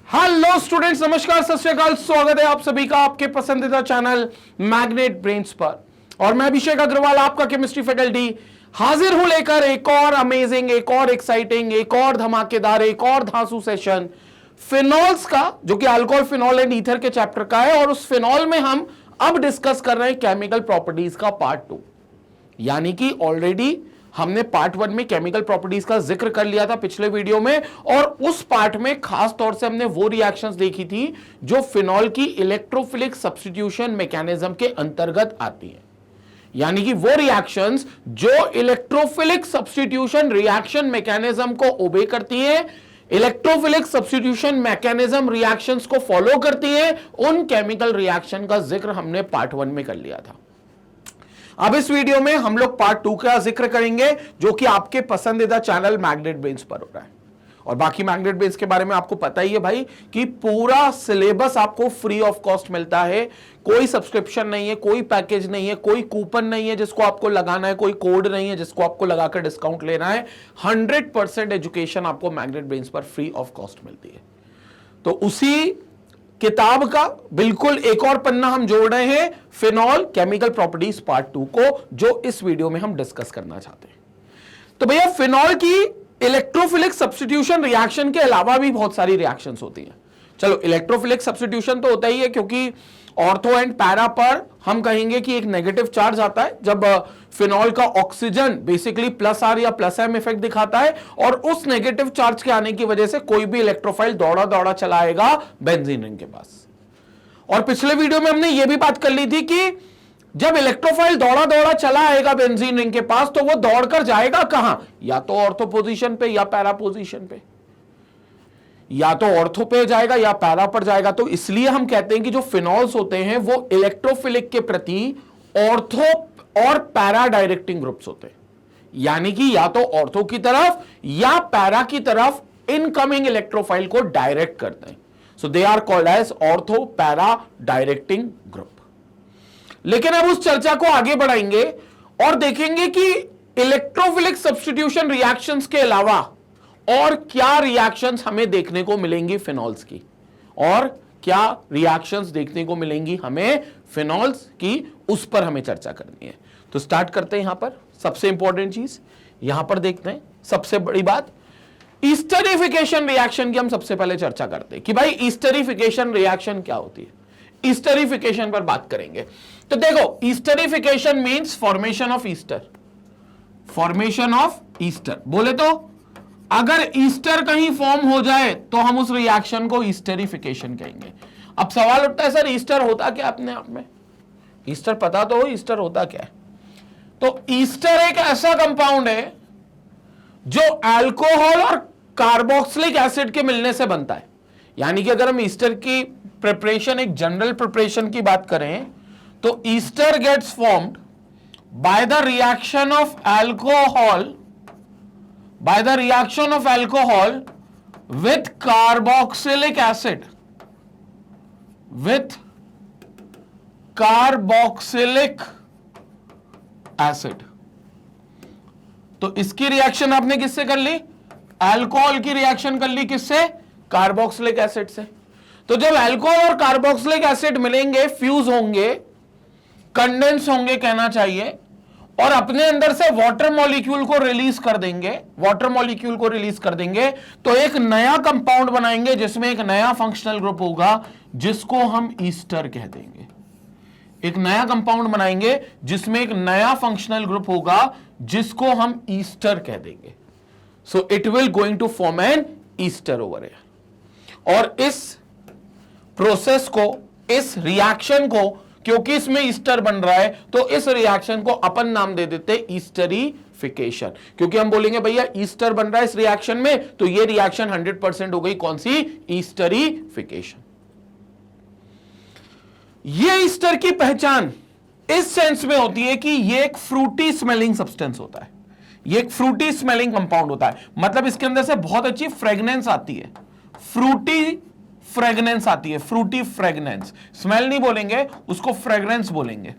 Hello students, नमस्कार, सत श्री अकाल। स्वागत है आप सभी का आपके पसंदीदा चैनल मैग्नेट ब्रेन्स पर। और मैं अभिषेक अग्रवाल, आपका केमिस्ट्री फैकल्टी, हाजिर हूं लेकर एक और अमेजिंग, एक और एक्साइटिंग, एक और धमाकेदार, एक और धांसू सेशन फिनॉल्स का, जो कि अल्कोहल, फिनॉल एंड ईथर के चैप्टर का है। और उस फिनॉल में हम अब डिस्कस कर रहे हैं केमिकल प्रॉपर्टीज का पार्ट 2। यानी कि ऑलरेडी हमने पार्ट 1 में केमिकल प्रॉपर्टीज का जिक्र कर लिया था पिछले वीडियो में, और उस पार्ट में खास तौर से हमने वो रिएक्शंस देखी थी जो फिनॉल की इलेक्ट्रोफिलिक सब्स्टिट्यूशन मैकेनिज्म के अंतर्गत आती हैं। यानी कि वो रिएक्शंस जो इलेक्ट्रोफिलिक सब्स्टिट्यूशन रिएक्शन मैकेनिज्म को ओबे करती है, इलेक्ट्रोफिलिक सब्स्टिट्यूशन मैकेनिज्म रिएक्शंस को फॉलो करती है, उन केमिकल रिएक्शन का जिक्र हमने पार्ट 1 में कर लिया था। अब इस वीडियो में हम लोग पार्ट 2 का जिक्र करेंगे, जो कि आपके पसंदीदा चैनल मैग्नेट ब्रेन्स पर हो रहा है। और बाकी मैग्नेट ब्रेन्स के बारे में आपको पता ही है भाई कि पूरा सिलेबस आपको फ्री ऑफ कॉस्ट मिलता है। कोई सब्सक्रिप्शन नहीं है, कोई पैकेज नहीं है, कोई कूपन नहीं है जिसको आपको लगाना है, कोई कोड नहीं है जिसको आपको लगाकर डिस्काउंट लेना है। 100% एजुकेशन आपको मैग्नेट ब्रेन्स पर फ्री ऑफ कॉस्ट मिलती है। तो उसी किताब का बिल्कुल एक और पन्ना हम जोड़ रहे हैं, फिनॉल केमिकल प्रॉपर्टीज पार्ट 2 को, जो इस वीडियो में हम डिस्कस करना चाहते हैं। तो भैया, फिनॉल की इलेक्ट्रोफिलिक सब्स्टिट्यूशन रिएक्शन के अलावा भी बहुत सारी रिएक्शंस होती हैं। चलो, इलेक्ट्रोफिलिक सब्स्टिट्यूशन तो होता ही है, क्योंकि ऑर्थो एंड पैरा पर हम कहेंगे कि एक नेगेटिव चार्ज आता है जब फिनॉल का ऑक्सीजन बेसिकली प्लस आर या प्लस एम इफेक्ट दिखाता है, और उस नेगेटिव चार्ज के आने की वजह से कोई भी इलेक्ट्रोफाइल दौड़ा दौड़ा चला आएगा बेंजीन रिंग के पास। और पिछले वीडियो में हमने यह भी बात कर ली थी कि जब इलेक्ट्रोफाइल दौड़ा दौड़ा चला आएगा बेंजीन रिंग के पास, तो वो दौड़कर जाएगा कहां? या तो ऑर्थो पोजीशन पे या पैरा पोजीशन पे, या तो ऑर्थो पे जाएगा या पैरा पर जाएगा। तो इसलिए हम कहते हैं कि जो फिनॉल्स होते हैं वो इलेक्ट्रोफिलिक के प्रति ऑर्थो और पैरा डायरेक्टिंग ग्रुप्स होते हैं। यानी कि या तो ऑर्थो की तरफ या पैरा की तरफ इनकमिंग इलेक्ट्रोफाइल को डायरेक्ट करते हैं। So they are called as ortho para directing group. लेकिन अब उस चर्चा को आगे बढ़ाएंगे और देखेंगे कि इलेक्ट्रोफिलिक सब्स्टिट्यूशन रिएक्शंस के अलावा और क्या रिएक्शंस हमें देखने को मिलेंगी फिनॉल्स की, और क्या रिएक्शंस देखने को मिलेंगी हमें फिनॉल्स की, उस पर हमें चर्चा करनी है। तो स्टार्ट करते हैं। यहां पर सबसे इंपॉर्टेंट चीज यहां पर देखते हैं, सबसे बड़ी बात ईस्टरिफिकेशन रिएक्शन की हम सबसे पहले चर्चा करते हैं कि भाई ईस्टरिफिकेशन रिएक्शन क्या होती है। ईस्टरिफिकेशन पर बात करेंगे। तो देखो, esterification means formation of ester. Formation of ester बोले तो अगर ईस्टर कहीं फॉर्म हो जाए तो हम उस रिएक्शन को ईस्टरिफिकेशन कहेंगे। अब सवाल उठता है, सर ईस्टर होता क्या अपने आप में? ईस्टर पता तो हो ईस्टर होता क्या है? तो ईस्टर एक ऐसा कंपाउंड है जो अल्कोहल और कार्बोक्सिलिक एसिड के मिलने से बनता है। यानी कि अगर हम ईस्टर की प्रिपरेशन, एक जनरल प्रिपरेशन की बात करें, तो ester gets formed by the reaction of alcohol, by the reaction of alcohol with carboxylic acid, with carboxylic acid। तो इसकी रिएक्शन आपने किससे कर ली? अल्कोहल की रिएक्शन कर ली किससे? कार्बोक्सिलिक एसिड से। तो जब अल्कोहल और कार्बोक्सिलिक एसिड मिलेंगे, फ्यूज होंगे, कंडेंस होंगे कहना चाहिए, और अपने अंदर से वाटर मॉलिक्यूल को रिलीज कर देंगे, वाटर मॉलिक्यूल को रिलीज कर देंगे, तो एक नया कंपाउंड बनाएंगे जिसमें एक नया फंक्शनल ग्रुप होगा जिसको हम ईस्टर कह देंगे। एक नया कंपाउंड बनाएंगे जिसमें एक नया फंक्शनल ग्रुप होगा जिसको हम ईस्टर कह देंगे। So it will going to form an ester over here. और इस प्रोसेस को, इस रिएक्शन को, क्योंकि इसमें ईस्टर बन रहा है, तो इस रिएक्शन को अपन नाम दे देते ईस्टरिफिकेशन। क्योंकि हम बोलेंगे भैया ईस्टर बन रहा है इस रिएक्शन में, तो ये रिएक्शन 100% हो गई कौन सी? ईस्टरिफिकेशन। ये ईस्टर की पहचान इस सेंस में होती है कि ये एक फ्रूटी स्मेलिंग सब्सटेंस होता है, ये एक फ्रूटी स्मेलिंग कंपाउंड होता है। मतलब इसके अंदर से बहुत अच्छी फ्रेग्रेंस आती है, फ्रूटी फ्रेग्रेंस आती है, फ्रूटी फ्रेग्रेंस। स्मेल नहीं बोलेंगे उसको, फ्रेग्रेंस बोलेंगे।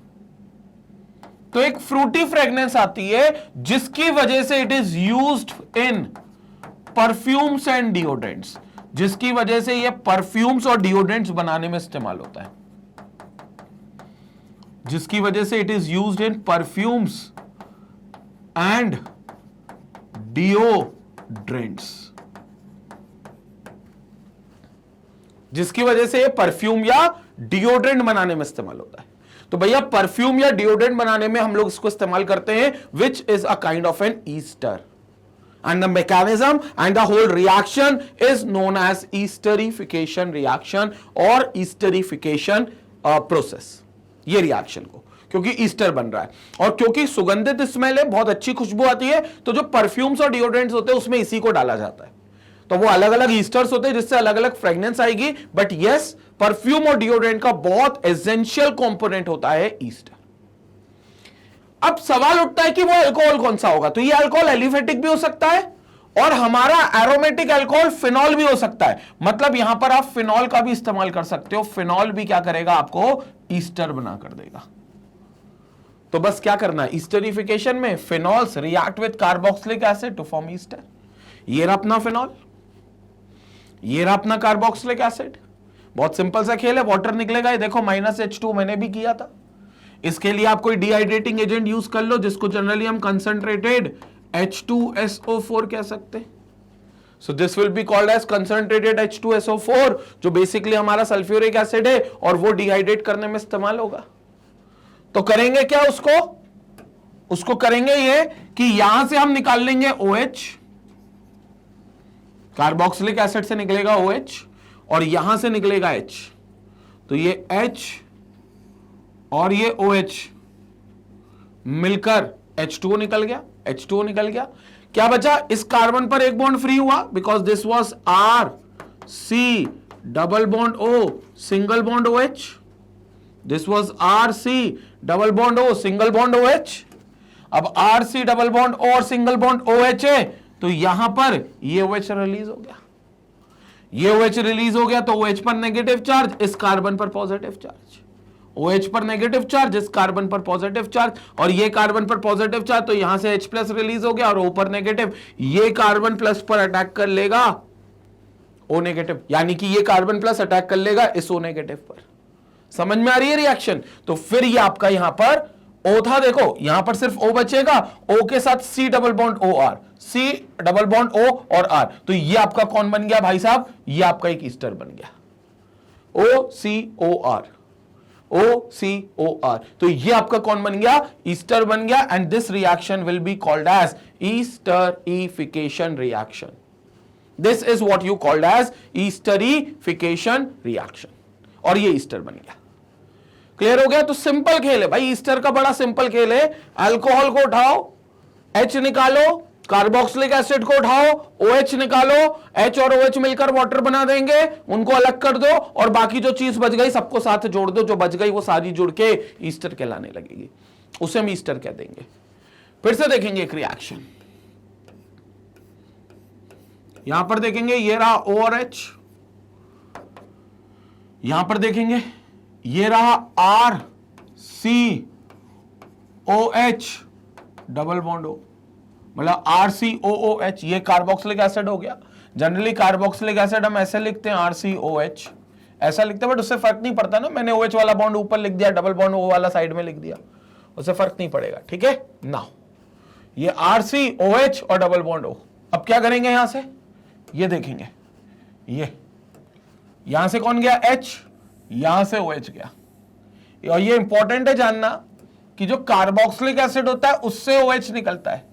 तो एक फ्रूटी फ्रेग्रेंस आती है जिसकी वजह से it is used in perfumes and deodorants. जिसकी वजह से ये परफ्यूम्स और डिओड्रेंट्स बनाने में इस्तेमाल होता है, जिसकी वजह से it is used in perfumes and deodorants, जिसकी वजह से ये परफ्यूम या डिओड्रेंट बनाने में इस्तेमाल होता है। तो भैया परफ्यूम या डिओड्रेंट बनाने में हम लोग इसको इस्तेमाल करते हैं, which is a kind of an ester, and the mechanism and the whole reaction is known as esterification reaction or esterification process। ये रिएक्शन को क्योंकि ईस्टर बन रहा है और क्योंकि सुगंधित स्मेल है, बहुत अच्छी खुशबू आती है, तो जो परफ्यूम्स और डिओड्रेंट्स होते हैं उसमें इसी को डाला जाता है। तो वो अलग अलग ईस्टर्स होते हैं जिससे अलग अलग फ्रेग्रेंस आएगी, बट यस परफ्यूम और डिओड्रेंट का बहुत एसेंशियल कंपोनेंट होता है ईस्टर। अब सवाल उठता है कि वो अल्कोहल कौन सा होगा, तो ये अल्कोहल एलिफेटिक भी हो सकता है और हमारा एरोमेटिक अल्कोहल फिनॉल भी हो सकता है। मतलब यहां पर आप फिनॉल का भी इस्तेमाल कर सकते हो, फिनॉल भी क्या करेगा, आपको ईस्टर बना कर देगा। तो बस क्या करना है, ईस्टरिफिकेशन में phenols react with carboxylic acid to form ester. ये रहा अपना फिनॉल, ये रहा अपना कार्बोक्सिलिक एसिड। बहुत सिंपल सा खेल है, वाटर निकलेगा, ये देखो -H2 मैंने भी किया था। इसके लिए आप कोई डिहाइड्रेटिंग एजेंट यूज कर लो जिसको जनरली हम कंसंट्रेटेड H2SO4 कह सकते हैं। So this will be called as concentrated H2SO4, जो बेसिकली हमारा सल्फ्यूरिक एसिड है और वो डिहाइड्रेट करने में इस्तेमाल होगा। तो करेंगे क्या उसको करेंगे ये कि यहां से हम निकाल लेंगे OH, कार्बोक्सिलिक एसिड से निकलेगा OH और यहां से निकलेगा H। तो ये H और ये OH मिलकर H2O निकल गया, H2O निकल गया। क्या बचा, इस कार्बन पर एक बॉन्ड फ्री हुआ because this was RC double bond O single bond OH, this was RC double bond O single bond OH। अब RC डबल बॉन्ड O और सिंगल बॉन्ड OH है, तो यहां पर ये OH रिलीज हो गया, ये OH रिलीज हो गया, तो OH पर नेगेटिव चार्ज, इस कार्बन पर पॉजिटिव चार्ज। OH पर नेगेटिव चार्ज, इस कार्बन पर पॉजिटिव चार्ज, और ये कार्बन पर पॉजिटिव चार्ज, तो यहां से H+ रिलीज हो गया और O पर नेगेटिव। ये कार्बन प्लस पर अटैक कर लेगा O नेगेटिव, यानी कि ये कार्बन प्लस अटैक कर लेगा इस O नेगेटिव पर। समझ में आ रही है रिएक्शन? तो फिर ये आपका यहां पर O था, देखो यहां पर सिर्फ O बचेगा, O के साथ C double bond OR, C double bond O और R, तो ये आपका कौन बन गया भाई साहब, ये आपका एक ईस्टर बन गया, OCOR, OCOR। तो ये आपका कौन बन गया, ईस्टर बन गया। And this reaction will be called as esterification reaction. This is what you called as esterification reaction, और ये ईस्टर बन गया। क्लियर हो गया? तो सिंपल खेल है भाई, ईस्टर का बड़ा सिंपल खेल है। अल्कोहल को उठाओ, H निकालो, कार्बोक्सिलिक एसिड को उठाओ, OH निकालो, H और OH मिलकर वाटर बना देंगे, उनको अलग कर दो और बाकी जो चीज बच गई सबको साथ जोड़ दो, जो बच गई वो सारी जुड़ के ईस्टर कहलाने लगेगी, उसे हम ईस्टर कह देंगे। फिर से देखेंगे एक रिएक्शन, यहां पर देखेंगे ये रहा O और H, यहां पर देखेंगे ये रहा RCOH डबल बॉन्ड O, मतलब RCOOH, ये कार्बोक्सिलिक एसिड हो गया। जनरली कार्बोक्सिलिक एसिड हम ऐसे लिखते हैं RCOH, ऐसा लिखते हैं, बट उससे फर्क नहीं पड़ता ना, मैंने OH वाला बॉन्ड ऊपर लिख दिया, डबल बॉन्ड O वाला साइड में लिख दिया, उससे फर्क नहीं पड़ेगा। ठीक है ना, ये RCOH और डबल बॉन्ड O। अब क्या करेंगे, यहां से ये देखेंगे, ये यहां से कौन गया H, यहां से OH गया। और ये इंपॉर्टेंट है जानना कि जो कार्बोक्सिलिक एसिड होता है उससे OH निकलता है।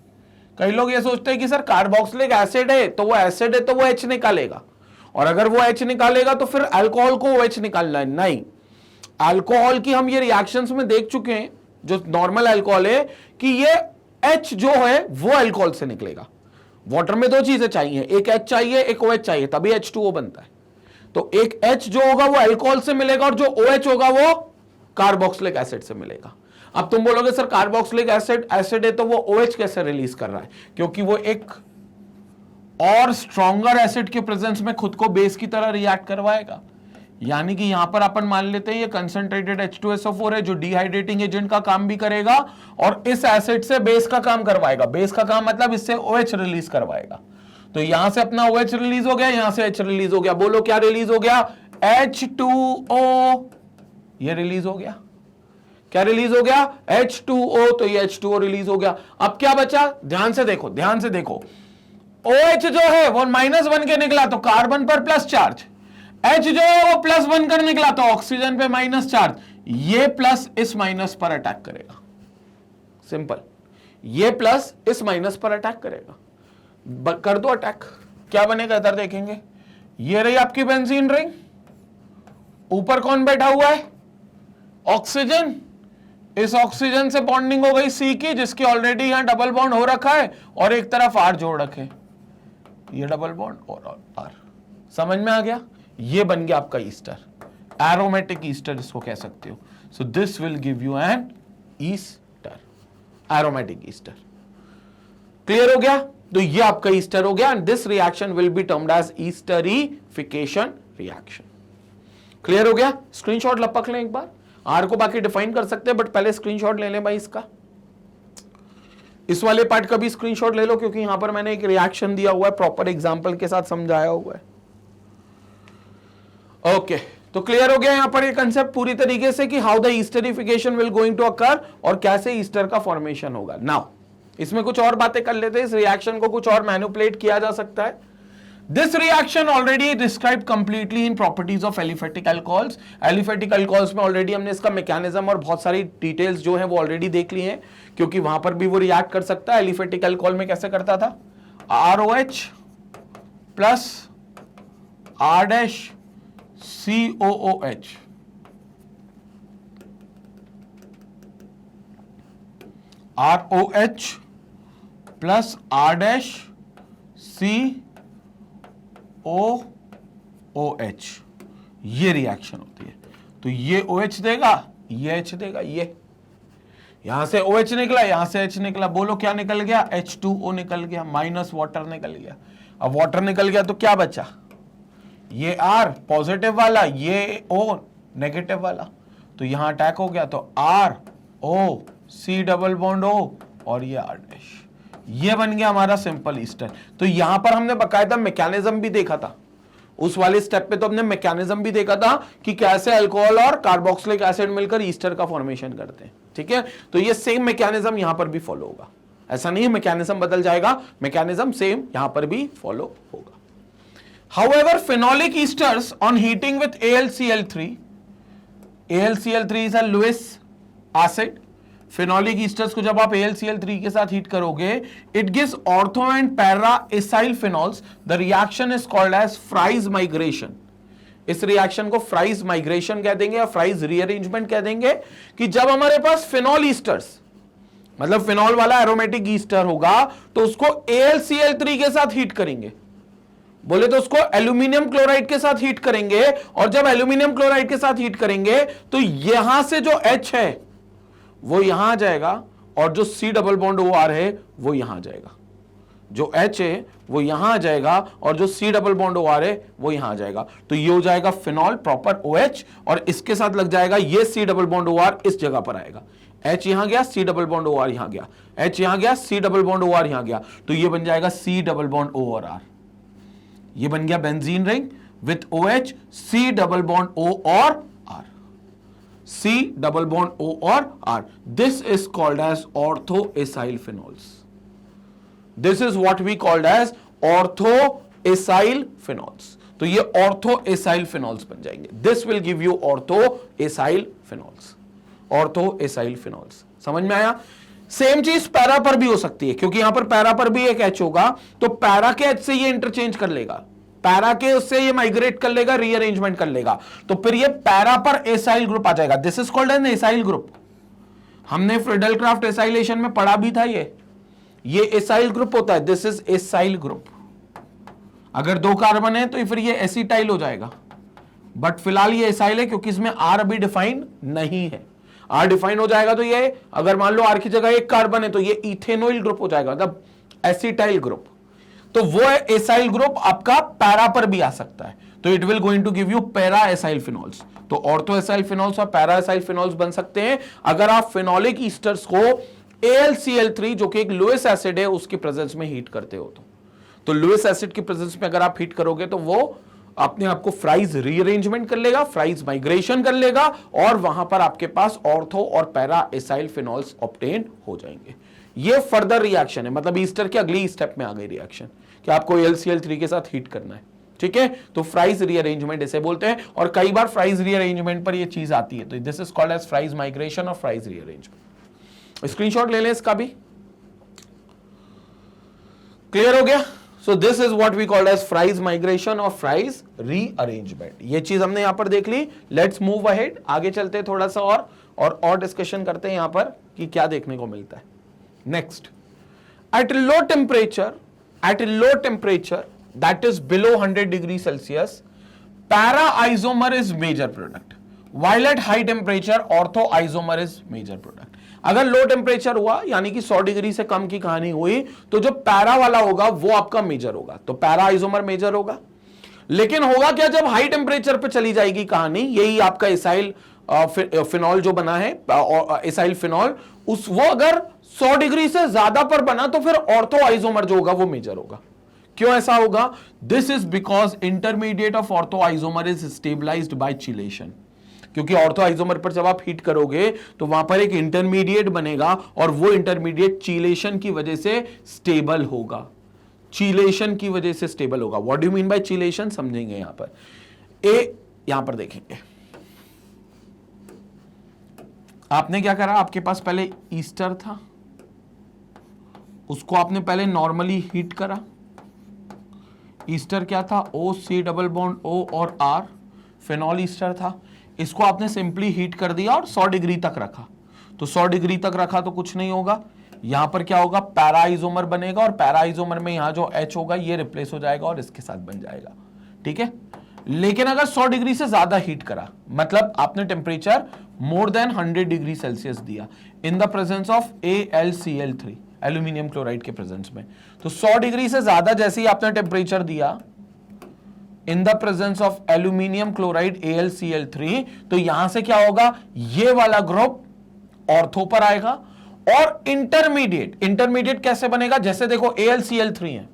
कई लोग ये सोचते हैं कि सर कार्बोक्सिलिक एसिड है तो वो एसिड है तो वो H निकालेगा, और अगर वो H निकालेगा तो फिर अल्कोहल को OH निकालना है। नहीं, अल्कोहल की हम ये रिएक्शंस में देख चुके हैं, जो नॉर्मल अल्कोहल है, कि ये H जो है वो अल्कोहल से निकलेगा। वाटर में दो चीजें चाहिए, एक H चाहिए, एक OH चाहिए, तभी H2O बनता है। तो एक H जो होगा वो अल्कोहल से मिलेगा और जो OH होगा वो कार्बोक्सिलिक एसिड से मिलेगा। अब तुम बोलोगे सर कार्बोक्सिलिक एसिड है तो वो OH कैसे रिलीज कर रहा है? क्योंकि वो एक और स्ट्रॉन्गर एसिड के प्रेजेंस में खुद को बेस की तरह रिएक्ट करवाएगा। यानी कि यहां पर अपन मान लेते हैं ये कंसंट्रेटेड H2SO4 है जो डिहाइड्रेटिंग एजेंट का काम भी करेगा और इस एसिड से बेस का काम करवाएगा। बेस का काम मतलब इससे OH रिलीज करवाएगा। तो यहां से अपना OH रिलीज हो गया, यहां से H रिलीज हो गया। बोलो क्या रिलीज हो गया? H2O ये रिलीज हो गया। क्या रिलीज हो गया? H2O, तो ये H2O रिलीज हो गया। अब क्या बचा? ध्यान से देखो, ध्यान से देखो। OH जो है वो -1 के निकला तो कार्बन पर प्लस चार्ज, H जो है वो +1 कर निकला तो ऑक्सीजन पे माइनस चार्ज। ये प्लस इस माइनस पर अटैक करेगा, सिंपल। ये प्लस इस माइनस पर अटैक करेगा। कर दो अटैक, क्या बनेगा इधर देखेंगे। ये रही आपकी बेंजीन रिंग, ऊपर कौन बैठा हुआ है? ऑक्सीजन। इस ऑक्सीजन से बॉन्डिंग हो गई C की, जिसकी ऑलरेडी यहां डबल बॉन्ड हो रखा है, और एक तरफ R जोड़ रखे, ये डबल बॉन्ड और R। समझ में आ गया? ये बन गया आपका ईस्टर, एरोमेटिक ईस्टर इसको कह सकते हो। So this will give you an ester, aromatic ester. Clear हो गया? तो ये आपका ईस्टर हो गया, and this reaction will be termed as esterification reaction. Clear हो गया? स्क्रीनशॉट लपक लें एक बार। आर को बाकी डिफाइन कर सकते हैं, बट पहले स्क्रीनशॉट ले लें भाई इसका। इस वाले पार्ट का भी स्क्रीनशॉट ले लो, क्योंकि यहां पर मैंने एक रिएक्शन दिया हुआ है, प्रॉपर एग्जांपल के साथ समझाया हुआ है। ओके, तो क्लियर हो गया यहां पर ये कंसेप्ट पूरी तरीके से कि how the esterification will going to occur, और कैसे ईस्टर का फॉर्मेशन होगा। नाउ इसमें कुछ और बातें कर लेते हैं, इस रिएक्शन को कुछ और मैनिपुलेट किया जा सकता है। This reaction already described completely in properties of aliphatic alcohols. Aliphatic alcohols में already हमने इसका मैकेनिज्म और बहुत सारी डिटेल्स जो हैं वो ऑलरेडी देख ली हैं, क्योंकि वहां पर भी वो रिएक्ट कर सकता है। एलिफेटिक अल्कोहल में कैसे करता था? ROH plus R' COOH, ROH plus R' COOH, ये रिएक्शन होती है। तो ये OH देगा, ये H देगा, ये यहां से OH निकला, यहां से H निकला। बोलो क्या निकल गया? H2O निकल गया, माइनस वाटर निकल गया। अब वाटर निकल गया तो क्या बचा? ये R पॉजिटिव वाला, ये O नेगेटिव वाला, तो यहां अटैक हो गया, तो RO C double bond O और ये R'। ये बन गया हमारा सिंपल ईस्टर। तो यहां पर हमने बकायदा मैकेनिज्म भी देखा था, उस वाले स्टेप पे तो हमने मैकेनिज्म भी देखा था कि कैसे अल्कोहल और कार्बोक्सिलिक एसिड मिलकर ईस्टर का फॉर्मेशन करते हैं। ठीक है, तो ये सेम मैकेनिज्म यहां पर भी फॉलो होगा। ऐसा नहीं है मैकेनिज्म बदल जाएगा, मैकेनिज्म सेम यहां पर भी फॉलो होगा। However, phenolic esters on heating with AlCl3, AlCl3 is a Lewis acid. Phenolic esters को जब आप AlCl3 के साथ हीट करोगे, it gives ortho and para acyl phenols. The reaction is called as Fries migration. इस reaction को fries migration कह देंगे या फ्राइज रीअरेंजमेंट कह देंगे, कि जब हमारे पास फिनॉल ईस्टर्स, मतलब फिनॉल वाला एरोमेटिक ईस्टर होगा, तो उसको AlCl3 के साथ हीट करेंगे। बोले तो उसको एल्यूमिनियम क्लोराइड के साथ हीट करेंगे, और जब एल्यूमिनियम क्लोराइड के साथ हीट करेंगे तो यहां से जो H है वो यहां आ जाएगा, और जो C डबल बॉन्ड OR है वो यहां आ जाएगा। जो H है वो यहां आ जाएगा, और जो C डबल बॉन्ड OR है वो यहां आ जाएगा। तो ये हो जाएगा फिनॉल प्रॉपर OH, और इसके साथ लग जाएगा ये C डबल बॉन्ड OR इस जगह पर आएगा। H यहां गया, C डबल बॉन्ड OR यहां गया, H यहां गया, C डबल बॉन्ड OR यहां गया, तो ये बन जाएगा C डबल बॉन्ड O और R। ये बन गया benzene ring with OH, C double bond O और R, C double bond O और R। This is called as ortho acyl phenols. This is what we called as ortho acyl phenols. तो ये ortho acyl phenols बन जाएंगे। This will give you ortho acyl phenols, ortho acyl phenols. समझ में आया? Same चीज para पर भी हो सकती है, क्योंकि यहां पर पैरा पर भी एक H होगा, तो पैरा के H से ये इंटरचेंज कर लेगा, पैरा के उससे ये माइग्रेट कर लेगा, रीअरेंजमेंट कर लेगा, तो फिर ये पैरा पर एसाइल ग्रुप आ जाएगा। This is called an acyl group. हमने फ्रिडलक्राफ्ट एसाइलेशन में पढ़ा भी था, ये एसाइल ग्रुप होता है। This is acyl group. अगर 2 कार्बन है तो फिर ये एसिटाइल हो जाएगा, बट फिलहाल ये एसाइल है क्योंकि इसमें R अभी डिफाइन नहीं है। R डिफाइन हो जाएगा तो ये, अगर मान लो R की जगह 1 कार्बन है तो ये इथेनॉइल ग्रुप हो जाएगा, मतलब एसिटाइल ग्रुप। तो वो एसाइल ग्रुप आपका पैरा पर भी आ सकता है, तो it will going to give you para acyl phenols. तो ऑर्थो एसाइल फिनॉल्स और पैरा एसाइल फिनॉल्स बन सकते हैं अगर आप फिनोलिक ईस्टर्स को AlCl3 जो कि एक लुइस एसिड है उसकी प्रेजेंस में हीट करते हो। तो लुईस एसिड की प्रेजेंस में अगर आप हीट करोगे तो वो अपने आप को फ्राइज रीअरेंजमेंट कर लेगा, फ्राइज माइग्रेशन कर लेगा और वहां पर आपके पास ऑर्थो और पैरा एसाइल फिनॉल्स ऑब्टेन हो जाएंगे। ये फर्दर रिएक्शन है, मतलब ईस्टर के अगली स्टेप में आ गई रिएक्शन कि आपको AlCl3 के साथ हीट करना है, ठीक है। तो फ्राइज रीअरेंजमेंट इसे बोलते हैं और कई बार फ्राइज रीअरेंजमेंट पर ये चीज आती है, तो this is called as Fries migration और फ्राइज रीअरेंजमेंट। स्क्रीनशॉट ले लें इसका भी। क्लियर हो गया? So this is what we called as Fries migration और फ्राइज रीअरेंजमेंट। ये चीज हमने यहां पर देख ली। लेट्स मूव अहेड, आगे चलते हैं थोड़ा सा और डिस्कशन करते हैं यहां पर कि क्या देखने को मिलता है। Next, at low temperature that is below 100 degree Celsius, para isomer is major product, while at high temperature ortho isomer is major product। अगर लो टेम्परेचर हुआ यानी कि 100 डिग्री से कम की कहानी हुई तो जो पैरा वाला होगा वो आपका मेजर होगा, तो पैरा आइसोमर मेजर होगा। लेकिन होगा क्या जब हाई टेम्परेचर पे चली जाएगी कहानी, यही आपका एसाइल फिनॉल जो बना है, एसाइल फिनॉल, वो अगर 100 डिग्री से ज्यादा पर बना तो फिर ऑर्थो आइसोमर जो होगा वो मेजर होगा। क्यों ऐसा होगा? This is because intermediate of ortho isomer is stabilized by chelation. क्योंकि ऑर्थो आइसोमर पर जब आप हीट करोगे तो वहां पर एक इंटरमीडिएट बनेगा और वो इंटरमीडिएट चिलेशन की वजह से स्टेबल होगा, चिलेशन की वजह से स्टेबल होगा। What do you mean by chelation समझेंगे यहां पर। यहां पर देखेंगे, आपने क्या करा, आपके पास पहले ईस्टर था, उसको आपने पहले नॉर्मली हीट करा। ईस्टर क्या था? OC डबल बॉन्ड O और R, फिनॉल ईस्टर था। इसको आपने सिंपली हीट कर दिया और 100 डिग्री तक रखा। तो 100 डिग्री तक रखा तो कुछ नहीं होगा, यहां पर क्या होगा, पैरा आइसोमर बनेगा और पैरा आइसोमर में यहां जो H होगा ये रिप्लेस हो जाएगा और इसके साथ बन जाएगा, ठीक है। लेकिन अगर 100 डिग्री से ज्यादा हीट करा, मतलब आपने temperature more than 100 degree Celsius दिया in the presence of AlCl3, aluminium chloride के प्रेजेंस में, तो 100 डिग्री से ज्यादा जैसे ही आपने टेम्परेचर दिया in the presence of aluminium chloride AlCl3, तो यहां से क्या होगा, ये वाला ग्रुप ऑर्थो पर आएगा और इंटरमीडिएट कैसे बनेगा, जैसे देखो AlCl3 है,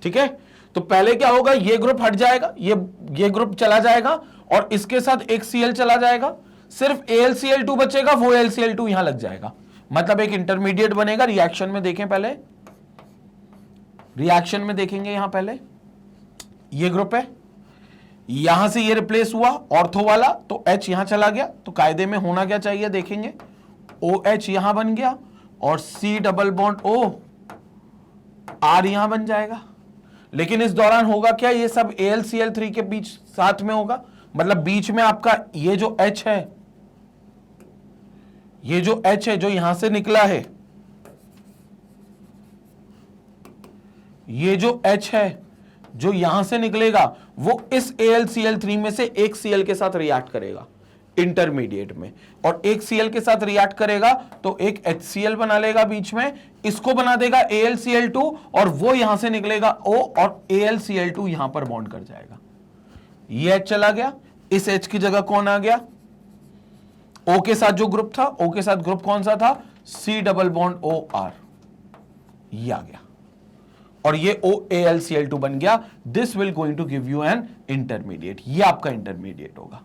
ठीक है। तो पहले क्या होगा, ये ग्रुप हट जाएगा, ये ग्रुप चला जाएगा और इसके साथ एक Cl चला जाएगा, सिर्फ AlCl2 बचेगा, वो AlCl2 यहां लग जाएगा, मतलब एक इंटरमीडिएट बनेगा। रिएक्शन में देखें, पहले रिएक्शन में देखेंगे, यहां पहले ये ग्रुप है, यहां से ये रिप्लेस हुआ ऑर्थो वाला, तो H यहां चला गया, तो कायदे में होना क्या चाहिए देखेंगे, OH यहां बन गया और C double bond O R यहां बन जाएगा। लेकिन इस दौरान होगा क्या, ये सब AlCl3 के बीच साथ में होगा, मतलब बीच में आपका ये जो H है, ये जो H है जो यहां से निकला है, ये जो H है जो यहां से निकलेगा वो इस AlCl3 में से एक Cl के साथ रिएक्ट करेगा इंटरमीडिएट में, और एक Cl के साथ रिएक्ट करेगा तो एक HCl बना लेगा बीच में, इसको बना देगा AlCl2 और वो यहां से निकलेगा O और AlCl2 यहां पर बॉन्ड कर जाएगा। ये H चला गया, इस H की जगह कौन आ गया, O के साथ जो ग्रुप था, O के साथ ग्रुप कौन सा था, C डबल बॉन्ड OR, ये आ गया और ये AlCl2 बन गया। This will going to give you an intermediate, ये आपका इंटरमीडिएट होगा,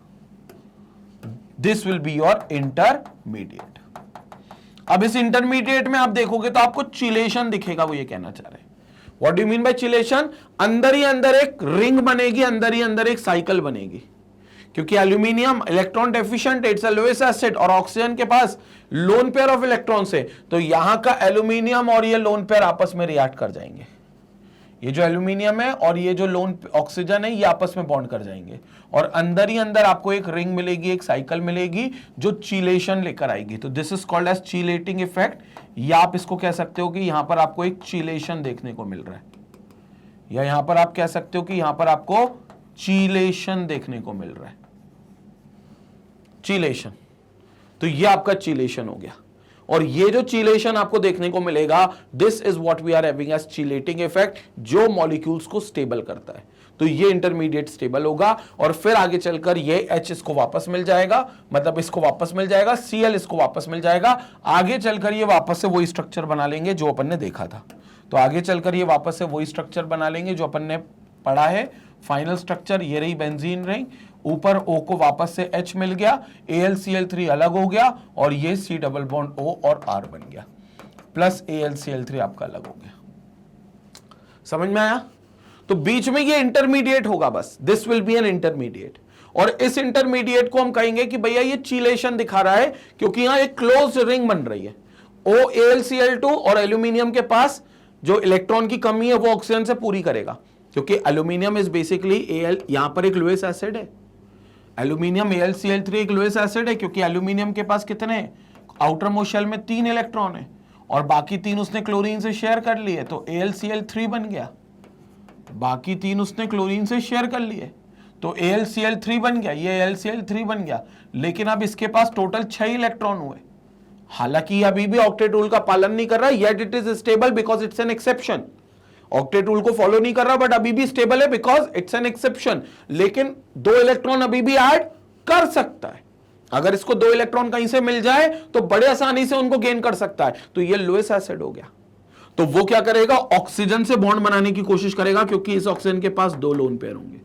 this will be your intermediate. अब इस इंटरमीडिएट में आप देखोगे तो आपको चिलेशन दिखेगा, वो ये कहना चाह रहे हैं। What do you mean by chelation? अंदर ही अंदर एक रिंग बनेगी, अंदर ही अंदर एक साइकिल बनेगी, क्योंकि aluminium electron deficient, it's a lowest acid, और ऑक्सीजन के पास लोन पेयर ऑफ इलेक्ट्रॉन्स है, तो यहां का एल्यूमिनियम और ये लोन पेयर आपस में रिएक्ट कर जाएंगे। ये जो एल्यूमिनियम है और ये जो लोन ऑक्सीजन है ये आपस में बॉन्ड कर जाएंगे और अंदर ही अंदर आपको एक रिंग मिलेगी, एक साइकिल मिलेगी जो चिलेशन लेकर आएगी। तो this is called as chelating effect, या आप इसको कह सकते हो कि यहां पर आपको एक चिलेशन देखने को मिल रहा है, या यहां पर आप कह सकते हो कि यहां पर आपको चिलेशन देखने को मिल रहा है, चिलेशन। तो ये आपका चिलेशन हो गया, और ये जो चिलेशन आपको देखने को मिलेगा, this is what we are having as chelating effect, जो मॉलिक्यूल्स को स्टेबल करता है। तो ये इंटरमीडिएट स्टेबल होगा और फिर आगे चलकर ये H इसको वापस मिल जाएगा, मतलब इसको वापस मिल जाएगा, Cl इसको वापस मिल जाएगा, आगे चलकर ये वापस से वही स्ट्रक्चर बना लेंगे जो अपन ने देखा था। तो आगे चलकर ये वापस से वही स्ट्रक्चर बना लेंगे जो अपन ने पढ़ा है। फाइनल स्ट्रक्चर ये रही बेंजीन रिंग, ऊपर O को वापस से H मिल गया, AlCl3 अलग हो गया और ये C डबल बॉन्ड O और R बन गया, प्लस AlCl3 आपका अलग हो गया। समझ में आया? तो बीच में ये इंटरमीडिएट होगा, बस this will B an intermediate, और इस इंटरमीडिएट को हम कहेंगे कि भैया ये चीलेशन दिखा रहा है क्योंकि यहां एक क्लोज्ड रिंग बन रही है। OAlCl2 और एल्यूमिनियम के पास जो इलेक्ट्रॉन की कमी है वो ऑक्सीजन से पूरी करेगा, क्योंकि एल्यूमिनियम इज बेसिकली Al, यहां पर एक लुईस एसिड है। एल्यूमिनियम AlCl3 एक लुईस एसिड है क्योंकि एल्यूमिनियम के पास कितने आउटर मोस्ट शेल में 3 इलेक्ट्रॉन है और बाकी 3 उसने क्लोरीन से शेयर कर लिए, तो AlCl3 बन गया। बाकी 3 उसने क्लोरीन से शेयर कर लिए तो AlCl3 बन गया, ये AlCl3 बन गया। लेकिन अब इसके पास टोटल 6 इलेक्ट्रॉन हुए, हालांकि अभी भी ऑक्टेट रूल का पालन नहीं कर रहा, yet it is stable because it's an exception. Octet rule को फॉलो नहीं कर रहा बट अभी भी स्टेबल है बिकॉज इट्स एन एक्सेप्शन। लेकिन 2 इलेक्ट्रॉन अभी भी ऐड कर सकता है, अगर इसको 2 इलेक्ट्रॉन कहीं से मिल जाए तो बड़े आसानी से उनको गेन कर सकता है। तो ये लुईस एसिड हो गया, तो वो क्या करेगा, ऑक्सीजन से बॉन्ड बनाने की कोशिश करेगा, क्योंकि इस ऑक्सीजन के पास 2 लोन पेयर होंगे,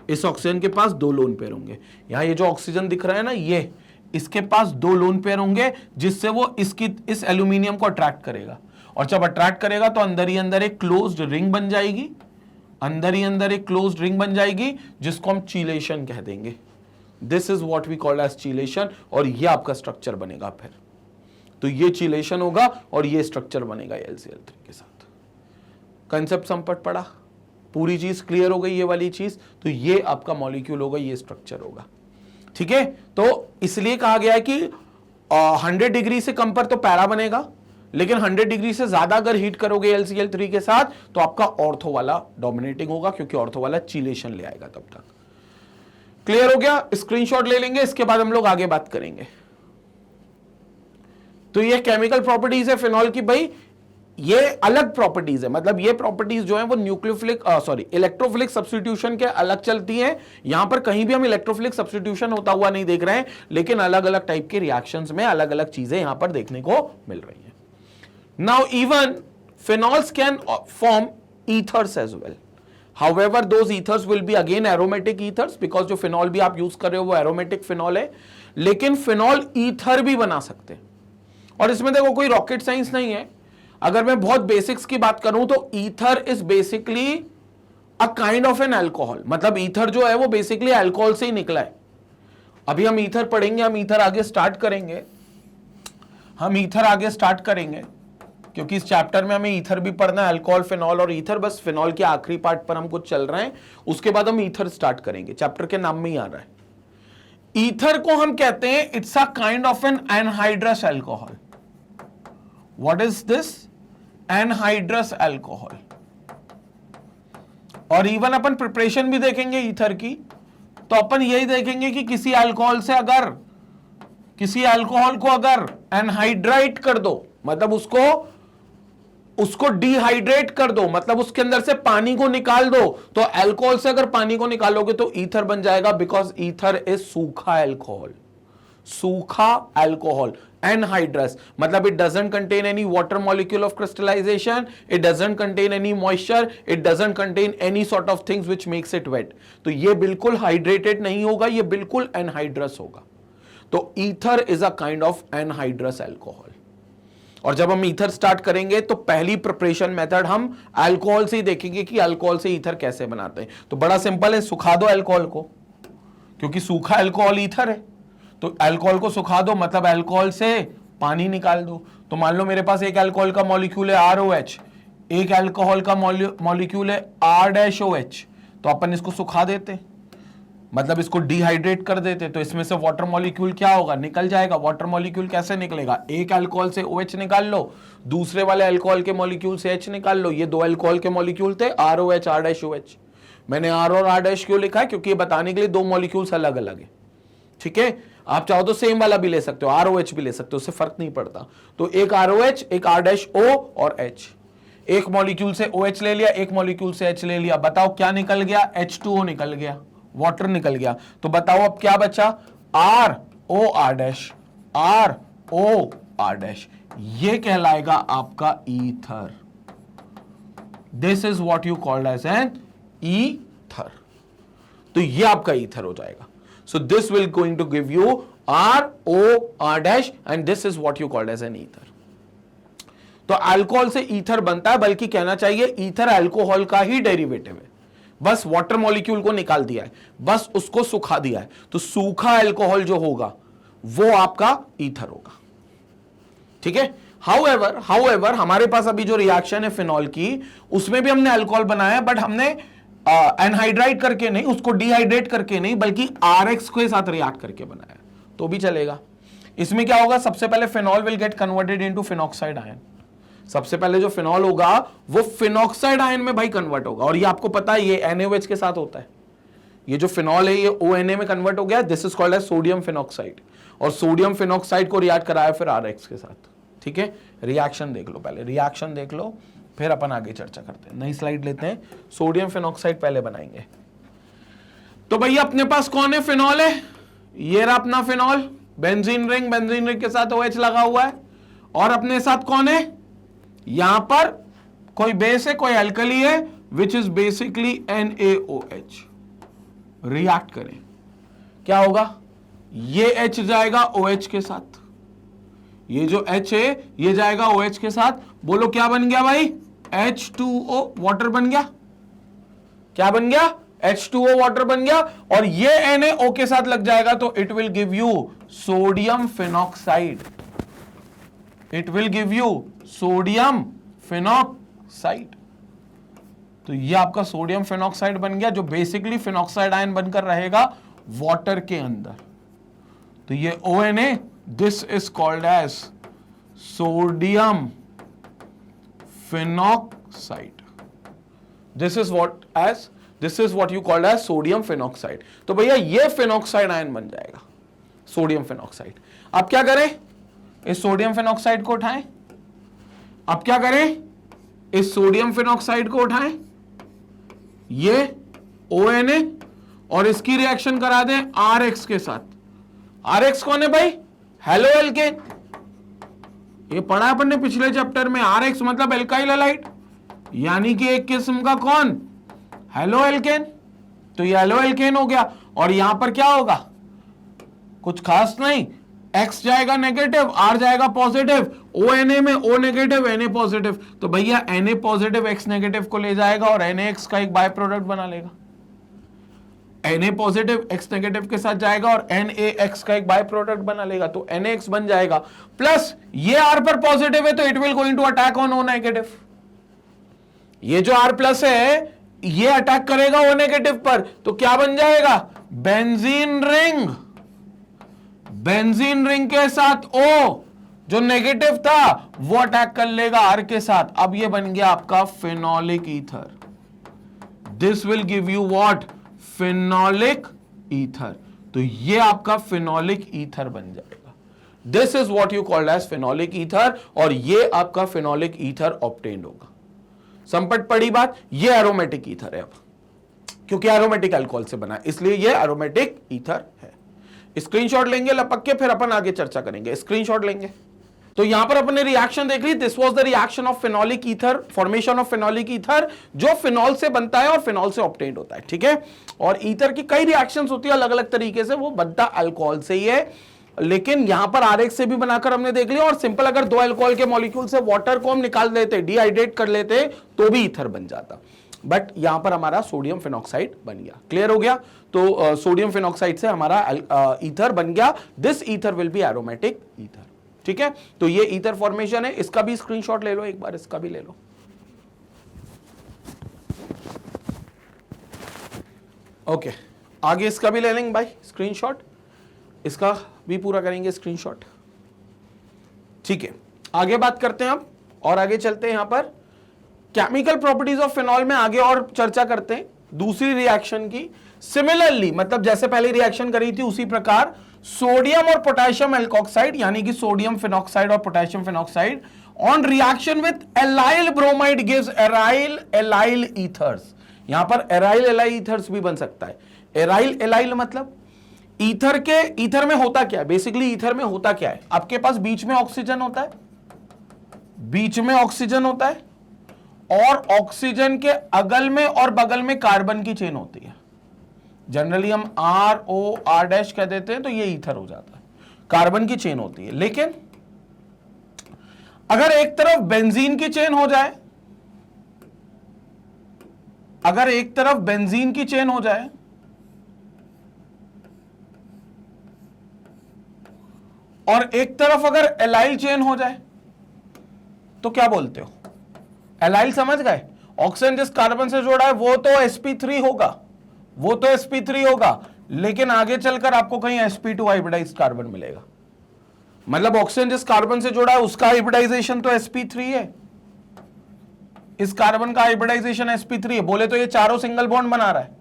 इस ऑक्सीजन के पास 2 लोन पेयर होंगे। यहां ये जो ऑक्सीजन दिख रहा है ना, ये इसके पास 2 लोन पेयर होंगे, जिससे वो इस एल्यूमिनियम को अट्रैक्ट करेगा, और जब अट्रैक्ट करेगा तो अंदर ही अंदर एक क्लोज्ड रिंग बन जाएगी, अंदर ही अंदर एक क्लोज्ड रिंग बन जाएगी जिसको हम चीलेशन कह देंगे। This is what we call as chelation, और ये आपका स्ट्रक्चर बनेगा। फिर तो ये चीलेशन होगा और ये स्ट्रक्चर बनेगा AlCl3 के साथ। कंसेप्ट संपट पड़ा, पूरी चीज क्लियर हो गई ये वाली चीज। तो ये आपका मॉलिक्यूल होगा, ये स्ट्रक्चर होगा, ठीक है। तो इसलिए कहा गया है कि 100 डिग्री से कम पर तो पैरा बनेगा, लेकिन 100 डिग्री से ज्यादा अगर हीट करोगे AlCl3 के साथ तो आपका ऑर्थो वाला डोमिनेटिंग होगा, क्योंकि ऑर्थो वाला चीलेशन ले आएगा। तब तक क्लियर हो गया? स्क्रीनशॉट ले लेंगे, इसके बाद हम लोग आगे बात करेंगे। तो ये केमिकल प्रॉपर्टीज है फिनॉल की, भाई ये अलग प्रॉपर्टीज है, मतलब ये प्रॉपर्टीज जो है वो न्यूक्लियोफिलिक इलेक्ट्रोफिलिक सब्स्टिट्यूशन के अलग चलती हैं। यहां पर कहीं भी हम इलेक्ट्रोफिलिक सब्स्टिट्यूशन होता हुआ नहीं देख रहे हैं, लेकिन अलग अलग टाइप के रिएक्शंस में अलग अलग चीजें यहां पर देखने को मिल रही हैं। Now even phenols can form ethers as well. However, those ethers will be again aromatic ethers, because जो phenol भी आप यूज कर रहे हो वो aromatic phenol है, लेकिन phenol ether भी बना सकते हैं। और इसमें देखो कोई रॉकेट साइंस नहीं है, अगर मैं बहुत बेसिक्स की बात करूं तो ether is basically a kind of an alcohol, मतलब ईथर जो है वो बेसिकली अल्कोहल से ही निकला है। अभी हम ईथर पढ़ेंगे, हम ईथर आगे स्टार्ट करेंगे, हम ईथर आगे स्टार्ट करेंगे, क्योंकि इस चैप्टर में हमें ईथर भी पढ़ना है, अल्कोहल, फिनॉल और ईथर। बस फिनॉल के आखिरी पार्ट पर हम कुछ चल रहे हैं, उसके बाद हम ईथर स्टार्ट करेंगे, चैप्टर के नाम में ही आ रहा है। ईथर को हम कहते हैं it's a kind of an anhydrous alcohol. What is this? Anhydrous alcohol. और इवन अपन प्रिपरेशन भी देखेंगे ईथर की, तो अपन यही देखेंगे कि किसी अल्कोहल से अगर किसी अल्कोहल को अगर एनहाइड्राइट कर दो, मतलब उसको डिहाइड्रेट कर दो, मतलब उसके अंदर से पानी को निकाल दो, तो अल्कोहल से अगर पानी को निकालोगे तो ईथर बन जाएगा, बिकॉज ईथर इज सूखा अल्कोहल। सूखा अल्कोहल, एनहाइड्रस, मतलब it doesn't contain any water molecule of crystallization, it doesn't contain any moisture, it doesn't contain any sort of things which makes it wet. तो ये बिल्कुल hydrated नहीं होगा, ये बिल्कुल एनहाइड्रस होगा। तो ether is a kind of anhydrous alcohol. और जब हम ईथर स्टार्ट करेंगे तो पहली प्रिपरेशन मेथड हम अल्कोहल से ही देखेंगे कि अल्कोहल से ईथर कैसे बनाते हैं। तो बड़ा सिंपल है, सुखा दो अल्कोहल को, क्योंकि सूखा अल्कोहल ईथर है, तो अल्कोहल को सुखा दो, मतलब अल्कोहल से पानी निकाल दो। तो मान लो मेरे पास एक अल्कोहल का मॉलिक्यूल है ROH, एक अल्कोहल का मॉलिक्यूल है R-OH, तो अपन इसको सुखा देते, मतलब इसको डिहाइड्रेट कर देते, तो इसमें से वाटर मॉलिक्यूल क्या होगा, निकल जाएगा। वाटर मॉलिक्यूल कैसे निकलेगा? एक अल्कोहल से OH निकाल लो, दूसरे वाले अल्कोहल के मॉलिक्यूल से H निकाल लो। ये 2 अल्कोहल के मॉलिक्यूल थे, ROH, R-OH। मैंने R और R- क्यों लिखा है? क्योंकि ये बताने के लिए 2 मॉलिक्यूल्स अलग अलग है, ठीक है। आप चाहो तो सेम वाला भी ले सकते हो, ROH भी ले सकते हो, उससे फर्क नहीं पड़ता। तो एक ROH, एक R-O और H, एक मॉलिक्यूल से OH ले लिया, एक मॉलिक्यूल से H ले लिया। बताओ क्या निकल गया? H2O निकल गया, वाटर निकल गया। तो बताओ अब क्या बचा? ROR', ROR', ये कहलाएगा आपका ether. This is what you called as an ether. तो ये आपका ईथर हो जाएगा। So this will going to give you ROR' and this is what you called as an ether. तो अल्कोहल से ईथर बनता है, बल्कि कहना चाहिए ईथर अल्कोहल का ही डेरिवेटिव है, बस वाटर मॉलिक्यूल को निकाल दिया है, बस उसको सुखा दिया है। तो सूखा अल्कोहल जो होगा वो आपका ईथर होगा, ठीक है। हाउएवर हमारे पास अभी जो रिएक्शन है फिनॉल की, उसमें भी हमने अल्कोहल बनाया, बट हमने एनहाइड्राइड करके नहीं, उसको डिहाइड्रेट करके नहीं, बल्कि RX के साथ रिएक्ट करके बनाया, तो भी चलेगा। इसमें क्या होगा, सबसे पहले phenol will get converted into phenoxide ion. सबसे पहले जो फिनॉल होगा वो फिनॉक्साइड आयन में भाई कन्वर्ट होगा, और ये आपको पता है ये NaOH के साथ होता है। ये जो फिनॉल है ये ONA में कन्वर्ट हो गया, this is called as sodium phenoxide, और सोडियम फिनॉक्साइड को रिएक्ट कराया फिर RX के साथ, ठीक है। रिएक्शन देख लो, पहले रिएक्शन देख लो, फिर अपन आगे चर्चा करते हैं। नई स्लाइड लेते हैं, सोडियम फिनॉक्साइड पहले बनाएंगे। तो भैया अपने पास कौन है, फिनॉल है, ये रहा अपना फिनॉल, बेंजीन रिंग के साथ OH लगा हुआ है, और अपने साथ कौन है, यहां पर कोई बेस है, कोई अल्कली है, which is basically NaOH। React करें, क्या होगा, ये H जाएगा OH के साथ, ये जो H है ये जाएगा OH के साथ। बोलो क्या बन गया भाई, H2O वाटर बन गया। क्या बन गया, H2O वाटर बन गया, और ये NaO के साथ लग जाएगा तो it will give you sodium phenoxide. It will give you sodium phenoxide. तो ये आपका सोडियम फिनॉक्साइड बन गया, जो बेसिकली फिनॉक्साइड आयन बनकर रहेगा वाटर के अंदर। तो ये ONA, this is called as sodium phenoxide. This is what you called as sodium phenoxide. तो भैया ये फिनॉक्साइड आयन बन जाएगा, सोडियम फिनॉक्साइड। अब क्या करें, इस सोडियम फिनॉक्साइड को उठाएं, अब क्या करें, इस सोडियम फिनॉक्साइड को उठाएं, ये ONA, और इसकी रिएक्शन करा दें RX के साथ। RX कौन है भाई, हेलो एल्केन, ये पढ़ा अपन ने पिछले चैप्टर में। RX मतलब एल्काइल हैलाइड, यानी कि एक किस्म का कौन, हेलो एल्केन। तो ये हेलो एल्केन हो गया, और यहां पर क्या होगा, कुछ खास नहीं, X जाएगा नेगेटिव, R जाएगा पॉजिटिव, ONA में O नेगेटिव Na पॉजिटिव, तो भैया Na पॉजिटिव X नेगेटिव को ले जाएगा और NaX का एक बाय प्रोडक्ट बना लेगा। Na पॉजिटिव X नेगेटिव के साथ जाएगा और NaX का एक बाय प्रोडक्ट बना लेगा, तो NaX बन जाएगा। प्लस ये R पर पॉजिटिव है तो it will going to attack on O negative. ये जो R प्लस है ये अटैक करेगा O नेगेटिव पर, तो क्या बन जाएगा, बेंजीन रिंग। बेंजीन रिंग के साथ O जो नेगेटिव था वो अटैक कर लेगा R के साथ। अब ये बन गया आपका phenolic ether. This will give you what, phenolic ether. तो ये आपका फिनोलिक ईथर बन जाएगा। This is what you called as phenolic ether, और ये आपका फिनोलिक ईथर ऑब्टेन्ड होगा। संपट पड़ी बात, ये एरोमेटिक ईथर है। अब क्योंकि एरोमेटिक अल्कोहल से बना है इसलिए ये एरोमेटिक ईथर है। स्क्रीनशॉट लेंगे लपक के, फिर अपन आगे चर्चा करेंगे। स्क्रीनशॉट लेंगे। तो यहां पर अपन ने रिएक्शन देख ली। This was the reaction of phenolic ether, formation of phenolic ether, जो फिनॉल से बनता है और फिनॉल से ऑब्टेन्ड होता है, ठीक है। और ईथर की कई रिएक्शंस होती है अलग अलग तरीके से, वो बनता अल्कोहल से ही है, लेकिन यहां पर RX से भी बनाकर हमने देख लिया। और सिंपल अगर दो अल्कोहल के मॉलिक्यूल से वाटर को हम निकाल देते, डिहाइड्रेट कर लेते, तो भी ईथर बन जाता। बट यहां पर हमारा सोडियम फिनॉक्साइड बन गया। क्लियर हो गया। तो सोडियम फिनॉक्साइड से हमारा ईथर बन गया। This ether will be aromatic ether, ठीक है। तो ये ईथर फॉर्मेशन है। इसका भी स्क्रीनशॉट ले लो एक बार, इसका भी ले लो। ओके, आगे इसका भी ले लेंगे भाई स्क्रीनशॉट, इसका भी पूरा करेंगे स्क्रीनशॉट, ठीक है। आगे बात करते हैं अब, और आगे चलते हैं। यहां पर केमिकल प्रॉपर्टीज ऑफ फिनॉल में आगे और चर्चा करते हैं दूसरी रिएक्शन की। सिमिलरली, मतलब जैसे पहले रिएक्शन करी थी उसी प्रकार सोडियम और पोटेशियम एल्कोक्साइड, यानी कि सोडियम फिनॉक्साइड और potassium phenoxide on reaction with allyl bromide gives aryl allyl ethers. यहां पर एराइल एलाइल ईथर्स भी बन सकता है। एराइल एलाइल मतलब ईथर में होता क्या है, बेसिकली ईथर में होता क्या है, आपके पास बीच में ऑक्सीजन होता है, बीच में ऑक्सीजन होता है, और ऑक्सीजन के अगल में और बगल में कार्बन की चेन होती है। जनरली हम ROR' कह देते हैं, तो ये ईथर हो जाता है, कार्बन की चेन होती है। लेकिन अगर एक तरफ बेंजीन की चेन हो जाए, अगर एक तरफ बेंजीन की चेन हो जाए और एक तरफ अगर एलाइल चेन हो जाए, तो क्या बोलते हो? एलाइल समझ गए? ऑक्सीजन जिस कार्बन से जोड़ा है वो तो sp3 होगा, वो तो sp3 होगा, लेकिन आगे चलकर आपको कहीं sp2 हाइब्रिडाइज्ड कार्बन मिलेगा। मतलब ऑक्सीजन जिस कार्बन से जोड़ा है उसका हाइब्रिडाइजेशन तो sp3 है, इस कार्बन का हाइब्रिडाइजेशन sp3 है। बोले तो ये चारों सिंगल बॉन्ड बना रहा है,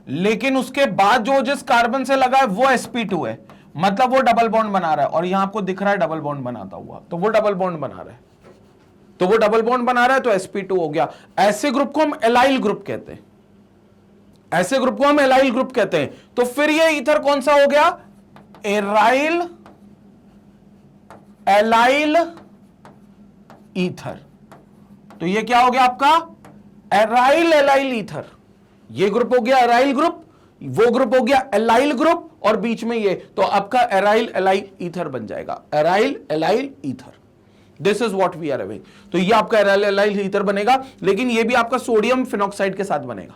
लेकिन उसके बाद जो जिस कार्बन से लगा है वो sp2 है, मतलब वो डबल बॉन्ड बना रहा है। और यहां आपको दिख रहा है डबल बॉन्ड बनाता हुआ, तो वो डबल बॉन्ड बना रहा है, तो वो डबल बॉन्ड बना रहा है, तो sp2 हो गया। ऐसे ग्रुप को हम एलाइल ग्रुप कहते हैं, ऐसे ग्रुप को हम एलाइल ग्रुप कहते हैं। तो फिर ये ईथर कौन सा हो गया? Aryl allyl ether. तो ये क्या हो गया आपका? Aryl allyl ether. ये ग्रुप हो गया एराइल ग्रुप, वो ग्रुप हो गया एलाइल ग्रुप, और बीच में ये, तो आपका एराइल एलाइल ईथर बन जाएगा, aryl allyl ether. This is what we are having. तो ये आपका एराइल एलाइल ईथर बनेगा, लेकिन ये भी आपका सोडियम फिनॉक्साइड के साथ बनेगा,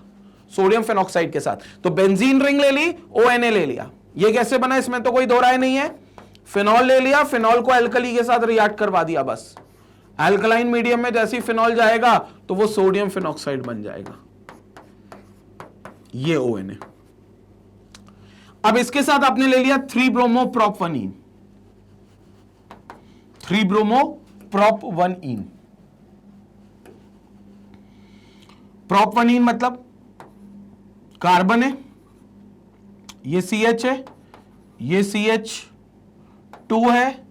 सोडियम फिनॉक्साइड के साथ। तो बेंजीन रिंग ले ली, ONA ले लिया। ये कैसे बना, इसमें तो कोई दो राय नहीं है। फिनॉल ले लिया, फिनॉल को एल्कली के साथ रिएक्ट करवा दिया, बस एल्कलाइन मीडियम में जैसे ही फिनॉल जाएगा तो वो सोडियम फिनॉक्साइड बन जाएगा, ये ONA। अब इसके साथ आपने ले लिया 3-ब्रोमो-प्रोपवनीन, 3-ब्रोमो-प्रोपवनीन। प्रोपवनीन मतलब कार्बन है, ये CH है, ये CH2 है,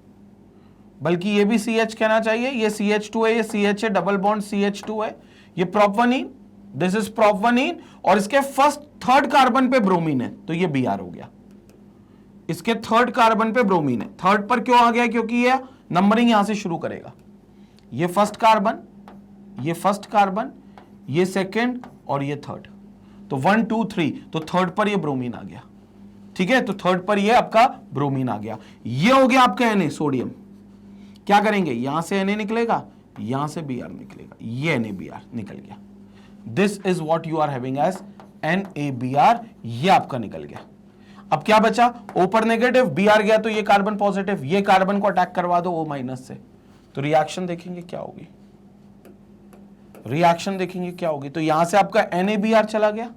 बल्कि ये भी CH कहना चाहिए, ये CH2 है, ये CH है, डबल बॉन्ड CH2 है, ये प्रोपवनीन, दिस इज प्रोपवनीन। और इसके थर्ड कार्बन पे ब्रोमीन है, तो ये Br हो गया। इसके थर्ड कार्बन पे ब्रोमीन है। थर्ड पर क्यों आ गया? क्योंकि ये नंबरिंग यहां से शुरू करेगा, ये फर्स्ट कार्बन, ये फर्स्ट कार्बन, ये सेकेंड और ये थर्ड, तो 1 2 3, तो थर्ड पर ये ब्रोमीन आ गया। ठीक है, तो थर्ड पर ये आपका ब्रोमीन आ गया। ये हो गया आपका Na, सोडियम। क्या करेंगे? यहां से Na निकलेगा, यहां से Br निकलेगा, ये NaBr निकल गया। This is what you are having as NaBr, ये आपका निकल गया। अब क्या बचा? O पर नेगेटिव, Br गया तो ये कार्बन पॉजिटिव, ये कार्बन को अटैक करवा दो O माइनस से, तो रिएक्शन देखेंगे क्या होगी, रिएक्शन देखेंगे क्या होगी। तो यहां से आपका NaBr चला गया,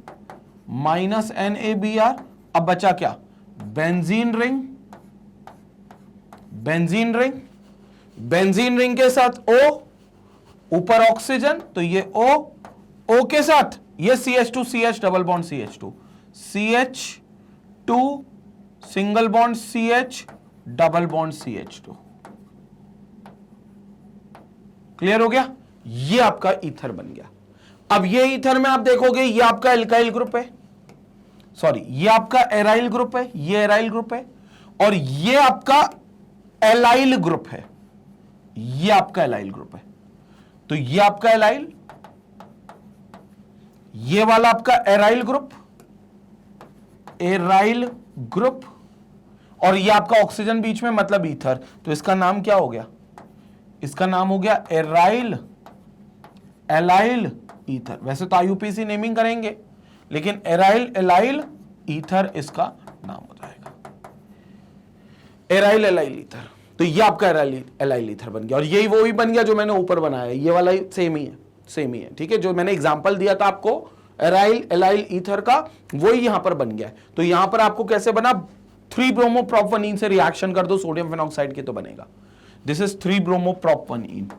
माइनस NaBr। अब बचा क्या? Benzene ring, benzene ring, benzene ring के साथ O, ऊपर ऑक्सीजन, तो ये O के साथ ये CH2 CH double bond CH2, CH2 single bond CH double bond CH2। Clear हो गया? ये आपका ईथर बन गया। अब ये ईथर में आप देखोगे ये आपका एल्काइल ग्रुप है, सॉरी ये आपका एराइल ग्रुप है, ये एराइल ग्रुप है, और ये आपका एलाइल ग्रुप है, ये आपका एलाइल ग्रुप है। तो ये आपका एलाइल, ये वाला आपका एराइल ग्रुप, एराइल ग्रुप, और ये आपका ऑक्सीजन बीच में मतलब ईथर। तो इसका नाम क्या हो गया? इसका नाम हो गया एराइल एलाइल ईथर। वैसे तो IUPAC नेमिंग करेंगे, लेकिन एराइल एलाइल ईथर इसका नाम हो जाएगा, एराइल एलाइल ईथर। तो ये आपका एराइल एलाइल ईथर बन गया, और यही वो ही बन गया जो मैंने ऊपर बनाया, ये वाला सेम ही है, सेम ही है। ठीक है, जो मैंने एग्जांपल दिया था आपको एराइल एलाइल ईथर का, वो ही यहां पर बन गया है। तो यहां पर आपको कैसे बना? 3-ब्रोमो-प्रोपवनीन से रिएक्शन कर दो सोडियम फिनॉक्साइड के, तो बनेगा दिस इज 3-ब्रोमो-प्रोपवनीन,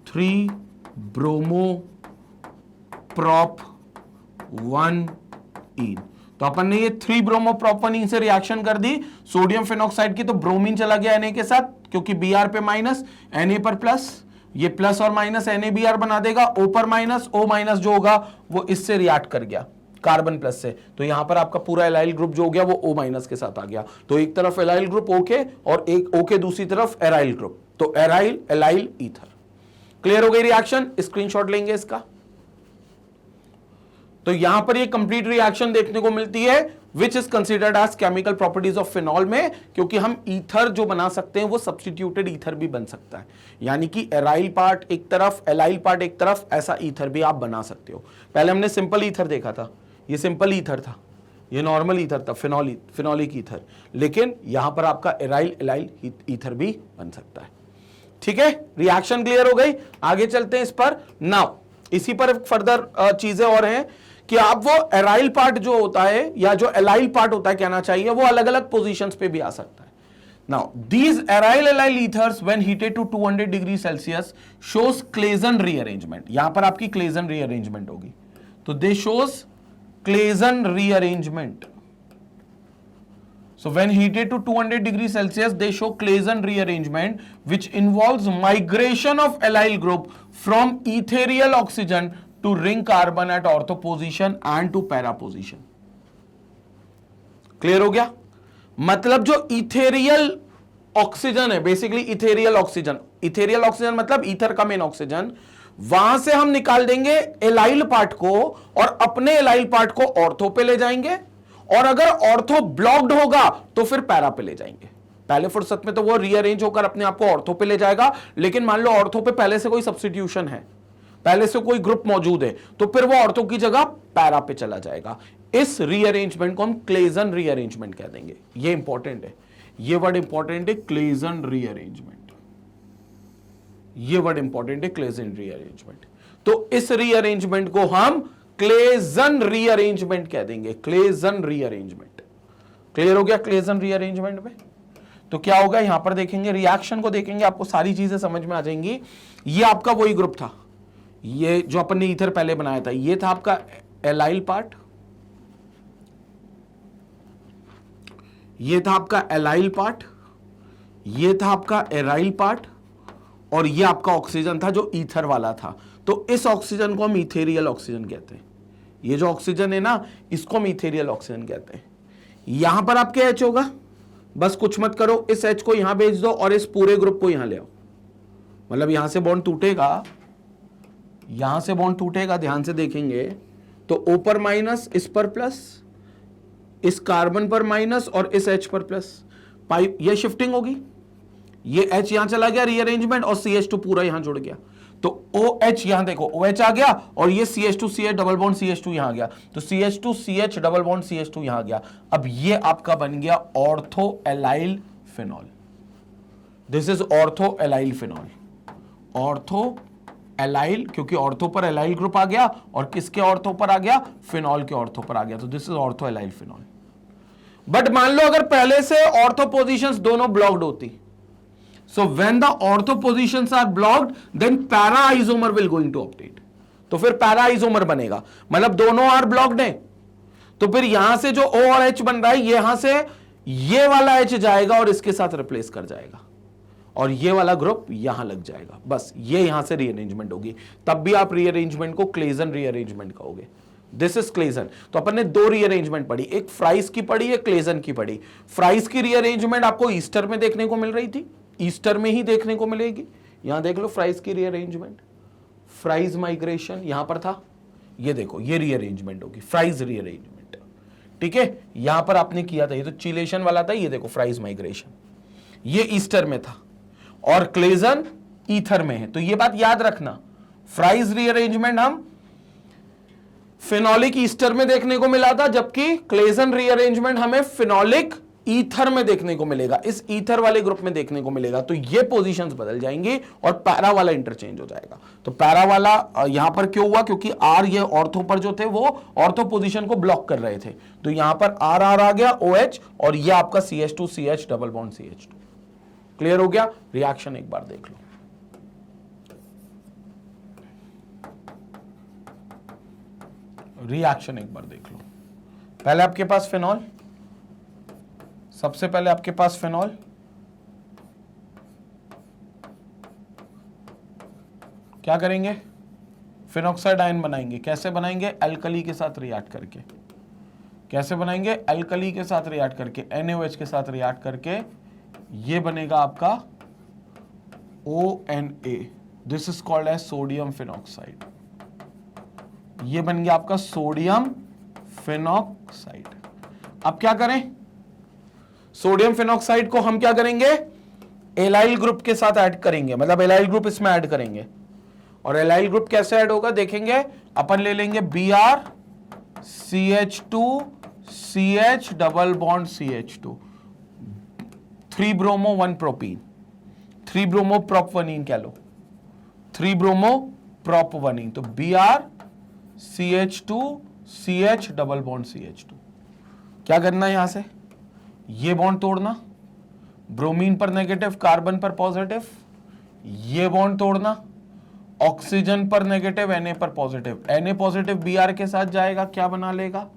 3-ब्रोमो-प्रोपवनीन। तो अपन ने ये 3-ब्रोमो-प्रोपवनीन से रिएक्शन कर दी सोडियम फिनॉक्साइड की, तो ब्रोमीन चला गया Na के साथ, क्योंकि Br पे माइनस, Na पर प्लस, ये प्लस और माइनस NaBr बना देगा, O पर माइनस, O माइनस जो होगा वो इससे रिएक्ट कर गया कार्बन प्लस से। तो यहां पर आपका पूरा एलाइल ग्रुप जो हो गया वो O माइनस के साथ आ गया। तो एक तरफ एलाइल ग्रुप O के, और एक O के दूसरी तरफ एराइल ग्रुप, तो एराइल एलाइल ईथर। क्लियर हो गई रिएक्शन? स्क्रीनशॉट लेंगे इसका। तो यहां पर ये कंप्लीट रिएक्शन देखने को मिलती है which is considered as chemical properties of phenol में, क्योंकि हम ईथर जो बना सकते हैं वो सब्स्टिट्यूटेड ईथर भी बन सकता है, यानी कि एराइल पार्ट एक तरफ, एलाइल पार्ट एक तरफ, ऐसा ईथर भी आप बना सकते हो। पहले हमने सिंपल ईथर देखा था, ये सिंपल ईथर था, ये नॉर्मल ईथर था, फिनॉलिक ईथर, लेकिन यहां पर आपका एराइल एलाइल ईथर भी बन सकता है। ठीक है, रिएक्शन क्लियर हो गई। आगे चलते हैं इस पर। नाउ इसी पर फर्दर चीजें और हैं कि आप वो एराइल पार्ट जो होता है या जो एलाइल पार्ट होता है कहना चाहिए, वो अलग अलग पोजीशंस पे भी आ सकता है। Now these aryl allyl ethers when heated to 200 degree Celsius shows Claisen rearrangement. यहां पर आपकी क्लेजन रीअरेंजमेंट होगी, तो they shows Claisen rearrangement. So when heated to 200 degrees Celsius, they show Claisen rearrangement, which involves migration of allyl group from ethereal oxygen to ring carbon at ortho position and to para position. Clear हो गया? मतलब जो ethereal oxygen है, basically ethereal oxygen, ethereal oxygen मतलब ether का main oxygen, वहां से हम निकाल देंगे एलाइल पार्ट को और अपने एलाइल पार्ट को ऑर्थो पे ले जाएंगे, और अगर ऑर्थो ब्लॉक्ड होगा तो फिर पैरा पे ले जाएंगे। पहले फुर्सत में तो वो रीअरेंज होकर अपने आप को ऑर्थो पे ले जाएगा, लेकिन मान लो ऑर्थो पे पहले से कोई सब्स्टिट्यूशन है, पहले से कोई ग्रुप मौजूद है, तो फिर वो ऑर्थो की जगह पैरा पे चला जाएगा। इस रीअरेंजमेंट को हम क्लेजन रीअरेंजमेंट कह देंगे। ये इंपॉर्टेंट है, ये वर्ड इंपॉर्टेंट है, क्लेजन रीअरेंजमेंट। ये वर्ड इंपॉर्टेंट है, क्लेजन रीअरेंजमेंट। तो इस रीअरेंजमेंट को हम क्लेजन रीअरेंजमेंट कह देंगे, क्लेजन रीअरेंजमेंट। क्लियर हो गया? क्लेजन रीअरेंजमेंट में तो क्या होगा, यहां पर देखेंगे, रिएक्शन को देखेंगे, आपको सारी चीजें समझ में आ जाएंगी। ये आपका वही ग्रुप था, ये जो अपन ने ईथर पहले बनाया था, ये था आपका एलाइल पार्ट, ये था आपका एलाइल पार्ट, ये था आपका एराइल पार्ट, और ये आपका ऑक्सीजन था जो ईथर वाला था। तो इस ऑक्सीजन को हम इथेरियल ऑक्सीजन कहते हैं। ये जो ऑक्सीजन है ना, इसको हम इथेरियल ऑक्सीजन कहते हैं। यहां पर आपके H होगा, बस कुछ मत करो, इस H को यहां भेज दो और इस पूरे ग्रुप को यहां ले आओ। मतलब यहां से बॉन्ड टूटेगा, यहां से बॉन्ड टूटेगा, ध्यान से देखेंगे तो O पर माइनस, इस पर प्लस, इस कार्बन पर माइनस और इस H पर प्लस, पाइप ये शिफ्टिंग होगी, ये H यहां चला गया रीअरेंजमेंट, और CH2 पूरा यहां जुड़ गया। तो OH यहां देखो, OH आ गया, और ये CH2CH डबल बॉन्ड CH2 यहां गया, तो CH2CH डबल बॉन्ड CH2 यहां गया। अब ये आपका बन गया ortho allyl phenol. This is ortho allyl phenol. Ortho allyl, क्योंकि ऑर्थो पर एलाइल ग्रुप आ गया, और किसके ऑर्थो पर आ गया, फिनॉल के ऑर्थो पर आ गया, तो this is ortho allyl phenol. But मान लो अगर पहले से ऑर्थो पोजीशंस दोनों ब्लॉक्ड होती, so when the ortho positions are blocked then para isomer will going to obtain, तो फिर para isomer बनेगा, मतलब दोनों आर ब्लॉक्ड हैं, तो फिर यहां से जो O और H बन रहा है, यहां से ये वाला H जाएगा और इसके साथ रिप्लेस कर जाएगा, और ये वाला ग्रुप यहां लग जाएगा, बस ये यहां से रीअरेंजमेंट होगी। तब भी आप रीअरेंजमेंट को क्लेजन रीअरेंजमेंट कहोगे। This is Claisen. तो अपन ने दो रीअरेंजमेंट पढ़ी, एक फ्राइस की पढ़ी, एक क्लेजन की पढ़ी। फ्राइस की रीअरेंजमेंट आपको ईस्टर में देखने को मिल रही थी, ईस्टर में ही देखने को मिलेगी। यहां देख लो फ्राइस की रीअरेंजमेंट, फ्राइज माइग्रेशन यहां पर था, ये देखो ये रीअरेंजमेंट होगी, फ्राइज रीअरेंजमेंट। ठीक है, यहां पर आपने किया था, ये तो चिलेशन वाला था, ये देखो फ्राइज माइग्रेशन, ये ईस्टर में था, और क्लेजन ईथर में है। तो ये बात याद रखना, फ्राइज रीअरेंजमेंट हम फिनॉलिक ईस्टर में देखने को मिला था, जबकि क्लेजन रीअरेंजमेंट हमें फिनॉलिक ईथर में देखने को मिलेगा, इस ईथर वाले ग्रुप में देखने को मिलेगा। तो ये पोजीशंस बदल जाएंगी और पैरा वाला इंटरचेंज हो जाएगा। तो पैरा वाला यहां पर क्यों हुआ, क्योंकि आर ये ऑर्थो पर जो थे वो ऑर्थो पोजीशन को ब्लॉक कर रहे थे, तो यहां पर आर आर आ गया OH, और ये आपका CH2CH double bond CH2। Clear हो गया? रिएक्शन एक बार देख लो। रिएक्शन एक बार देख लो। पहले आपके पास फिनॉल, सबसे पहले आपके पास फिनॉल, क्या करेंगे, फिनॉक्साइड आयन बनाएंगे। कैसे बनाएंगे, अल्कली के साथ रिएक्ट करके। कैसे बनाएंगे, अल्कली के साथ रिएक्ट करके, NaOH के साथ रिएक्ट करके। ये बनेगा आपका ONA, this is called as sodium phenoxide. ये बन गया आपका सोडियम फिनॉक्साइड। अब क्या करें, सोडियम फिनॉक्साइड को हम क्या करेंगे, एलाइल ग्रुप के साथ ऐड करेंगे, मतलब एलाइल ग्रुप इसमें ऐड करेंगे। और एलाइल ग्रुप कैसे ऐड होगा देखेंगे, अपन ले लेंगे Br CH2 CH double bond CH2, 3 bromo 1 propene, 3 bromo प्रोपवनीन कह लो, 3 ब्रोमो प्रोपवनीन। तो Br CH2 CH double bond CH2। क्या करना है, यहां से ये बॉन्ड तोड़ना, ब्रोमीन पर नेगेटिव, कार्बन पर पॉजिटिव, ये बॉन्ड तोड़ना, ऑक्सीजन पर नेगेटिव, Na पर पॉजिटिव, Na पॉजिटिव Br के साथ जाएगा, क्या बना लेगा,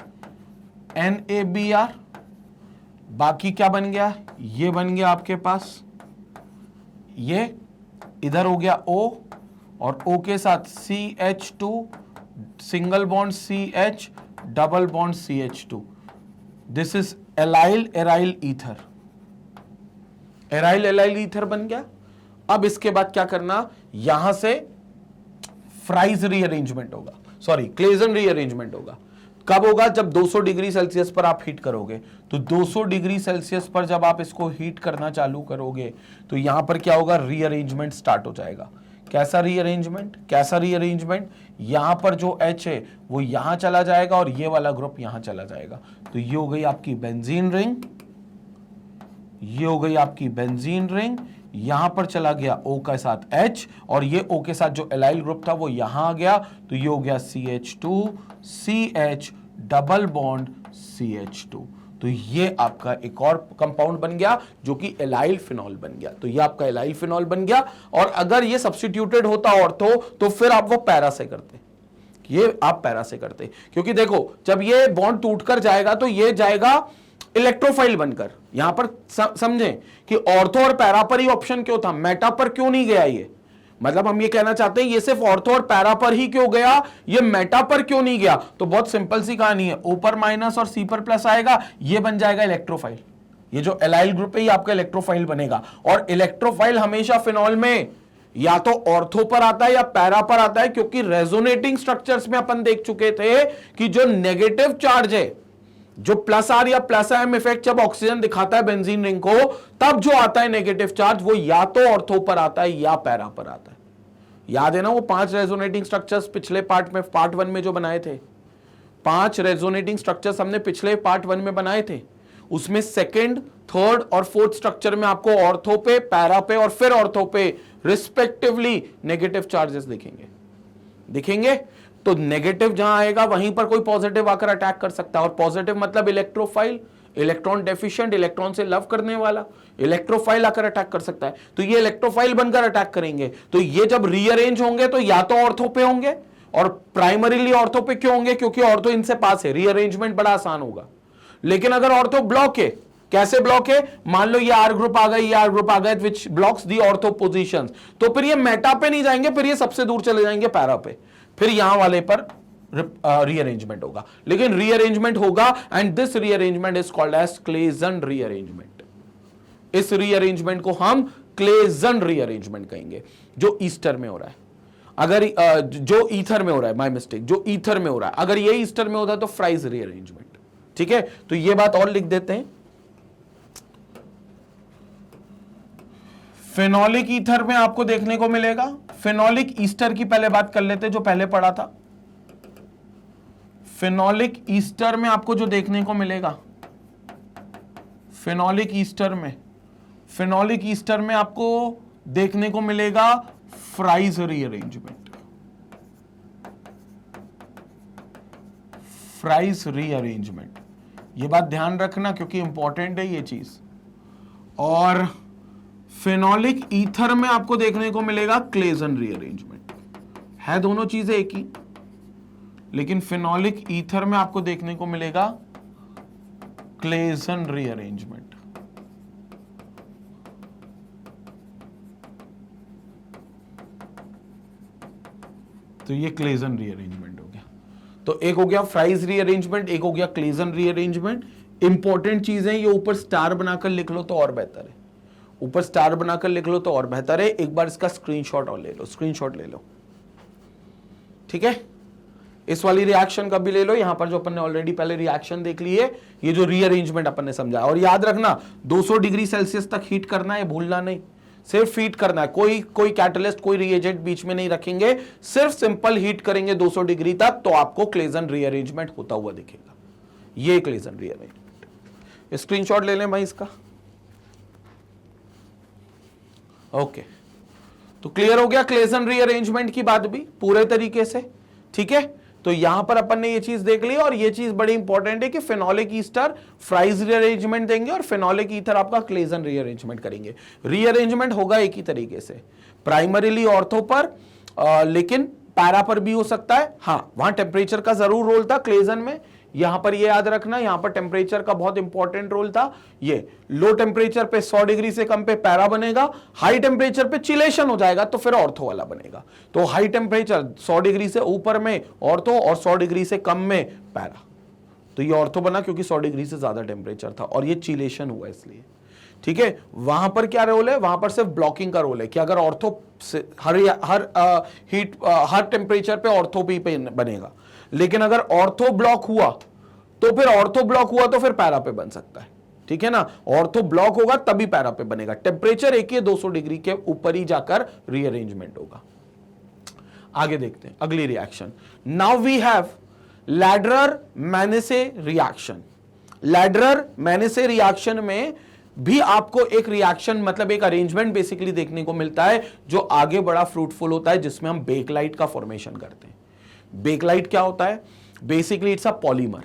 NaBr। बाकी क्या बन गया, ये बन गया आपके पास, ये इधर हो गया O, और O के साथ CH2 single bond CH double bond CH2। This is allyl aryl ether, aryl allyl ether बन गया। अब इसके बाद क्या करना, यहां से फ्राइज रीअरेंजमेंट होगा, सॉरी क्लेजन रीअरेंजमेंट होगा। कब होगा, जब 200 डिग्री सेल्सियस पर आप हीट करोगे। तो 200 डिग्री सेल्सियस पर जब आप इसको हीट करना चालू करोगे तो यहां पर क्या होगा, रीअरेंजमेंट स्टार्ट हो जाएगा। कैसा रीअरेंजमेंट, कैसा रीअरेंजमेंट, यहां पर जो H है वो यहां चला जाएगा और ये वाला ग्रुप यहां चला जाएगा। तो ये हो गई आपकी बेंजीन रिंग, ये हो गई आपकी बेंजीन रिंग, यहां पर चला गया O के साथ H, और ये O के साथ जो एलाइल ग्रुप था वो यहां आ गया, तो ये हो गया CH2 CH double bond CH2। तो ये आपका एक और कंपाउंड बन गया जो कि एलाइल फिनॉल बन गया। तो ये आपका एलाइल फिनॉल बन गया। और अगर ये सब्स्टिट्यूटेड होता ऑर्थो तो फिर आप वो पैरा से करते, ये आप पैरा से करते, क्योंकि देखो जब ये बॉन्ड टूटकर जाएगा तो ये जाएगा इलेक्ट्रोफाइल बनकर। यहां पर समझें कि ऑर्थो और पैरा पर ही ऑप्शन क्यों था, मेटा पर क्यों नहीं गया ये, मतलब हम ये कहना चाहते हैं ये सिर्फ ऑर्थो और पैरा पर ही क्यों गया, ये मेटा पर क्यों नहीं गया। तो बहुत सिंपल सी कहानी है, O पर माइनस और C पर प्लस आएगा, ये बन जाएगा इलेक्ट्रोफाइल। ये जो एलाइल ग्रुप है ये आपका इलेक्ट्रोफाइल बनेगा। और इलेक्ट्रोफाइल हमेशा फिनॉल में या तो ऑर्थो पर आता है या पैरा पर आता है, क्योंकि रेजोनेटिंग स्ट्रक्चर्स में अपन देख चुके थे कि जो नेगेटिव चार्ज है, जो प्लस आर या प्लस एम इफेक्ट जब ऑक्सीजन दिखाता है बेंजीन रिंग को, तब जो आता है नेगेटिव चार्ज वो या तो ऑर्थो पर आता है या पैरा पर आता है। याद है ना वो 5 रेजोनेटिंग स्ट्रक्चर्स पिछले पार्ट में, पार्ट 1 में जो बनाए थे, 5 रेजोनेटिंग स्ट्रक्चर्स हमने पिछले पार्ट 1 में बनाए थे। उसमें सेकंड, थर्ड और फोर्थ स्ट्रक्चर में आपको ऑर्थो पे, पैरा पे और फिर ऑर्थो पे रिस्पेक्टिवली नेगेटिव चार्जेस दिखेंगे। तो नेगेटिव जहां आएगा वहीं पर कोई पॉजिटिव आकर अटैक कर सकता है। और पॉजिटिव मतलब इलेक्ट्रोफाइल, इलेक्ट्रॉन डेफिशिएंट, इलेक्ट्रॉन से लव करने वाला, इलेक्ट्रोफाइल आकर अटैक कर सकता है। तो ये इलेक्ट्रोफाइल बनकर अटैक करेंगे। तो ये जब रीअरेंज होंगे तो या तो ऑर्थो पे होंगे, और प्राइमरीली ऑर्थो पे क्यों होंगे, क्योंकि ऑर्थो इनसे पास है, रीअरेंजमेंट बड़ा आसान होगा। लेकिन अगर ऑर्थो ब्लॉक है, कैसे ब्लॉक है, मान लो ये आर ग्रुप आ गई, ये आर ग्रुप आ गए विच ब्लॉक्स दी ऑर्थो पोजीशंस, तो फिर ये मेटा पे नहीं जाएंगे, फिर ये सबसे दूर चले जाएंगे पैरा पे, फिर यहां वाले पर रीअरेंजमेंट होगा। लेकिन रीअरेंजमेंट होगा and this rearrangement is called as Claisen rearrangement. इस रीअरेंजमेंट को हम क्लेजन रीअरेंजमेंट कहेंगे, जो ईस्टर में हो रहा है। अगर जो ईथर में हो रहा है, माय मिस्टेक, जो ईथर में हो रहा है, अगर ये ईस्टर में होता है तो फ्राइज रीअरेंजमेंट। ठीक है, तो ये बात और लिख देते हैं। फेनोलिक ईथर में आपको देखने को मिलेगा, फेनोलिक ईस्टर की पहले बात कर लेते हैं जो पहले पढ़ा था। फेनोलिक ईस्टर में आपको जो देखने को मिलेगा, फेनोलिक ईस्टर में आपको देखने को मिलेगा फ्राइज रीअरेंजमेंट। फ्राइज रीअरेंजमेंट, ये बात ध्यान रखना क्योंकि इंपॉर्टेंट है ये चीज। और फेनोलिक ईथर में आपको देखने को मिलेगा क्लेजन रीअरेंजमेंट। है दोनों चीजें एक ही, लेकिन फेनोलिक ईथर में आपको देखने को मिलेगा क्लेजन रीअरेंजमेंट। तो ये क्लेजन रीअरेंजमेंट हो गया। तो एक हो गया फ्राइज रीअरेंजमेंट, एक हो गया क्लेजन रीअरेंजमेंट। इंपॉर्टेंट चीजें ये ऊपर स्टार बनाकर लिख लो तो और बेहतर है। ऊपर स्टार बनाकर लिख लो तो और बेहतर है। एक बार इसका स्क्रीनशॉट और ले लो, स्क्रीनशॉट ले लो, ठीक है। इस वाली रिएक्शन का भी ले लो, यहां पर जो अपन ने ऑलरेडी पहले रिएक्शन देख ली है, ये जो रीअरेंजमेंट अपन ने समझा। और याद रखना 200 डिग्री सेल्सियस तक हीट करना है, भूलना नहीं, सिर्फ हीट करना है, कोई कैटलिस्ट कोई रिएजेंट बीच में नहीं रखेंगे, सिर्फ सिंपल हीट करेंगे 200 डिग्री तक, तो आपको क्लेजन रीअरेंजमेंट होता हुआ दिखेगा। ये क्लेजन रीअरेंजमेंट, स्क्रीनशॉट ले लें भाई इसका। ओके, तो क्लियर हो गया क्लेजन रीअरेंजमेंट की बात भी पूरे तरीके से, ठीक है। तो यहां पर अपन ने ये चीज देख ली, और ये चीज बड़ी इंपॉर्टेंट है कि फेनोलिक ईस्टर फ्राइज रीअरेंजमेंट देंगे और फेनोलिक ईथर आपका क्लेजन रीअरेंजमेंट करेंगे। रीअरेंजमेंट होगा एक ही तरीके से, प्राइमरीली ऑर्थो पर, लेकिन पैरा पर भी हो सकता है। हाँ, वहां टेम्परेचर का जरूर रोल था क्लेजन में, यहां पर ये याद रखना, यहां पर टेम्परेचर का बहुत इंपॉर्टेंट रोल था। ये लो टेम्परेचर पे 100 डिग्री से कम पे पैरा बनेगा, हाई टेम्परेचर पे चिलेशन हो जाएगा तो फिर ऑर्थो वाला बनेगा। तो हाई टेम्परेचर 100 डिग्री से ऊपर में ऑर्थो और 100 डिग्री से कम में पैरा, तो ये ऑर्थो बना क्योंकि 100 डिग्री से ज्यादा टेम्परेचर था और ये चिलेशन हुआ इसलिए, ठीक है। वहां पर क्या रोल है, वहां पर सिर्फ ब्लॉकिंग का रोल है कि अगर ऑर्थो हर टेम्परेचर पे ऑर्थो भी बनेगा, लेकिन अगर ऑर्थो ब्लॉक हुआ तो फिर पैरा पे बन सकता है, ठीक है ना। ऑर्थो ब्लॉक होगा तभी पैरा पे बनेगा, टेम्परेचर एक ही 200 डिग्री के ऊपर ही जाकर रीअरेंजमेंट होगा। आगे देखते हैं अगली reaction. Now we have Lederer Manasse reaction. Lederer Manasse reaction में भी आपको एक रिएक्शन मतलब एक अरेंजमेंट बेसिकली देखने को मिलता है जो आगे बड़ा फ्रूटफुल होता है, जिसमें हम बेकलाइट का फॉर्मेशन करते हैं। बेकलाइट क्या होता है, basically it's a polymer.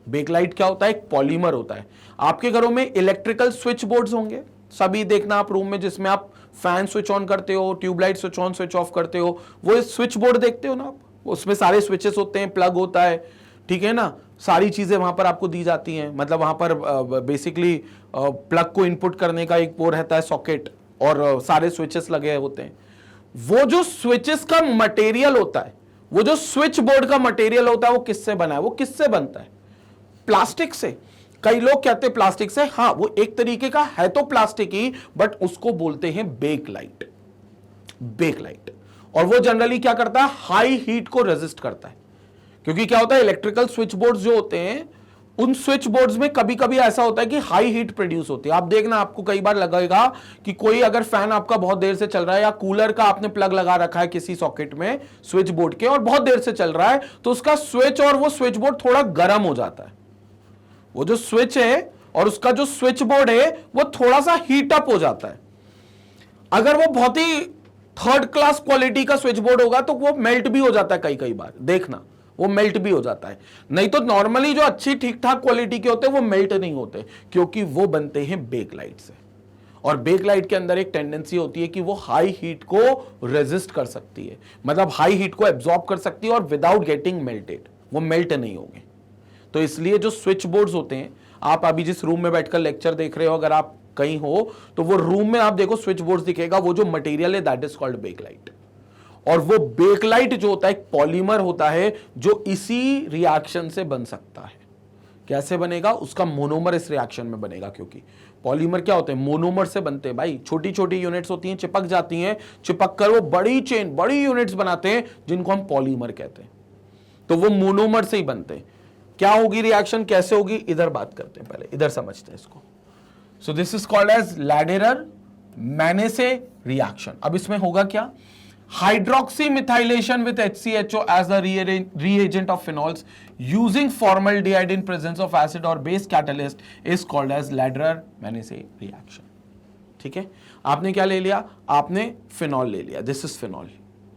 Bakelite क्या होता है, एक पॉलीमर होता है। आपके घरों में इलेक्ट्रिकल स्विच बोर्ड्स होंगे, सभी देखना आप रूम में, जिसमें आप फैन स्विच ऑन करते हो, tubelight switch on switch off करते हो, वो स्विच बोर्ड देखते हो ना आप, उसमें सारे स्विचेस होते हैं, प्लग होता है, ठीक है ना, सारी चीजें वहां पर आपको दी जाती हैं। मतलब वहां पर बेसिकली प्लग को इनपुट करने का एक वो रहता है सॉकेट, और सारे स्विचेस लगे होते हैं। वो जो स्विचेस का मटेरियल होता है, वो जो स्विच बोर्ड का मटेरियल होता है, वो किससे बना है, वो किससे बनता है, प्लास्टिक से। कई लोग कहते हैं प्लास्टिक से, हाँ वो एक तरीके का है तो प्लास्टिक ही, बट उसको बोलते हैं बेकलाइट। बेकलाइट, और वो जनरली क्या करता है, हाई हीट को रेजिस्ट करता है। क्योंकि क्या होता है, इलेक्ट्रिकल स्विच बोर्ड्स जो होते हैं, उन स्विच बोर्ड्स में कभी कभी ऐसा होता है कि हाई हीट प्रोड्यूस होती है। आप देखना, आपको कई बार लगेगा कि कोई अगर फैन आपका बहुत देर से चल रहा है, या कूलर का आपने प्लग लगा रखा है किसी सॉकेट में स्विच बोर्ड के, और बहुत देर से चल रहा है, तो उसका स्विच और वो स्विच बोर्ड थोड़ा गर्म हो जाता है। वो जो स्विच है और उसका जो स्विच बोर्ड है वो थोड़ा सा हीट अप हो जाता है। अगर वो बहुत ही थर्ड क्लास क्वालिटी का स्विच बोर्ड होगा तो वो मेल्ट भी हो जाता है, कई बार देखना वो मेल्ट भी हो जाता है। नहीं तो नॉर्मली जो अच्छी ठीक ठाक क्वालिटी के होते हैं वो मेल्ट नहीं होते, क्योंकि वो बनते हैं बेकलाइट से। और बेकलाइट के अंदर एक टेंडेंसी होती है कि वो हाई हीट को रेजिस्ट कर सकती है, मतलब हाई हीट को एब्जॉर्ब कर सकती है, और विदाउट गेटिंग मेल्टेड, वो मेल्ट नहीं होंगे। तो इसलिए जो स्विच बोर्ड्स होते हैं, आप अभी जिस रूम में बैठकर लेक्चर देख रहे हो, अगर आप कहीं हो तो वो रूम में आप देखो स्विच बोर्ड्स दिखेगा, वो जो मटेरियल है दैट इज कॉल्ड बेकलाइट। और वो बेकलाइट जो होता है एक पॉलीमर होता है जो इसी रिएक्शन से बन सकता है। कैसे बनेगा, उसका मोनोमर इस रिएक्शन में बनेगा, क्योंकि पॉलीमर क्या होते हैं, मोनोमर से बनते हैं भाई। छोटी छोटी यूनिट्स होती हैं, चिपक जाती हैं, चिपक कर वो बड़ी चेन, बड़ी यूनिट्स बनाते हैं, जिनको हम पॉलीमर कहते हैं। तो वो मोनोमर से ही बनते हैं। क्या होगी रिएक्शन, कैसे होगी, इधर बात करते हैं, पहले इधर समझते हैं इसको। So this is called as Lederer Manasse reaction. अब इसमें होगा क्या, hydroxy methylation with HCHO as the reagent of phenols using formaldehyde in presence of acid or base catalyst is called as Lederer-Manesse reaction। ठीक है, आपने क्या ले लिया, आपने फिनॉल ले लिया, दिस इज फिनॉल,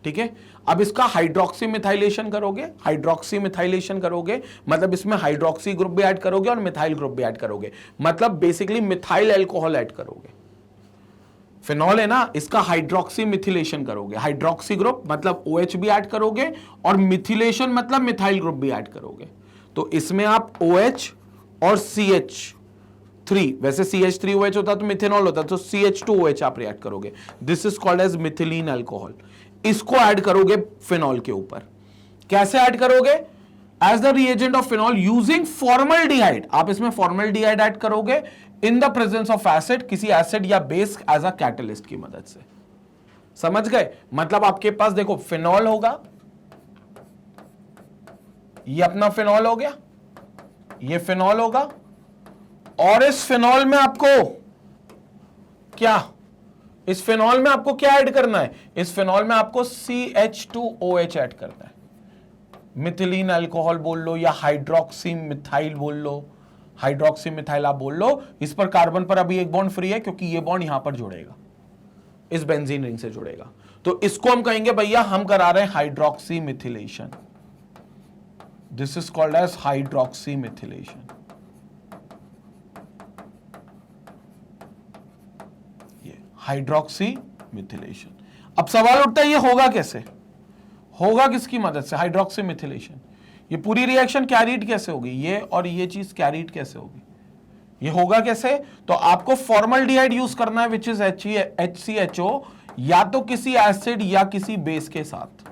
ठीक है। अब इसका हाइड्रोक्सी मिथाइलेशन करोगे, हाइड्रोक्सी मिथाइलेशन करोगे मतलब इसमें हाइड्रोक्सी ग्रुप भी ऐड करोगे और मिथाइल ग्रुप भी ऐड करोगे, मतलब बेसिकली मिथाइल अल्कोहल ऐड करोगे। फिनॉल है ना, इसका हाइड्रोक्सी मिथिलेशन करोगे, हाइड्रोक्सी ग्रुप मतलब OH भी ऐड करोगे, और मिथिलेशन मतलब मिथाइल ग्रुप भी ऐड करोगे। तो इसमें आप OH और CH3, वैसे CH3OH होता तो मिथेनॉल होता, तो CH2OH आप रिएक्ट करोगे, this is called as methylene alcohol. इसको ऐड करोगे फिनॉल के ऊपर। कैसे ऐड करोगे, as the reagent of phenol using formaldehyde, आप इसमें फॉर्मल्डिहाइड ऐड करोगे in the presence of acid, किसी एसिड या बेस एज अ कैटलिस्ट की मदद से। समझ गए? मतलब आपके पास देखो फिनॉल होगा, ये अपना फिनॉल हो गया, ये फिनॉल होगा, और इस फिनॉल में आपको क्या, इस फिनॉल में आपको क्या ऐड करना है? इस फिनॉल में आपको CH2OH ऐड करना है। मिथिलीन अल्कोहल बोल लो या हाइड्रोक्सी मिथाइल बोल लो, हाइड्रोक्सी मिथाइल आप बोल लो। इस पर कार्बन पर अभी एक बॉन्ड फ्री है क्योंकि ये बॉन्ड यहां पर जुड़ेगा, इस बेंजीन रिंग से जुड़ेगा, तो इसको हम कहेंगे भैया हम करा रहे हैं hydroxy methylation. This is called as hydroxy methylation. ये हाइड्रोक्सी मिथिलेशन। अब सवाल उठता है ये होगा कैसे? होगा किसकी मदद से? Hydroxy methylation. ये पूरी रिएक्शन कैरीड कैसे होगी? ये और ये चीज कैरीड कैसे होगी? ये होगा कैसे? तो आपको फॉर्मल्डिहाइड यूज करना है विच इज HCHO, या तो किसी एसिड या किसी बेस के साथ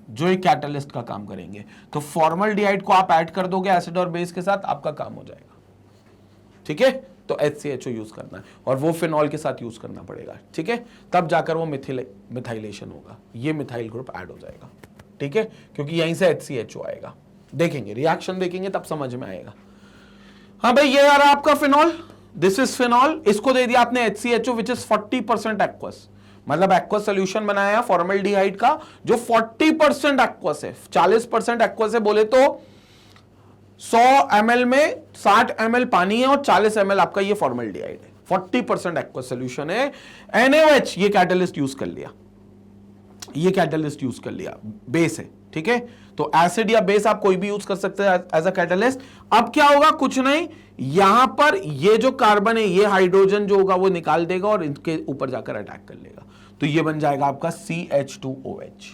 जो एक कैटलिस्ट का काम करेंगे। तो फॉर्मल्डिहाइड को आप ऐड कर दोगे एसिड और बेस के साथ, आपका काम हो जाएगा। ठीक है, तो HCHO यूज करना है और वो फिनॉल के साथ यूज करना पड़ेगा। ठीक है, तब जाकर वो मिथाइलेशन होगा, ये मिथाइल ग्रुप ऐड हो जाएगा। ठीक है, क्योंकि यहीं से HCHO आएगा। देखेंगे रिएक्शन, देखेंगे तब समझ में आएगा। हाँ भाई, ये आ रहा आपका फिनॉल, दिस इज फिनॉल, इसको दे दिया आपने HCHO विच इज 40% एक्वस, मतलब एक्वस सोल्यूशन बनाया फॉर्मल्डिहाइड का जो 40% एक्वस है। 40% एक्वस है बोले तो 100 ml में 60 ml पानी है और 40 ml आपका ये फॉर्मल्डिहाइड है। 40% एक्वस सोल्यूशन है। NaOH ये कैटलिस्ट यूज कर लिया, ये कैटलिस्ट यूज कर लिया, बेस है। ठीक है, तो एसिड या बेस आप कोई भी यूज कर सकते हैं एज अ कैटलिस्ट। अब क्या होगा? कुछ नहीं, यहां पर ये जो कार्बन है ये हाइड्रोजन जो होगा वो निकाल देगा और इनके ऊपर जाकर अटैक कर लेगा, तो ये बन जाएगा आपका CH2OH।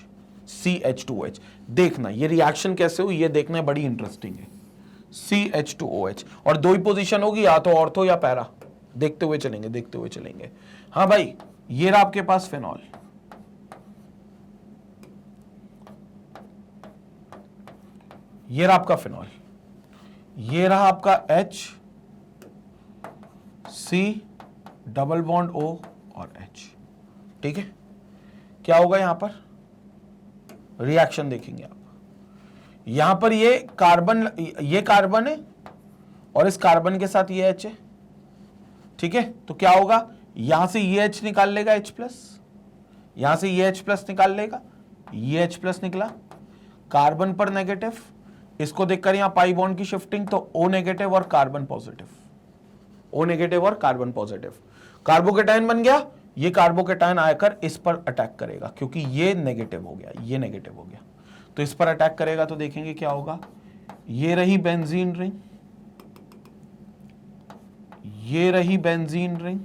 CH2OH देखना ये रिएक्शन कैसे हुई, ये देखना बड़ी इंटरेस्टिंग है। CH2OH, और दो ही पोजीशन होगी, या तो ऑर्थो या पैरा। देखते हुए चलेंगे, देखते हुए चलेंगे। हाँ भाई, ये रहा आपके पास फिनॉल, ये रहा आपका फिनॉल, ये रहा आपका H, C double bond O और H। ठीक है, क्या होगा यहां पर? रिएक्शन देखेंगे आप। यहां पर ये कार्बन है और इस कार्बन के साथ ये H है। ठीक है, तो क्या होगा? यहां से ये H निकाल लेगा H+, यहां से ये H+ निकाल लेगा, ये H+ निकला, कार्बन पर नेगेटिव, इसको देखकर यहां पाई बॉन्ड की शिफ्टिंग, तो O नेगेटिव और कार्बन पॉजिटिव, O नेगेटिव और कार्बन पॉजिटिव, कार्बोकेटाइन बन गया। ये कार्बोकेटाइन आकर इस पर अटैक करेगा क्योंकि ये नेगेटिव हो गया, ये नेगेटिव हो गया, तो इस पर अटैक करेगा। तो देखेंगे क्या होगा। ये रही बेंजीन रिंग, ये रही बेंजीन रिंग,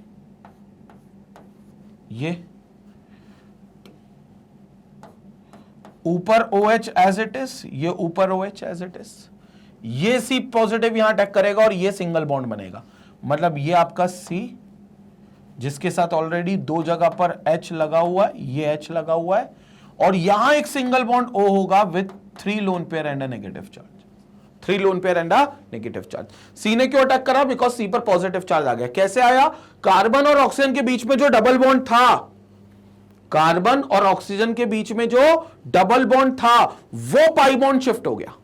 ये ऊपर OH एज इट इज, ये ऊपर OH एज इट इज, ये C पॉजिटिव यहां अटैक करेगा और ये सिंगल बॉन्ड बनेगा। मतलब ये आपका C जिसके साथ ऑलरेडी दो जगह पर H लगा हुआ है, ये H लगा हुआ है, और यहां एक सिंगल बॉन्ड O होगा with 3 lone pair and a negative charge. 3 lone pair and a negative charge. C ने क्यों अटैक करा? बिकॉज C पर पॉजिटिव चार्ज आ गया। कैसे आया? कार्बन और ऑक्सीजन के बीच में जो डबल बॉन्ड था, कार्बन और ऑक्सीजन के बीच में जो डबल बॉन्ड था वो पाई बॉन्ड शिफ्ट हो गया,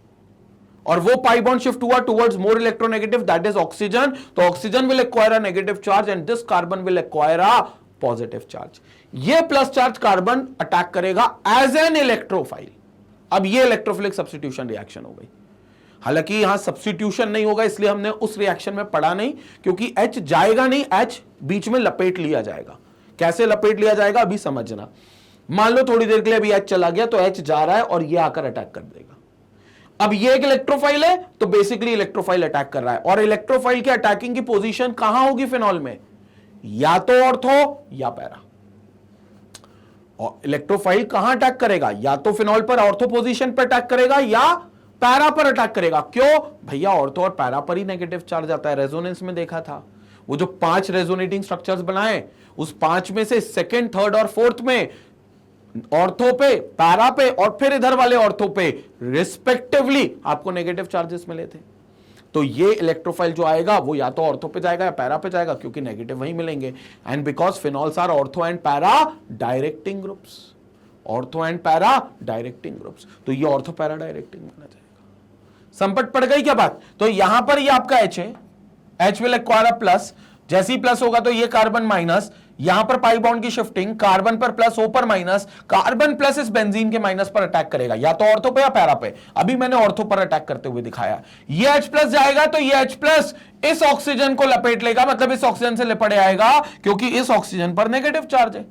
और वो पाई बॉन्ड शिफ्ट हुआ towards more electronegative, that is oxygen. तो oxygen will acquire a negative charge and this carbon will acquire a positive charge. ये प्लस चार्ज कार्बन अटैक करेगा एज एन इलेक्ट्रोफाइल। अब ये इलेक्ट्रोफिलिक सब्स्टिट्यूशन रिएक्शन हो गई। हालांकि यहां सब्स्टिट्यूशन नहीं होगा इसलिए हमने उस रिएक्शन में पढ़ा नहीं, क्योंकि H जाएगा नहीं, H बीच में लपेट लिया जाएगा। कैसे लपेट लिया जाएगा अभी समझना। मान लो थोड़ी देर के लिए अभी H चला गया, तो H जा रहा है और ये आकर अटैक कर देगा। अब ये एक इलेक्ट्रोफाइल है, तो बेसिकली इलेक्ट्रोफाइल अटैक कर रहा है, और इलेक्ट्रोफाइल के अटैकिंग की पोजीशन कहां होगी फिनॉल में? या तो ऑर्थो या पैरा। और इलेक्ट्रोफाइल कहां अटैक करेगा? या तो फिनॉल पर ऑर्थो पोजीशन पर अटैक करेगा या पैरा पर अटैक करेगा। क्यों भैया? ऑर्थो और पैरा पर ही नेगेटिव चार्ज आता है। रेजोनेंस में देखा था, वो जो 5 रेजोनेटिंग स्ट्रक्चर्स बनाए, उस 5 में से सेकंड, थर्ड और फोर्थ में ऑर्थो पे, पैरा पे और फिर इधर वाले ऑर्थो पे रिस्पेक्टिवली आपको नेगेटिव चार्जेस मिले थे। तो ये इलेक्ट्रोफाइल जो आएगा वो या तो ऑर्थो पे जाएगा या पैरा पे जाएगा, क्योंकि नेगेटिव वही मिलेंगे। And because phenols are ortho and para directing groups, ortho and para directing groups, तो ये ऑर्थो पैरा डायरेक्टिंग माना जाएगा। संपट पड़ गई क्या बात? तो यहां पर ये आपका H है, H will acquire a plus, जैसे ही प्लस होगा तो ये कार्बन माइनस, यहां पर पाई बॉन्ड की शिफ्टिंग, कार्बन पर प्लस, O पर माइनस, कार्बन प्लस इस बेंजीन के माइनस पर अटैक करेगा, या तो ऑर्थो पे या पैरा पे। अभी मैंने ऑर्थो पर अटैक करते हुए दिखाया। ये H प्लस जाएगा तो ये H प्लस इस ऑक्सीजन को लपेट लेगा, मतलब इस ऑक्सीजन से लिपट आएगा क्योंकि इस ऑक्सीजन पर नेगेटिव चार्ज है,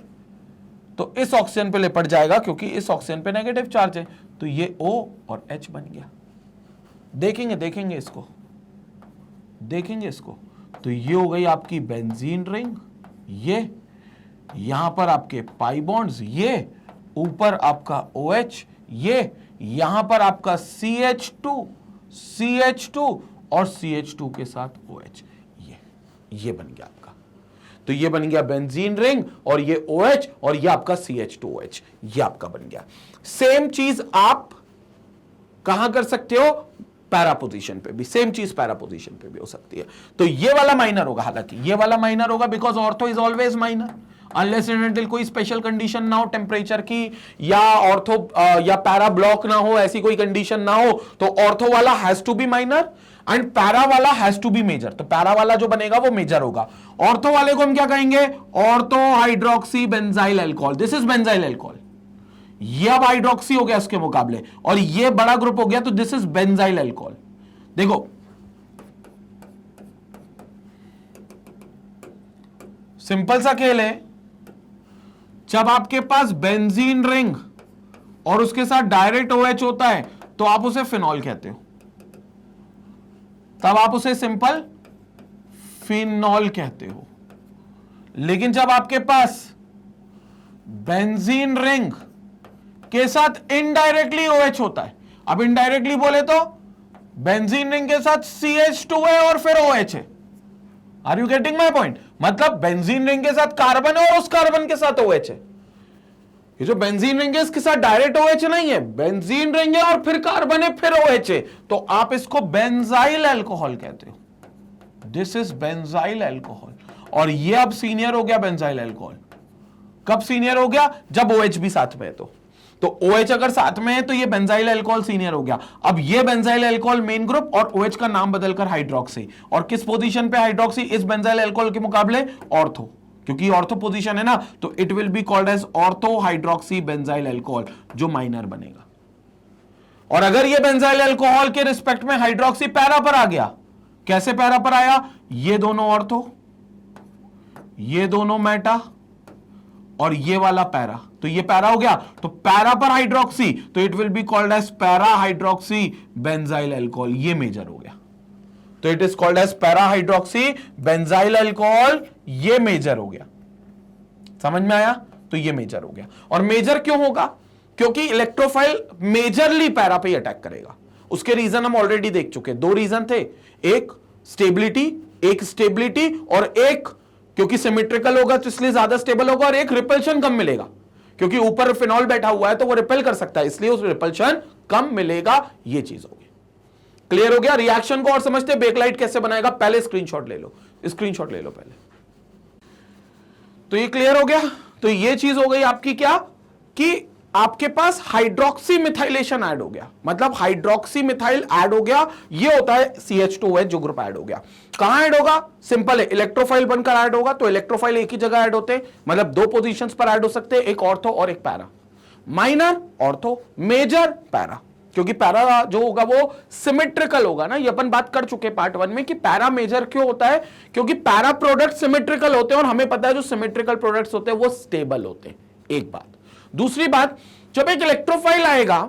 तो इस ऑक्सीजन पे लिपट जाएगा क्योंकि इस ऑक्सीजन पे नेगेटिव चार्ज है, तो ये O और H बन गया। देखेंगे इसको, देखेंगे इसको, तो ये हो गई आपकी बेंजीन रिंग, ये यहां पर आपके पाई बॉन्ड्स, ये ऊपर आपका OH, ये यहां पर आपका CH2 और CH2 के साथ OH, ये बन गया आपका। तो ये बन गया बेंजीन रिंग और ये OH और ये आपका CH2OH, ये आपका बन गया। सेम चीज आप कहां कर सकते हो? पैरा पोजीशन पे भी सेम चीज पैरा पोजीशन पे भी हो सकती है। तो ये वाला माइनर होगा, हालांकि ये वाला माइनर होगा because ortho is always minor unless and until कोई स्पेशल कंडीशन ना हो टेम्परेचर की, या ऑर्थो या पैरा ब्लॉक ना हो, ऐसी कोई कंडीशन ना हो, तो ऑर्थो वाला has to be minor and para वाला हैज टू बी मेजर। तो पैरा वाला जो बनेगा वो मेजर होगा। ऑर्थो वाले को हम क्या कहेंगे? Ortho hydroxy benzyl alcohol, this is benzyl alcohol. ये अब हाइड्रोक्सी हो गया उसके मुकाबले, और ये बड़ा ग्रुप हो गया, तो दिस इज बेंजाइल अल्कोहल। देखो सिंपल सा खेल है, जब आपके पास बेंजीन रिंग और उसके साथ डायरेक्ट OH होता है तो आप उसे फिनॉल कहते हो, तब आप उसे सिंपल फिनॉल कहते हो। लेकिन जब आपके पास बेंजीन रिंग के साथ इनडायरेक्टली OH होता है, अब इनडायरेक्टली बोले तो बेंजीन रिंग के साथ CH2 है और फिर OH है। Are you getting my point? मतलब बेंजीन रिंग के साथ कार्बन है और उस कार्बन के साथ OH है। ये जो बेंजीन रिंग है इसके साथ डायरेक्ट OH नहीं है, बेंजीन रिंग है और फिर कार्बन है फिर OH है, तो आप इसको बेंजाइल अल्कोहल कहते हो। दिस इज बेंजाइल अल्कोहल, और ये अब सीनियर हो गया बेंजाइल अल्कोहल। कब सीनियर हो गया? जब OH भी साथ में है। तो OH अगर साथ में है तो ये बेंजाइल अल्कोहल सीनियर हो गया। अब ये बेंजाइल अल्कोहल मेन ग्रुप और OH का नाम बदलकर हाइड्रोक्सी, और किस पोजीशन पे हाइड्रोक्सी इस बेंजाइल अल्कोहल के मुकाबले? ऑर्थो, क्योंकि ऑर्थो पोजीशन है ना, तो it will be called as ortho hydroxy benzyl alcohol, जो माइनर बनेगा। और अगर ये बेंजाइल अल्कोहल के रिस्पेक्ट में हाइड्रोक्सी पैरा पर आ गया, कैसे पैरा पर आया? ये दोनों ऑर्थो, ये दोनों मेटा और ये वाला पैरा, तो ये पैरा हो गया, तो पैरा पर हाइड्रोक्सी, तो it will be called as para hydroxy benzyl alcohol, ये मेजर हो गया। तो it is called as para hydroxy benzyl alcohol, ये मेजर हो गया। समझ में आया? तो ये मेजर हो गया। और मेजर क्यों होगा? क्योंकि इलेक्ट्रोफाइल मेजरली पैरा पे अटैक करेगा। उसके रीजन हम ऑलरेडी देख चुके, दो रीजन थे, एक स्टेबिलिटी और एक क्योंकि सिमेट्रिकल होगा तो इसलिए ज्यादा स्टेबल होगा, और एक रिपल्शन कम मिलेगा क्योंकि ऊपर फिनॉल बैठा हुआ है तो वो रिपेल कर सकता है, इसलिए उस रिपल्शन कम मिलेगा। ये चीज होगी। क्लियर हो गया? रिएक्शन को और समझते बेकलाइट कैसे बनाएगा, पहले स्क्रीनशॉट ले लो, स्क्रीनशॉट ले लो पहले। तो ये क्लियर हो गया। तो ये चीज हो गई आपकी क्या, कि आपके पास हाइड्रोक्सी मिथाइलेशन ऐड हो गया, मतलब हाइड्रोक्सी मिथाइल ऐड हो गया। ये होता है CH2OH जो ग्रुप ऐड हो गया। कहां ऐड होगा? सिंपल है, इलेक्ट्रोफाइल बनकर ऐड होगा। तो इलेक्ट्रोफाइल एक ही जगह ऐड होते हैं, मतलब दो पोजीशंस पर ऐड हो सकते हैं, एक ऑर्थो और एक para. Minor ortho, major para, क्योंकि पैरा जो होगा वो सिमेट्रिकल होगा ना। ये अपन बात कर चुके पार्ट 1 में कि पैरा मेजर क्यों होता है, क्योंकि पैरा प्रोडक्ट सिमेट्रिकल होते हैं और हमें पता है जो सिमेट्रिकल प्रोडक्ट्स होते हैं वो स्टेबल होते हैं। एक बात। दूसरी बात, जब एक इलेक्ट्रोफाइल आएगा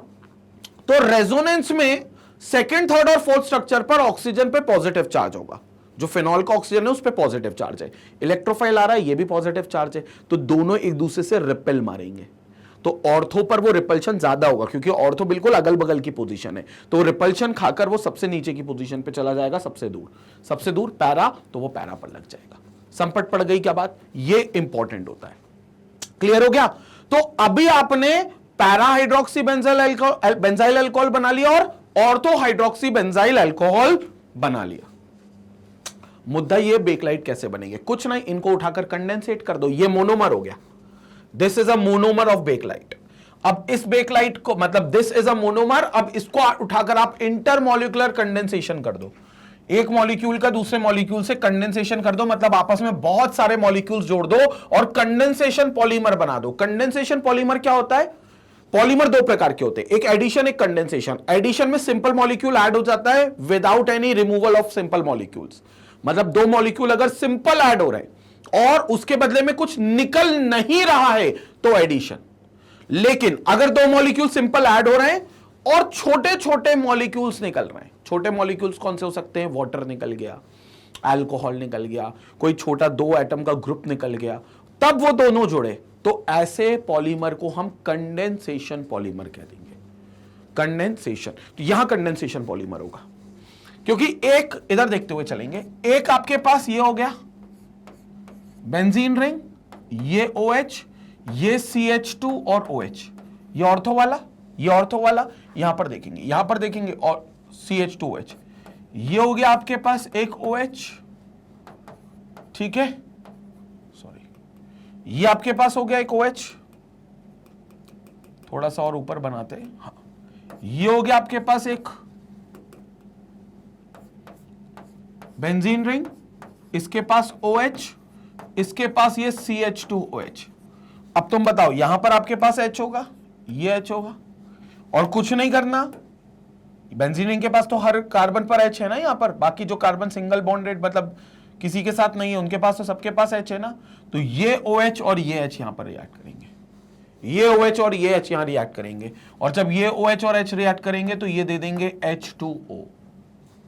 तो रेजोनेंस में सेकंड, थर्ड और फोर्थ स्ट्रक्चर पर ऑक्सीजन पे पॉजिटिव चार्ज होगा। जो फिनॉल का ऑक्सीजन है उस पे पॉजिटिव चार्ज है, इलेक्ट्रोफाइल आ रहा है ये भी पॉजिटिव चार्ज है, तो दोनों एक दूसरे से रिपेल मारेंगे। तो ऑर्थो पर वो रिपल्शन ज्यादा होगा क्योंकि ऑर्थो बिल्कुल अगल बगल की पोजीशन है, तो रिपल्शन खाकर वो सबसे नीचे की पोजीशन पे चला जाएगा, सबसे दूर पैरा, तो वो पैरा पर लग जाएगा। संपट पड़ गई क्या बात? ये इंपॉर्टेंट होता है। क्लियर हो गया? तो अभी आपने पैरा हाइड्रोक्सी बेंजाइल अल्कोहल बना लिया और ऑर्थो हाइड्रोक्सी बेंजाइल अल्कोहल बना लिया। मुद्दा ये बेकलाइट कैसे बनेंगे, कुछ नहीं, इनको उठाकर कंडेंसेट कर दो, ये मोनोमर हो गया। This is a monomer of Bakelite. अब इस बेकलाइट को मतलब दिस इज अ मोनोमर, अब इसको उठाकर आप इंटरमॉलिक्यूलर कंडेंसेशन कर दो, एक मॉलिक्यूल का दूसरे मॉलिक्यूल से कंडेंसेशन कर दो, मतलब आपस में बहुत सारे मॉलिक्यूल्स जोड़ दो और कंडेंसेशन पॉलीमर बना दो। कंडेंसेशन पॉलीमर क्या होता है? पॉलीमर दो प्रकार के होते हैं, एक एडिशन एक कंडेंसेशन। एडिशन में सिंपल मॉलिक्यूल ऐड हो जाता है without any removal of simple molecules, मतलब दो मॉलिक्यूल अगर सिंपल ऐड हो रहे हैं और उसके बदले में कुछ निकल नहीं रहा है तो एडिशन। लेकिन अगर दो मॉलिक्यूल सिंपल ऐड हो रहे हैं और छोटे छोटे मॉलिक्यूल्स निकल रहे हैं, छोटे मॉलिक्यूल्स कौन से हो सकते हैं? वाटर निकल गया, अल्कोहल निकल गया, कोई छोटा दो एटम का ग्रुप निकल गया, तब वो दोनों जुड़े, तो ऐसे पॉलीमर को हम कंडेंसेशन पॉलीमर कह देंगे। कंडेंसेशन, तो यहां कंडेंसेशन पॉलीमर होगा, क्योंकि एक इधर देखते हुए चलेंगे, एक आपके पास ये हो गया बेंजीन रिंग, ये OH, ये CH2 और OH, ये ऑर्थो वाला, ये ऑर्थो वाला, यहां पर देखेंगे और CH2OH, ये हो गया आपके पास एक OH, ठीक है, सॉरी, ये आपके पास हो गया एक OH, थोड़ा सा और ऊपर बनाते हैं, हाँ, ये हो गया आपके पास एक बेंजीन रिंग, इसके पास OH, इसके पास ये CH2OH। अब तुम बताओ, यहां पर आपके पास H होगा, ये H होगा, और कुछ नहीं करना, बेंजीन रिंग के पास तो हर कार्बन पर H है ना, यहां पर बाकी जो कार्बन सिंगल बॉन्डेड मतलब किसी के साथ नहीं है उनके पास तो सबके पास H है ना, तो ये OH और ये H यहां पर रिएक्ट करेंगे, ये OH और ये H यहां रिएक्ट करेंगे, और जब ये OH और H रिएक्ट करेंगे तो ये दे देंगे H2O।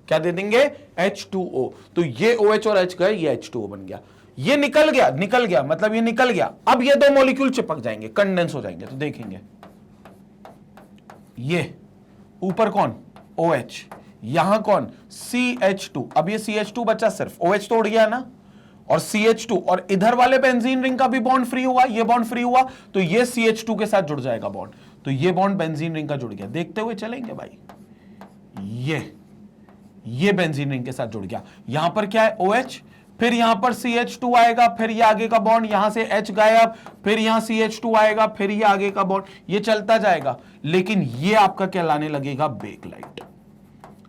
क्या दे देंगे? H2O। तो ये OH और H गए, ये H2O बन गया, ये निकल गया मतलब ये निकल गया। अब ये दो मॉलिक्यूल चिपक जाएंगे, कंडेंस हो जाएंगे, तो देखेंगे ये ऊपर कौन? OH, यहां कौन? CH2। अब ये CH2 बचा, सिर्फ OH तोड़ गया ना, और CH2, और इधर वाले बेंजीन रिंग का भी बॉन्ड फ्री हुआ, ये बॉन्ड फ्री हुआ, तो ये CH2 के साथ जुड़ जाएगा बॉन्ड, तो ये बॉन्ड बेंजीन रिंग का जुड़ गया। देखते हुए चलेंगे भाई, ये बेंजीन रिंग के साथ जुड़ गया, यहां पर क्या है? OH, फिर यहां पर CH2 आएगा, फिर ये आगे का बॉन्ड, यहां से H गायब, फिर यहां CH2 आएगा, फिर ये आगे का बॉन्ड, ये चलता जाएगा। लेकिन ये आपका कहलाने लगेगा बेकलाइट।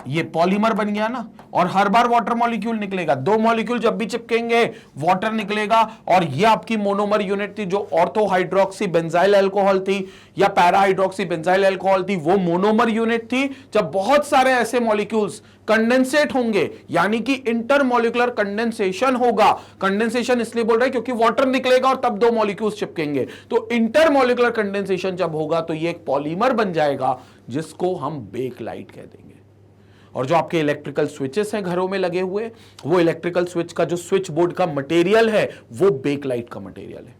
ये पॉलीमर बन गया ना, और हर बार वाटर मॉलिक्यूल निकलेगा, दो मॉलिक्यूल जब भी चिपकेंगे वाटर निकलेगा, और ये आपकी मोनोमर यूनिट थी जो ऑर्थो हाइड्रोक्सी बेंजाइल अल्कोहल थी या पैरा हाइड्रोक्सी बेंजाइल अल्कोहल थी, वो मोनोमर यूनिट थी। जब बहुत सारे ऐसे मॉलिक्यूल्स कंडेंसेट होंगे, यानी कि इंटरमॉलिक्यूलर कंडेंसेशन होगा, कंडेंसेशन इसलिए बोल रहे हैं क्योंकि वाटर निकलेगा और तब दो मॉलिक्यूल्स चिपकेंगे, तो इंटरमॉलिक्यूलर कंडेंसेशन जब होगा तो ये एक पॉलीमर बन जाएगा जिसको हम बेकलाइट कह देंगे। और जो आपके इलेक्ट्रिकल स्विचेस हैं घरों में लगे हुए, वो इलेक्ट्रिकल स्विच का जो स्विच बोर्ड का मटेरियल है वो बेकलाइट का मटेरियल है,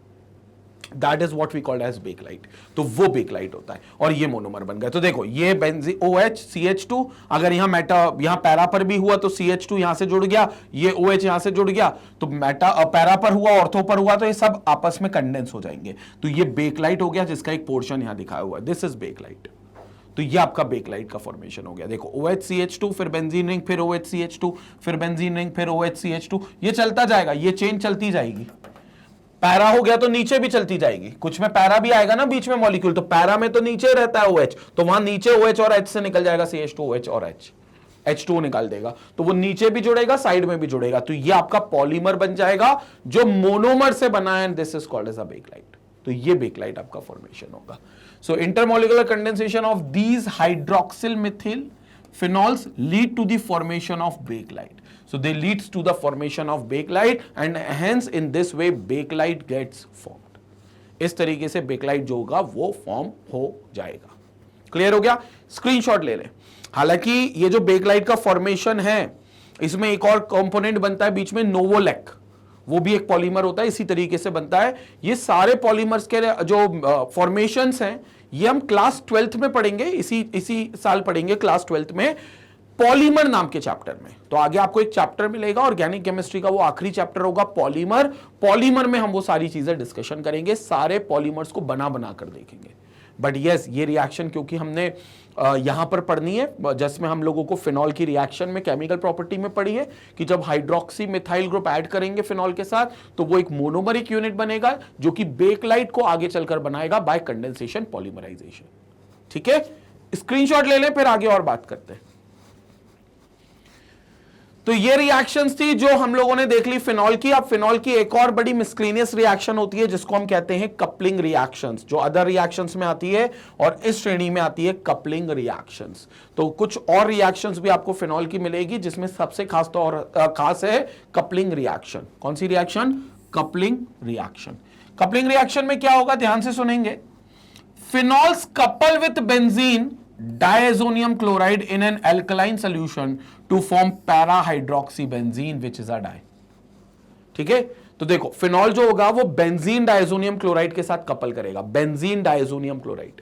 that is what we called as Bakelite. तो वो बेकलाइट होता है, और ये मोनोमर बन गया। तो देखो ये OH CH2, अगर यहां यहां पैरा पर भी हुआ तो CH2 यहां से जुड़ गया, ये OH यहां से जुड़ गया, तो पैरा पर हुआ, ऑर्थो पर हुआ, तो ये सब आपस में कंडेंस हो जाएंगे, तो ये बेकलाइट हो गया, जिसका एक पोर्शन यहां दिखाया हुआ है, दिस इज बेकलाइट। तो ये आपका बेकलाइट का फॉर्मेशन हो गया। देखो OH CH2, फिर बेंजीन रिंग, फिर OH CH2, फिर बेंजीन रिंग, फिर OH CH2, ये चलता जाएगा, ये चेन चलती जाएगी। पैरा हो गया तो नीचे भी चलती जाएगी, कुछ में पैरा भी आएगा ना बीच में मॉलिक्यूल, तो पैरा में तो नीचे रहता है OH, तो वहां नीचे OH और H से निकल जाएगा CH2OH और H2O निकाल देगा, तो वो नीचे भी जुड़ेगा, साइड में भी जुड़ेगा, तो ये आपका पॉलीमर बन जाएगा जो मोनोमर से बना है, this is called as a Bakelite. तो ये बेकलाइट आपका फॉर्मेशन होगा। So intermolecular condensation of these hydroxyl methyl phenols lead to the formation of bakelite. So they leads to the formation of bakelite and hence in this way bakelite gets formed. इस तरीके से bakelite जो होगा वो form हो जाएगा। Clear हो गया? स्क्रीनशॉट ले लें। हालांकि ये जो bakelite का फॉर्मेशन है, इसमें एक और कंपोनेंट बनता है बीच में, नोवोलेक, वो भी एक पॉलीमर होता है, इसी तरीके से बनता है। ये सारे पॉलीमर्स के जो फॉर्मेशंस हैं ये हम क्लास 12th में पढ़ेंगे, इसी साल पढ़ेंगे क्लास 12th में। पॉलीमर नाम के चैप्टर में। तो आगे आपको एक चैप्टर मिलेगा ऑर्गेनिक केमिस्ट्री का, वो आखिरी चैप्टर होगा पॉलीमर। पॉलीमर में हम वो सारी चीजें डिस्कशन करेंगे, सारे पॉलीमर्स को बना बना कर देखेंगे। बट यस, ये रिएक्शन क्योंकि हमने यहां पर पढ़नी है, जिसमें हम लोगों को फिनॉल की रिएक्शन में केमिकल प्रॉपर्टी में पढ़ी है कि जब हाइड्रोक्सी मिथाइल ग्रुप ऐड करेंगे फिनॉल के साथ तो वो एक मोनोमरिक यूनिट बनेगा जो कि बेकलाइट को आगे चलकर बनाएगा बाय कंडेंसेशन पॉलीमराइजेशन। ठीक है, स्क्रीनशॉट ले लें, फिर आगे और बात करते हैं। तो ये रिएक्शंस थी जो हम लोगों ने देख ली फिनॉल की। अब फिनॉल की एक और बड़ी मिसक्लेनियस रिएक्शन होती है जिसको हम कहते हैं कपलिंग रिएक्शंस, जो अदर रिएक्शंस में आती है और इस श्रेणी में आती है कपलिंग रिएक्शंस। तो कुछ और रिएक्शंस भी आपको फिनॉल की मिलेगी जिसमें सबसे खास है कपलिंग रिएक्शन। कौन सी reaction? Coupling reaction. Coupling reaction में क्या होगा, ध्यान से सुनेंगे। Phenols couple with benzene diazonium chloride in an alkaline solution to form para-hydroxybenzene which is a di। ठीक है, तो देखो फिनॉल जो होगा वो बेंजीन डायजोनियम क्लोराइड के साथ कपल करेगा। Benzene diazonium chloride,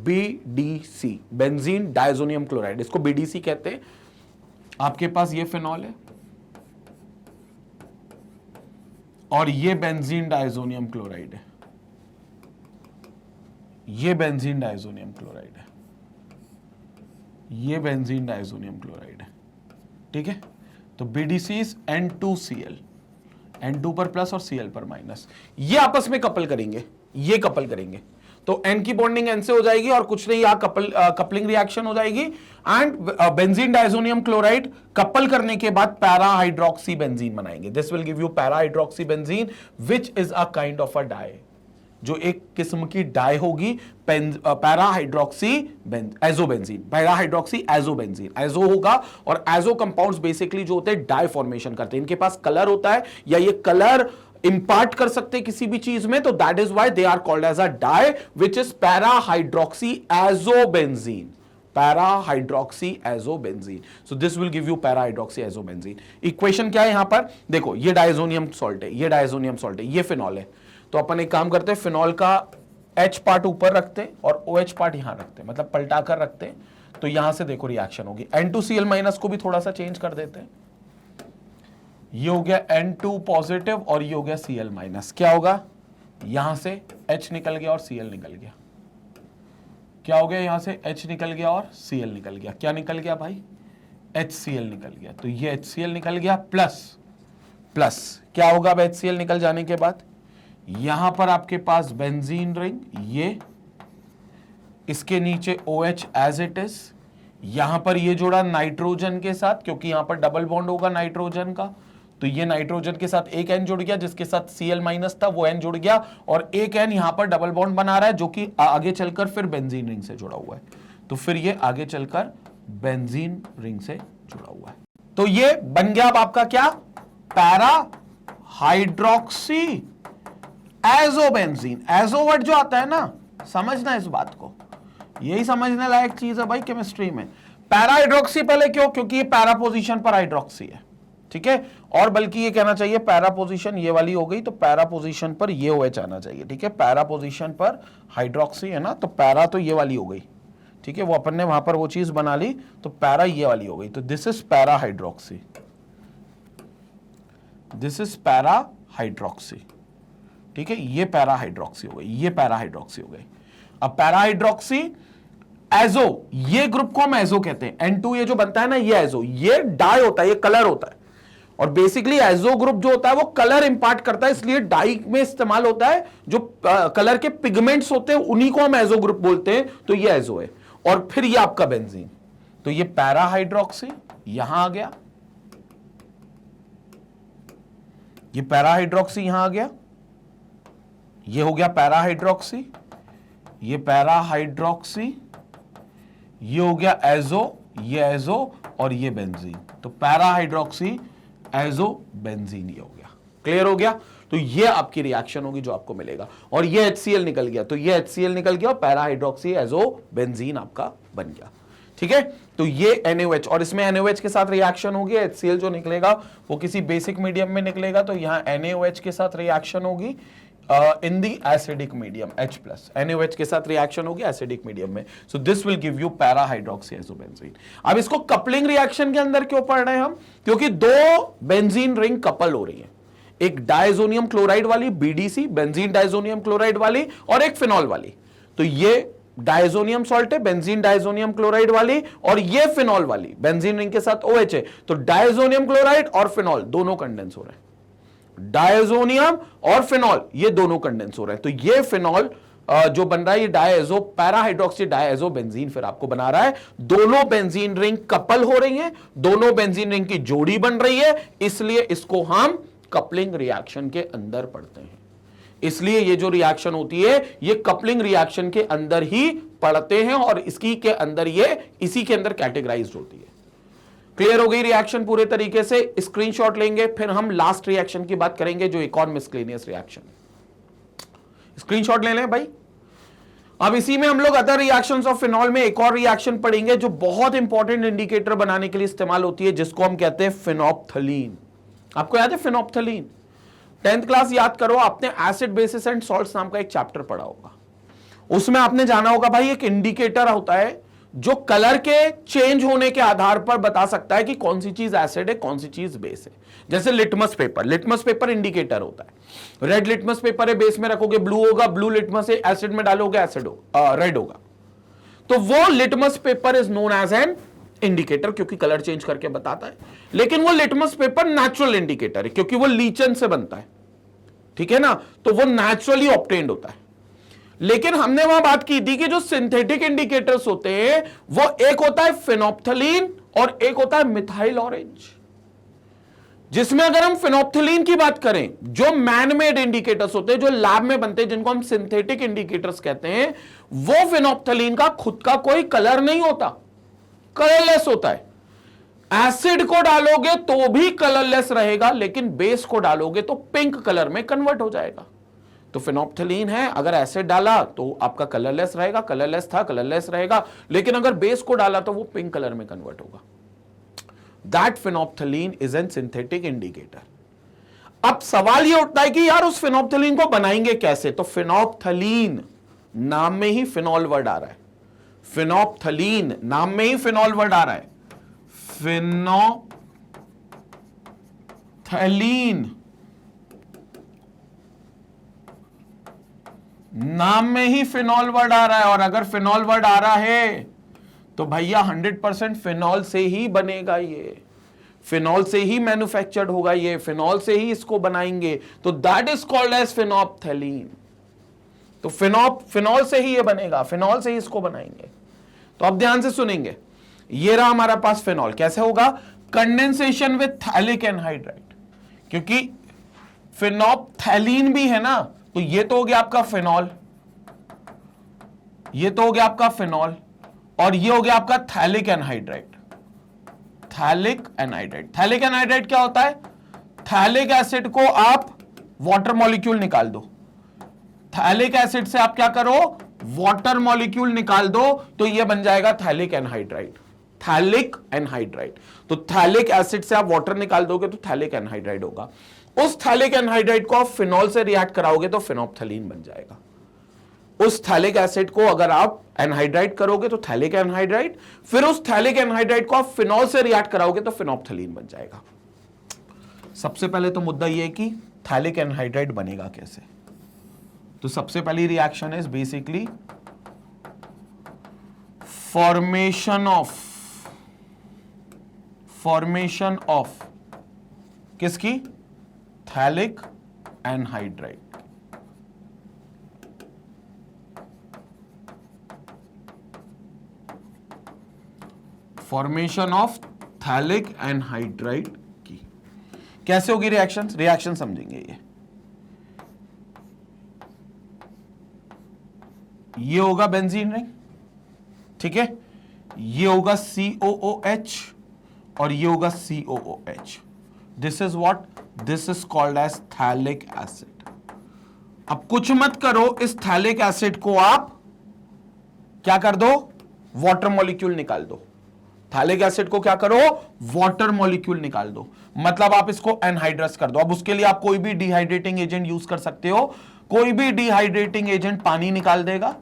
BDC, benzene diazonium chloride, इसको BDC कहते हैं। आपके पास ये फिनॉल है और ये बेंजीन डायजोनियम क्लोराइड है, ये बेंजीन डायजोनियम क्लोराइड है, ये बेंजीन डायजोनियम क्लोराइड है। ठीक है, तो BDC N2Cl, N2 पर प्लस और Cl पर माइनस, ये आपस में कपल करेंगे, ये कपल करेंगे तो N की बॉन्डिंग N से हो जाएगी और कुछ नहीं, यहां कपलिंग रिएक्शन हो जाएगी। And benzene diazonium chloride couple करने के बाद पैरा हाइड्रोक्सी बेंजीन बनाएंगे। This will give you para hydroxy benzene which is a kind of a dye, जो एक किस्म की डाई होगी para hydroxy azobenzene, para hydroxy azobenzene. Azo होगा और एजो कंपाउंड्स बेसिकली जो होते हैं डाई फॉर्मेशन करते हैं, इनके पास कलर होता है या ये कलर इंपार्ट कर सकते हैं किसी भी चीज में, तो that is why they are called as a dye which is para hydroxy azobenzene, para hydroxy azobenzene. So this will give you para hydroxy azobenzene. Equation क्या है यहां पर देखो, ये डायजोनियम सॉल्ट है, ये डायजोनियम सॉल्ट है, ये फिनॉल है। तो अपन एक काम करते हैं, फिनॉल का H पार्ट ऊपर रखते हैं और OH पार्ट यहां रखते हैं, मतलब पलटा कर रखते हैं। तो यहां से देखो रिएक्शन होगी। N2Cl माइनस को भी थोड़ा सा चेंज कर देते हैं, ये हो गया N2 पॉजिटिव और ये हो गया Cl माइनस। क्या होगा, यहां से H निकल गया और Cl निकल गया। क्या हो गया, यहां से H निकल गया और Cl निकल गया। क्या निकल गया भाई, HCl निकल गया। तो ये HCl निकल गया प्लस प्लस, क्या होगा अब HCl निकल जाने के बाद, यहां पर आपके पास बेंजीन रिंग, ये इसके नीचे OH एज इट इज, यहां पर ये जोड़ा नाइट्रोजन के साथ क्योंकि यहां पर डबल बॉन्ड होगा नाइट्रोजन का, तो ये नाइट्रोजन के साथ एक N जुड़ गया, जिसके साथ Cl माइनस था वो N जुड़ गया और एक N यहां पर डबल बॉन्ड बना रहा है जो कि आगे चलकर फिर बेंजीन रिंग से जुड़ा हुआ है। तो फिर ये आगे चलकर बेंजीन रिंग से जुड़ा हुआ है। तो ये बन गया अब आपका क्या, para hydroxy azobenzene. Azo word जो आता है ना, समझना इस बात को, यही समझने लायक चीज है भाई केमिस्ट्री में। पैरा हाइड्रोक्सी पहले क्यों, क्योंकि ये पैरा पोजीशन पर हाइड्रोक्सी है। ठीक है, और बल्कि ये कहना चाहिए पैरा पोजीशन ये वाली हो गई, तो पैरा पोजीशन पर ये OH आना चाहिए। ठीक है, पैरा पोजीशन पर हाइड्रोक्सी है ना, तो पैरा तो ये वाली हो गई। ठीक है, वो अपन ने वहां पर वो चीज बना ली, तो पैरा ये वाली हो गई। तो this is para hydroxy, this is para hydroxy. ठीक है, ये पैरा हाइड्रोक्सी हो गई, ये पैरा हाइड्रोक्सी हो गई। अब पैरा हाइड्रोक्सी एजो, ये ग्रुप को हम एजो कहते हैं। N2 ये जो बनता है ना, ये एजो, ये डाई होता है, ये कलर होता है। और बेसिकली एजो ग्रुप जो होता है वो कलर इंपार्ट करता है, इसलिए डाई में इस्तेमाल होता है। जो कलर के पिगमेंट्स होते हैं उन्हीं को हम एजो ग्रुप बोलते हैं। तो ये एजो है और फिर ये आपका बेंजीन, तो ये पैरा हाइड्रोक्सी यहां आ गया, ये पैरा हाइड्रोक्सी यहां आ गया, ये हो गया पैरा हाइड्रोक्सी, ये पैरा हाइड्रोक्सी, ये हो गया एजो, ये एजो और ये बेंजीन। तो पैरा हाइड्रोक्सी एजो बेंजीन ये हो गया। क्लियर हो गया। तो ये आपकी रिएक्शन होगी जो आपको मिलेगा। और ये HCl निकल गया, तो ये HCl निकल गया और पैरा हाइड्रोक्सी एजो बेंजीन आपका बन गया। ठीक है, तो ये NaOH और इसमें NaOH के साथ रिएक्शन होगी। HCl जो निकलेगा वो किसी बेसिक मीडियम में निकलेगा, तो यहां NaOH के साथ रिएक्शन होगी, in the acidic medium H plus NaOH के साथ रिएक्शन होगी एसिडिक मीडियम में, so this will give you para hydroxyazobenzene. अब इसको कपलिंग रिएक्शन के अंदर क्यों पढ़ रहे हैं हम, क्योंकि दो बेंजीन रिंग कपल हो रही है, एक डायजोनियम क्लोराइड वाली BDC बेंजीन डायजोनियम क्लोराइड वाली और एक फिनॉल वाली। तो ये डायजोनियम सॉल्ट है बेंजीन डायजोनियम क्लोराइड वाली, और ये फिनॉल वाली बेंजीन रिंग के साथ OH है, तो डायजोनियम क्लोराइड और फिनॉल दोनों कंडेंस हो रहे हैं, डायजोनियम और फिनॉल ये दोनों कंडेंस हो रहे हैं। तो ये फिनॉल जो बन रहा है ये डायएजो पैरा हाइड्रोक्सी डायएजो बेंजीन फिर आपको बना रहा है। दोनों बेंजीन रिंग कपल हो रही हैं, दोनों बेंजीन रिंग की जोड़ी बन रही है, इसलिए इसको हम कपलिंग रिएक्शन के अंदर पढ़ते हैं। इसलिए ये जो रिएक्शन होती है ये कपलिंग रिएक्शन के अंदर ही पढ़ते हैं और इसकी के अंदर ये इसी के अंदर कैटेगराइज्ड होती है। क्लियर हो गई रिएक्शन पूरे तरीके से, स्क्रीनशॉट लेंगे, फिर हम लास्ट रिएक्शन की बात करेंगे जो एक और मिसक्लेनियस रिएक्शन। स्क्रीनशॉट ले लें भाई। अब इसी में हम लोग अदर रिएक्शंस ऑफ फिनॉल में एक और रिएक्शन पढ़ेंगे जो बहुत इंपॉर्टेंट इंडिकेटर बनाने के लिए इस्तेमाल होती है, जिसको हम कहते हैं फिनोप्थलीन। आपको याद है फिनोप्थलीन? 10th क्लास याद करो, आपने एसिड बेसिस एंड सॉल्ट्स नाम का एक चैप्टर पढ़ा होगा, उसमें आपने जाना होगा भाई एक इंडिकेटर होता है जो कलर के चेंज होने के आधार पर बता सकता है कि कौन सी चीज एसिड है कौन सी चीज बेस है। जैसे लिटमस पेपर इंडिकेटर होता है, रेड लिटमस पेपर है बेस में रखोगे ब्लू होगा, ब्लू लिटमस है एसिड में डालोगे एसिड रेड होगा। तो वो litmus paper is known as an indicator क्योंकि कलर चेंज करके बताता है। लेकिन वो लिटमस पेपर नेचुरल इंडिकेटर है क्योंकि वो लीचन से बनता है, ठीक है ना, तो वो नेचुरली ऑब्टेन्ड होता है। लेकिन हमने वहां बात की थी कि जो सिंथेटिक इंडिकेटर्स होते हैं वो एक होता है फिनोप्थलीन और एक होता है मिथाइल ऑरेंज। जिसमें अगर हम फिनोप्थलीन की बात करें, जो मैन मेड इंडिकेटर्स होते हैं जो लैब में बनते हैं जिनको हम सिंथेटिक इंडिकेटर्स कहते हैं, वो फिनोप्थलीन का खुद का कोई कलर नहीं होता, कलरलेस होता है। एसिड को डालोगे तो भी कलरलेस रहेगा, लेकिन बेस को डालोगे तो पिंक कलर में कन्वर्ट हो जाएगा। तो फिनोप्थलीन है, अगर एसिड डाला तो आपका कलरलेस रहेगा, कलरलेस था कलरलेस रहेगा, लेकिन अगर बेस को डाला तो वो पिंक कलर में कन्वर्ट होगा। That phenolphthalein is an synthetic indicator. अब सवाल ये उठता है कि यार उस फिनोप्थलीन को बनाएंगे कैसे? तो फिनोप्थलीन नाम में ही फिनॉल वर्ड आ रहा है, फिनोप्थलीन नाम में ही फिनॉल वर्ड आ रहा है, फिनोप्थलीन नाम में ही फिनॉल वर्ड आ रहा है। और अगर फिनॉल वर्ड आ रहा है तो भैया 100% फिनॉल से ही बनेगा, ये फिनॉल से ही मैन्युफैक्चर्ड होगा, ये फिनॉल से ही इसको बनाएंगे, तो that is called as phenolphthalein. तो फिनॉल से ही ये बनेगा, फिनॉल से ही इसको बनाएंगे। तो अब ध्यान से सुनेंगे, ये रहा हमारा पास फिनॉल। कैसे होगा? कंडेंसेशन विथ थैलिक एनहाइड्राइड, क्योंकि फिनोप्थलीन भी है ना, तो ये तो हो गया आपका फिनॉल, ये तो हो गया आपका फिनॉल, और ये हो गया आपका phthalic anhydride. Phthalic anhydride, phthalic anhydride क्या होता है? थैलिक एसिड को आप वाटर मॉलिक्यूल निकाल दो, थैलिक एसिड से आप क्या करो? वाटर मॉलिक्यूल निकाल दो, तो ये बन जाएगा थैलिक एनहाइड्राइड। थैलिक एनहाइड्राइड, तो थैलिक एसिड से आप वाटर निकाल दोगे तो थैलिक एनहाइड्राइड होगा। उस थैलिक एनहाइड्राइड को आप फिनॉल से रिएक्ट कराओगे तो फिनोप्थलीन बन जाएगा। उस थैलिक एसिड को अगर आप एनहाइड्राइड करोगे तो थैलिक एनहाइड्राइड, फिर उस थैलिक एनहाइड्राइड को आप फिनॉल से रिएक्ट कराओगे तो फिनोप्थलीन बन जाएगा। सबसे पहले तो मुद्दा यह है कि थैलिक एनहाइड्राइड बनेगा कैसे। तो सबसे पहली reaction is basically formation of किसकी? Phthalic anhydride. Formation of phthalic anhydride की कैसे होगी रिएक्शन समझेंगे। ये होगा बेंजीन रिंग, ठीक है, ये होगा COOH और ये होगा COOH। This is what? This is called as phthalic acid. अब कुछ मत करो, इस थैलिक एसिड को आप क्या कर दो? वाटर मॉलिक्यूल निकाल दो। थैलिक एसिड को क्या करो? वाटर मॉलिक्यूल निकाल दो, मतलब आप इसको एनहाइड्रस कर दो। अब उसके लिए आप कोई भी डिहाइड्रेटिंग एजेंट यूज कर सकते हो, कोई भी डिहाइड्रेटिंग एजेंट पानी निकाल देगा,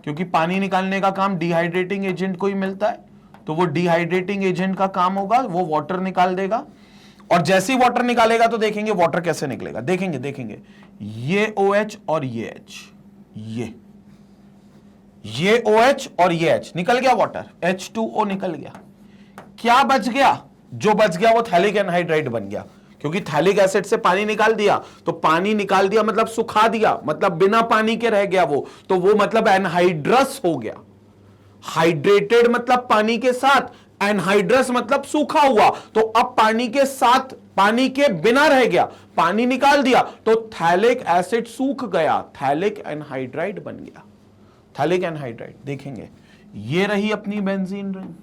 क्योंकि पानी निकालने का काम डिहाइड्रेटिंग एजेंट को ही मिलता है, तो वो डिहाइड्रेटिंग एजेंट का काम होगा, वो वाटर निकाल देगा। और जैसे ही वाटर निकालेगा तो देखेंगे वाटर कैसे निकलेगा, देखेंगे देखेंगे ये OH और ये H, ये OH और ये H निकल गया, वाटर H2O निकल गया। क्या बच गया? जो बच गया वो थैलिक एनहाइड्राइड बन गया, क्योंकि थैलिक एसिड से पानी निकाल दिया, तो पानी निकाल दिया मतलब सुखा दिया, मतलब बिना पानी के रह गया वो, तो वो मतलब एनहाइड्रस हो गया। हाइड्रेटेड मतलब पानी के साथ, एनहाइड्रस मतलब सूखा हुआ, तो अब पानी के साथ पानी के बिना रह गया, पानी निकाल दिया तो थैलिक एसिड सूख गया, थैलिक एनहाइड्राइड बन गया। थैलिक एनहाइड्राइड देखेंगे, ये रही अपनी बेंजीन रिंग,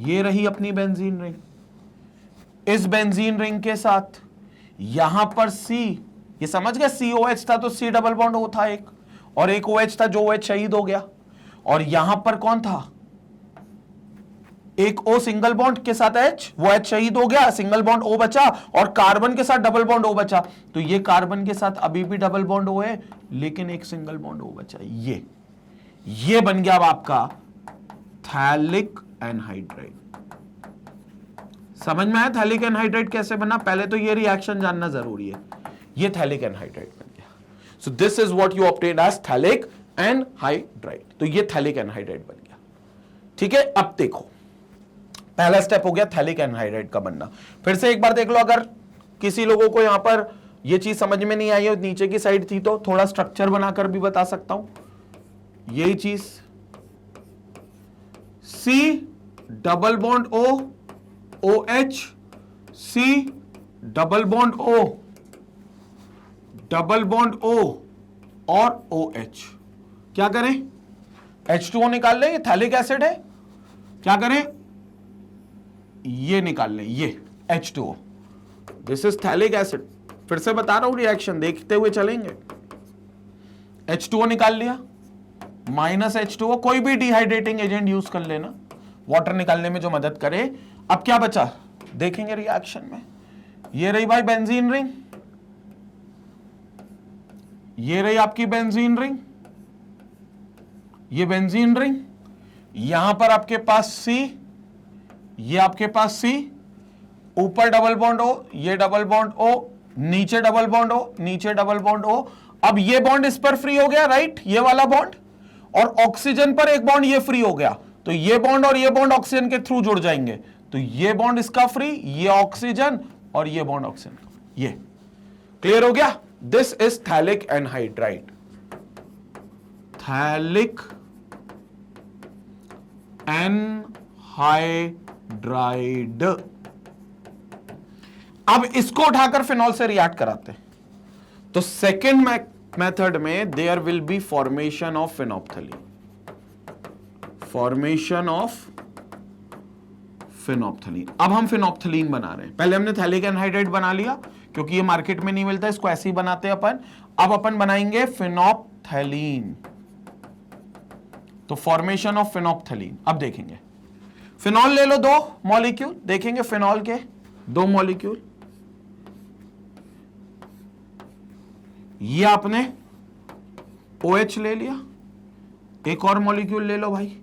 ये रही अपनी बेंजीन रिंग। इस बेंजीन रिंग के साथ यहां पर C, ये समझ गया, COH था तो C डबल बॉन्ड O था एक, और एक OH था जो OH शहीद हो गया, और यहां पर कौन था? एक O सिंगल बॉन्ड के साथ H, वो H शहीद हो गया, सिंगल बॉन्ड O बचा, और कार्बन के साथ डबल बॉन्ड O बचा, तो ये कार्बन के साथ अभी भी डबल बॉन्ड O है, लेकिन एक सिंगल बॉन्ड O बचा। ये बन गया अब आपका थैलिक एनहाइड्राइड। समझ में आया थैलिक एनहाइड्राइड कैसे बना? पहले तो ये रिएक्शन जानना जरूरी है। ये थैलिक एनहाइड्राइड बन गया। So this is what you obtain as phthalic anhydride. तो ये थैलिक एनहाइड्राइड बन गया। ठीक है, अब देखो पहला स्टेप हो गया थैलिक एनहाइड्राइड का बनना। फिर से एक बार देख लो, अगर किसी लोगों को यहां पर ये चीज समझ में नहीं आई है, नीचे की साइड थी, तो थोड़ा स्ट्रक्चर बनाकर भी बता सकता हूं। यही चीज C double bond O, OH, C double bond O, double bond O और OH। क्या करें? H2O निकाल लें, ये थैलिक एसिड है। क्या करें? ये निकाल लें, ये H2O, this is phthalic acid. फिर से बता रहा हूं, रिएक्शन देखते हुए चलेंगे। H2O निकाल लिया, माइनस H2O, कोई भी डिहाइड्रेटिंग एजेंट यूज कर लेना वाटर निकालने में जो मदद करे। अब क्या बचा देखेंगे रिएक्शन में। ये रही भाई बेंजीन रिंग, ये रही आपकी बेंजीन रिंग, ये बेंजीन रिंग, यहां पर आपके पास C, ये आपके पास C, ऊपर डबल बॉन्ड O, ये डबल बॉन्ड O, नीचे डबल बॉन्ड O, नीचे डबल बॉन्ड O। अब ये बॉन्ड इस पर फ्री हो गया, राइट, ये वाला बॉन्ड, और ऑक्सीजन पर एक बॉन्ड ये फ्री हो गया, तो ये बॉन्ड और ये बॉन्ड ऑक्सीजन के थ्रू जुड़ जाएंगे, तो ये बॉन्ड इसका फ्री, ये ऑक्सीजन, और ये बॉन्ड ऑक्सीजन का। ये क्लियर हो गया? This is phthalic anhydride, phthalic anhydride. अब इसको उठाकर फिनॉल से रिएक्ट कराते हैं, तो सेकेंड मेथड में there will be formation of phenolphthalein, formation of phenolphthalein. अब हम फिनोप्थलीन बना रहे हैं। पहले हमने थैलिक एनहाइड्राइड बना लिया, क्योंकि ये मार्केट में नहीं मिलता, इसको ऐसे ही बनाते हैं अपन। अब अपन बनाएंगे फिनोप्थलीन, तो फॉर्मेशन ऑफ फिनोप्थलीन। अब देखेंगे, फिनॉल ले लो 2 मॉलिक्यूल, देखेंगे फिनॉल के 2 मॉलिक्यूल, ये आपने OH ले लिया, एक और मॉलिक्यूल ले लो भाई,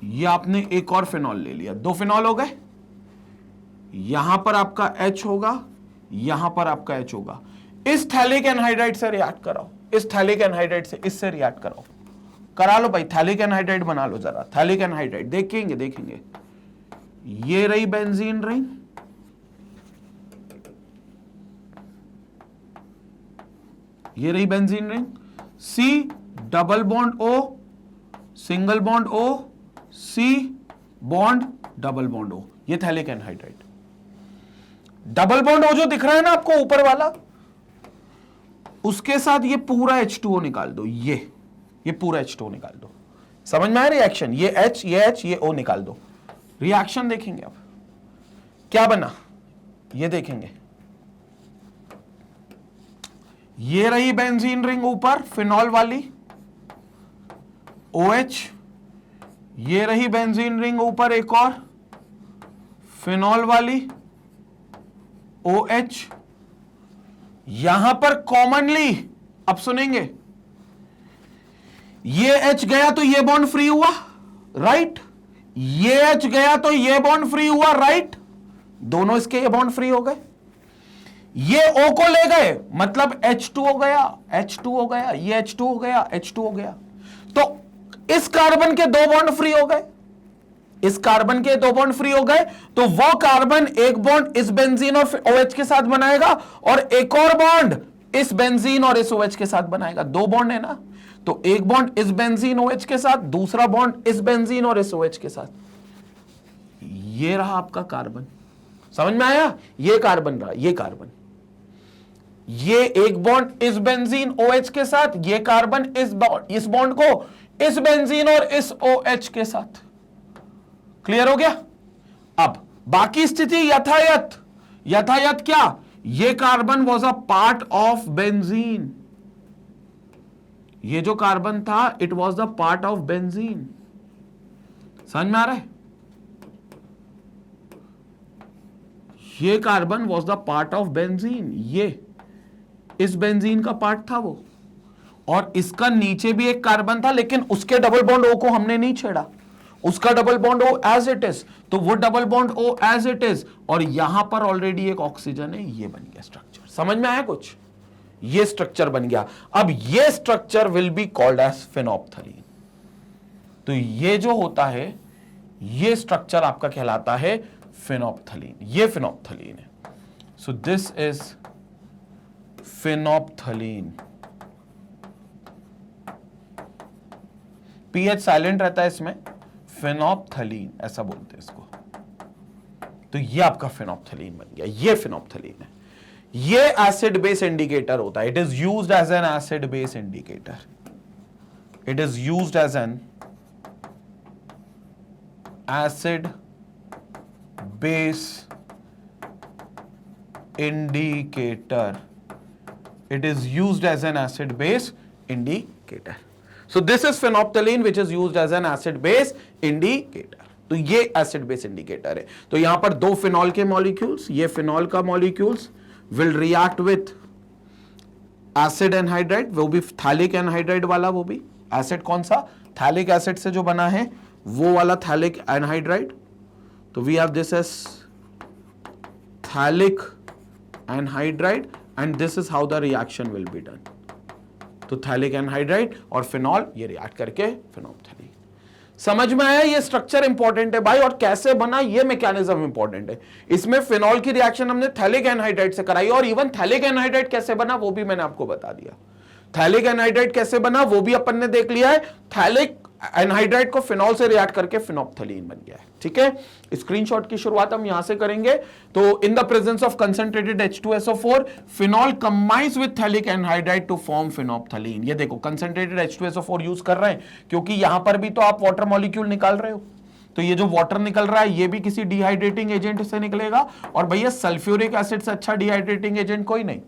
ये आपने एक और फिनॉल ले लिया, 2 फिनॉल हो गए। यहां पर आपका H होगा, यहां पर आपका H होगा। इस थैलिक एनहाइड्राइड से रिएक्ट कराओ, इस थैलिक एनहाइड्राइड से इससे रिएक्ट कराओ, करा लो भाई, थैलिक एनहाइड्राइड बना लो जरा। थैलिक एनहाइड्राइड देखेंगे, देखेंगे ये रही बेंजीन रिंग, ये रही benzene ring, C double bond O, single bond O, C bond double bond O, ये phthalic anhydride. Double bond O जो दिख रहा है ना आपको ऊपर वाला, उसके साथ ये पूरा H2O निकाल दो, ये पूरा H2O निकाल दो। समझ में आया रिएक्शन? ये H, ये H, ये O निकाल दो। रिएक्शन देखेंगे अब क्या बना, ये देखेंगे। ये रही बेंजीन रिंग ऊपर फिनॉल वाली OH, ये रही बेंजीन रिंग ऊपर एक और फिनॉल वाली OH, यहां पर कॉमनली, अब सुनेंगे, ये H गया तो ये बॉन्ड फ्री हुआ, राइट, ये H गया तो ये बॉन्ड फ्री हुआ, राइट, दोनों इसके ये बॉन्ड फ्री हो गए, ये O को ले गए मतलब H2 हो गया, H2 हो गया, ये H2 हो गया, H2 हो गया, तो इस कार्बन के दो बॉन्ड फ्री हो गए, इस कार्बन के दो बॉन्ड फ्री हो गए, तो वो कार्बन एक बॉन्ड इस बेंजीन और OH के साथ बनाएगा और एक और बॉन्ड इस बेंजीन और इस OH के साथ बनाएगा, दो बॉन्ड है ना, तो एक बॉन्ड इस बेंजीन OH के साथ, दूसरा बॉन्ड इस बेंजीन और इस OH के साथ, ये रहा आपका कार्बन, समझ में आया, ये कार्बन रहा, ये कार्बन, ये एक बॉन्ड इस बेंजीन OH के साथ, ये कार्बन इस बॉन्ड को इस बेंजीन और इस OH के साथ, क्लियर हो गया। अब बाकी स्थिति यथायथ, यथायथ क्या, ये carbon was a part of benzene, ये जो कार्बन था it was the part of benzene, समझ में आ रहा है, ये carbon was the part of benzene, ये इस बेंजीन का पार्ट था वो, और इसका नीचे भी एक कार्बन था लेकिन उसके डबल बॉन्ड O को हमने नहीं छेड़ा, उसका double bond O as it is, तो वो double bond O as it is, और यहां पर ऑलरेडी एक ऑक्सीजन है, ये बन गया स्ट्रक्चर, समझ में आया कुछ, ये स्ट्रक्चर बन गया। अब ये structure will be called as phenolphthalein, तो ये जो होता है ये स्ट्रक्चर आपका कहलाता है फेनोप्थलीन, ये फेनोप्थलीन है, so this is phenolphthalein, pH silent रहता है इसमें, फेनोप्थलीन ऐसा बोलते हैं इसको, तो ये आपका फेनोप्थलीन बन गया, ये फेनोप्थलीन है, ये एसिड बेस इंडिकेटर होता है, it is used as an acid base indicator, it is used as an acid base indicator, it is used as an acid base indicator, so this is phenolphthalein which is used as an acid base indicator, तो ये acid base indicator है, तो यहां पर दो phenol के molecules, ये phenol का molecules will react with acid anhydride, वो भी थैलिक एनहाइड्राइड वाला, वो भी एसिड कौन सा, थैलिक एसिड से जो बना है वो वाला थैलिक एनहाइड्राइड, तो we have this as phthalic anhydride and this is how the reaction will be done, तो थैलिक एनहाइड्राइड और फिनॉल ये रिएक्ट करके फेनोप्थलीन, समझ में आया, ये स्ट्रक्चर इंपॉर्टेंट है भाई, और कैसे बना ये मैकेनिज्म इंपॉर्टेंट है, इसमें फिनॉल की रिएक्शन हमने थैलिक एनहाइड्राइड से कराई, और इवन थैलिक एनहाइड्राइड कैसे बना वो भी मैंने आपको बता दिया, थैलिक एनहाइड्राइड कैसे बना वो भी अपन ने देख लिया है, थैलिक एनहाइड्राइड को फिनॉल से रिएक्ट करके फेनोप्थलीन बन गया है, ठीक है। स्क्रीनशॉट की शुरुआत हम यहां से करेंगे, तो in the presence of concentrated H2SO4 phenol combines with phthalic anhydride to form phenolphthalein, ये देखो कंसंट्रेटेड H2SO4 यूज कर रहे हैं क्योंकि यहां पर भी तो आप वाटर मॉलिक्यूल निकाल रहे हो, तो ये जो वाटर निकल रहा है ये भी किसी डिहाइड्रेटिंग एजेंट से निकलेगा, और भैया सल्फ्यूरिक एसिड से अच्छा डिहाइड्रेटिंग एजेंट कोई नहीं,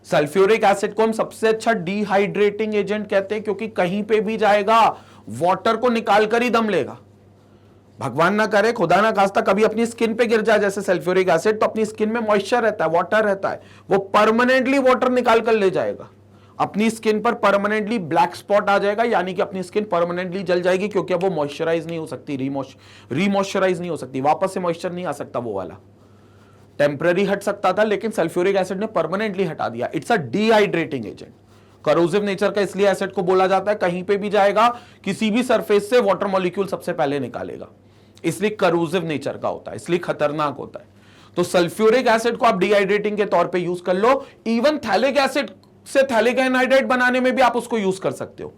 सल्फ्यूरिक एसिड को हम सबसे अच्छा डिहाइड्रेटिंग एजेंट कहते हैं, क्योंकि कहीं पे भी जाएगा वाटर को निकाल कर ही दम लेगा, भगवान ना करे खुदा ना खास्ता कभी अपनी स्किन पे गिर जाए जैसे सल्फ्यूरिक एसिड, तो अपनी स्किन में मॉइस्चर रहता है, वाटर रहता है, वो परमानेंटली वाटर निकाल कर ले जाएगा, अपनी स्किन पर परमानेंटली ब्लैक स्पॉट आ जाएगा, यानी कि अपनी स्किन परमानेंटली जल जाएगी, क्योंकि अब वो मॉइस्चराइज नहीं हो सकती, रीमॉइस्चराइज नहीं हो सकती, वापस से मॉइस्चर नहीं आ सकता, वो वाला टेम्पररी हट सकता था लेकिन सल्फ्यूरिक एसिड ने परमानेंटली हटा दिया, it's a dehydrating agent, corrosive nature का इसलिए एसिड को बोला जाता है, कहीं पे भी जाएगा किसी भी सरफेस से वाटर मॉलिक्यूल सबसे पहले निकालेगा, इसलिए करोसिव नेचर का होता है, इसलिए खतरनाक होता है, तो सल्फ्यूरिक एसिड को आप डिहाइड्रेटिंग के तौर पे यूज कर लो, इवन थैलिक एसिड से थैलिक एनहाइड्राइड बनाने में भी आप उसको यूज कर सकते हो,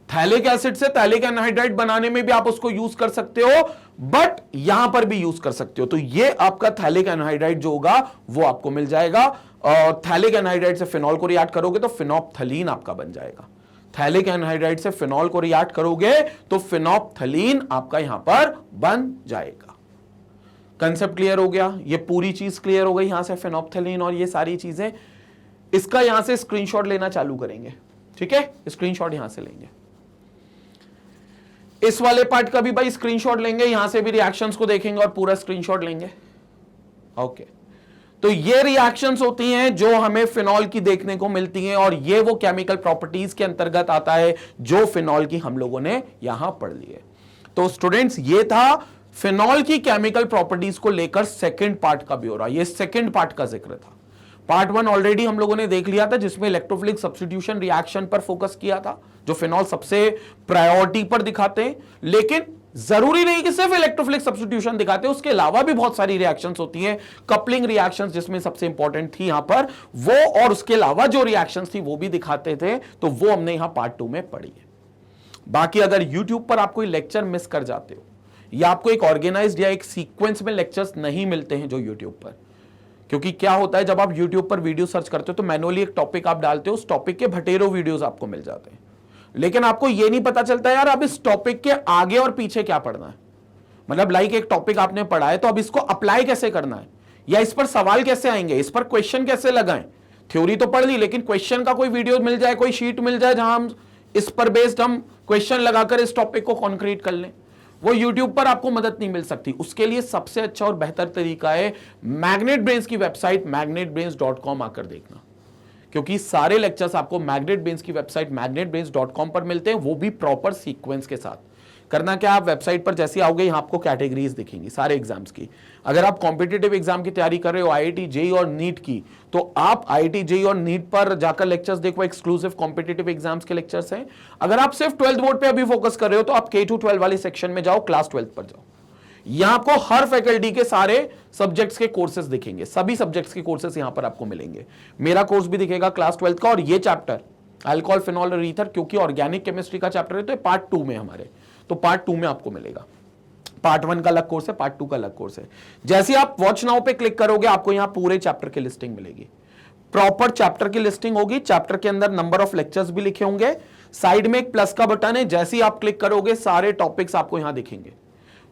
थैलिक एसिड से थैलिक एनहाइड्राइड बनाने में भी आप उसको यूज कर सकते हो, बट यहां पर भी यूज कर सकते हो, तो ये आपका थैलिक एनहाइड्राइड जो होगा वो आपको मिल जाएगा, और थैलिक एनहाइड्राइड से फिनॉल को रिएक्ट करोगे तो फेनोप्थलीन आपका बन जाएगा, थैलिक एनहाइड्राइड से फिनॉल को रिएक्ट करोगे तो फेनोप्थलीन आपका यहां पर बन जाएगा। कंसेप्ट क्लियर हो गया, ये पूरी चीज क्लियर हो गई यहां से, फेनोप्थलीन और ये सारी चीजें, इसका यहां से स्क्रीनशॉट लेना चालू करेंगे, ठीक है, स्क्रीनशॉट यहां से लेंगे, इस वाले पार्ट का भी भाई स्क्रीनशॉट लेंगे, यहां से भी रिएक्शंस को देखेंगे और पूरा स्क्रीनशॉट लेंगे, ओके। तो ये रिएक्शंस होती हैं जो हमें फिनॉल की देखने को मिलती हैं, और ये वो केमिकल प्रॉपर्टीज के अंतर्गत आता है जो फिनॉल की हम लोगों ने यहां पढ़ ली है। तो स्टूडेंट्स, ये था फिनॉल की केमिकल प्रॉपर्टीज को लेकर सेकंड पार्ट का ब्यौरा, ये सेकंड पार्ट का जिक्र था। पार्ट 1 ऑलरेडी हम लोगों ने देख लिया था, जिसमें इलेक्ट्रोफिलिक सब्स्टिट्यूशन रिएक्शन पर फोकस किया था, जो फिनॉल सबसे प्रायोरिटी पर दिखाते हैं। लेकिन जरूरी नहीं कि सिर्फ इलेक्ट्रोफिलिक सब्स्टिट्यूशन दिखाते हैं, उसके अलावा भी बहुत सारी रिएक्शंस होती हैं, कपलिंग रिएक्शंस जिसमें सबसे इंपॉर्टेंट थी यहां पर वो, और उसके अलावा जो रिएक्शंस थी वो भी दिखाते थे, तो वो हमने यहां पार्ट 2 में पढ़ी है। बाकी अगर यूट्यूब पर आप कोई लेक्चर मिस कर जाते हो, या आपको एक ऑर्गेनाइज्ड या एक सीक्वेंस में लेक्चर्स नहीं मिलते हैं जो यूट्यूब पर, क्योंकि क्या होता है जब आप यूट्यूब पर वीडियो सर्च करते हो तो मैनुअली एक टॉपिक आप डालते हो, उस टॉपिक के भटेरों वीडियोस आपको मिल जाते हैं, लेकिन आपको यह नहीं पता चलता यार अब इस टॉपिक के आगे और पीछे क्या पढ़ना है। मतलब लाइक एक टॉपिक आपने पढ़ा है तो अब इसको अप्लाई कैसे करना है, या इस पर सवाल कैसे आएंगे, इस पर क्वेश्चन कैसे लगाएं। थ्योरी तो पढ़ ली, लेकिन क्वेश्चन का कोई वीडियो मिल जाए, कोई शीट मिल जाए जहां हम इस पर बेस्ड हम क्वेश्चन लगाकर इस टॉपिक को कॉन्क्रीट कर लें, वो यूट्यूब पर आपको मदद नहीं मिल सकती। उसके लिए सबसे अच्छा और बेहतर तरीका है मैग्नेट ब्रेन्स की वेबसाइट magnetbrains.com आकर देखना, क्योंकि सारे लेक्चर्स आपको मैग्नेट ब्रेन्स की वेबसाइट magnetbrains.com पर मिलते हैं, वो भी प्रॉपर सीक्वेंस के साथ। करना क्या, आप वेबसाइट पर जैसे आओगे यहां आपको कैटेगरीज दिखेंगी सारे एग्जाम्स की। अगर आप कॉम्पिटिटिव एग्जाम की तैयारी कर रहे हो, IIT JEE और नीट की, तो आप IIT JEE और नीट पर जाकर लेक्चर्स देखो, एक्सक्लूसिव कॉम्पिटिटिव एग्जाम्स के लेक्चर्स हैं। अगर आप सिर्फ 12th बोर्ड पे अभी फोकस कर रहे हो तो आप K-12 वाली सेक्शन में जाओ, क्लास 12th पर जाओ, यहां आपको हर फैकल्टी के सारे सब्जेक्ट्स के कोर्सेज दिखेंगे, सभी सब्जेक्ट्स के कोर्सेज यहां पर आपको मिलेंगे। मेरा कोर्स भी दिखेगा क्लास 12th का, और ये चैप्टर अल्कोहल, फिनॉल और ईथर, क्योंकि ऑर्गेनिक केमिस्ट्री का चैप्टर है तो पार्ट 2 में हमारे, तो पार्ट 2 में आपको मिलेगा। पार्ट 1 का अलग कोर्स है, पार्ट 2 का अलग कोर्स है। जैसे आप वॉच नाउ पे क्लिक करोगे आपको यहां पूरे चैप्टर की लिस्टिंग मिलेगी, प्रॉपर चैप्टर की लिस्टिंग होगी, चैप्टर के अंदर नंबर ऑफ लेक्चर्स भी लिखे होंगे, साइड में एक प्लस का बटन है, जैसे ही आप क्लिक करोगे सारे टॉपिक्स आपको यहां दिखेंगे,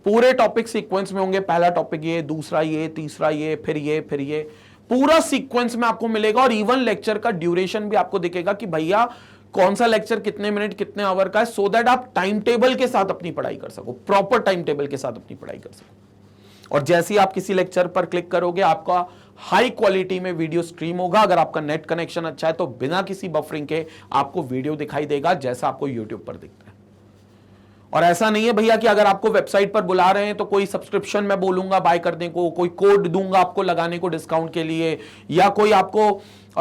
पूरे टॉपिक सीक्वेंस में होंगे, पहला टॉपिक ये, दूसरा ये, तीसरा ये, फिर ये, फिर ये, पूरा सीक्वेंस में आपको मिलेगा। और इवन लेक्चर का ड्यूरेशन भी आपको दिखेगा कि भैया कौन सा लेक्चर कितने मिनट कितने आवर का है, सो दैट आप टाइम टेबल के साथ अपनी पढ़ाई कर सको, प्रॉपर टाइम टेबल के साथ अपनी पढ़ाई कर सको। और जैसे ही आप किसी लेक्चर पर क्लिक करोगे आपका हाई क्वालिटी में वीडियो स्ट्रीम होगा। अगर आपका नेट कनेक्शन अच्छा है तो बिना किसी बफरिंग के आपको वीडियो दिखाई देगा जैसा आपको यूट्यूब पर दिखता है। और ऐसा नहीं है भैया कि अगर आपको वेबसाइट पर बुला रहे हैं तो कोई सब्सक्रिप्शन मैं बोलूंगा बाय करने को, कोई कोड दूंगा आपको लगाने को डिस्काउंट के लिए, या कोई आपको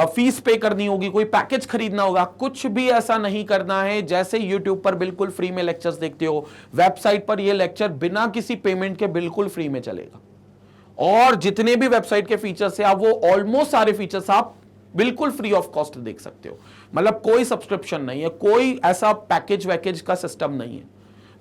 फीस पे करनी होगी, कोई पैकेज खरीदना होगा, कुछ भी ऐसा नहीं करना है। जैसे यूट्यूब पर बिल्कुल फ्री में लेक्चर्स देखते हो, वेबसाइट पर यह लेक्चर बिना किसी पेमेंट के बिल्कुल फ्री में चलेगा। और जितने भी वेबसाइट के फीचर्स है आप वो ऑलमोस्ट सारे फीचर्स आप बिल्कुल फ्री ऑफ कॉस्ट देख सकते हो। मतलब कोई सब्सक्रिप्शन नहीं है, कोई ऐसा पैकेज वैकेज का सिस्टम नहीं है।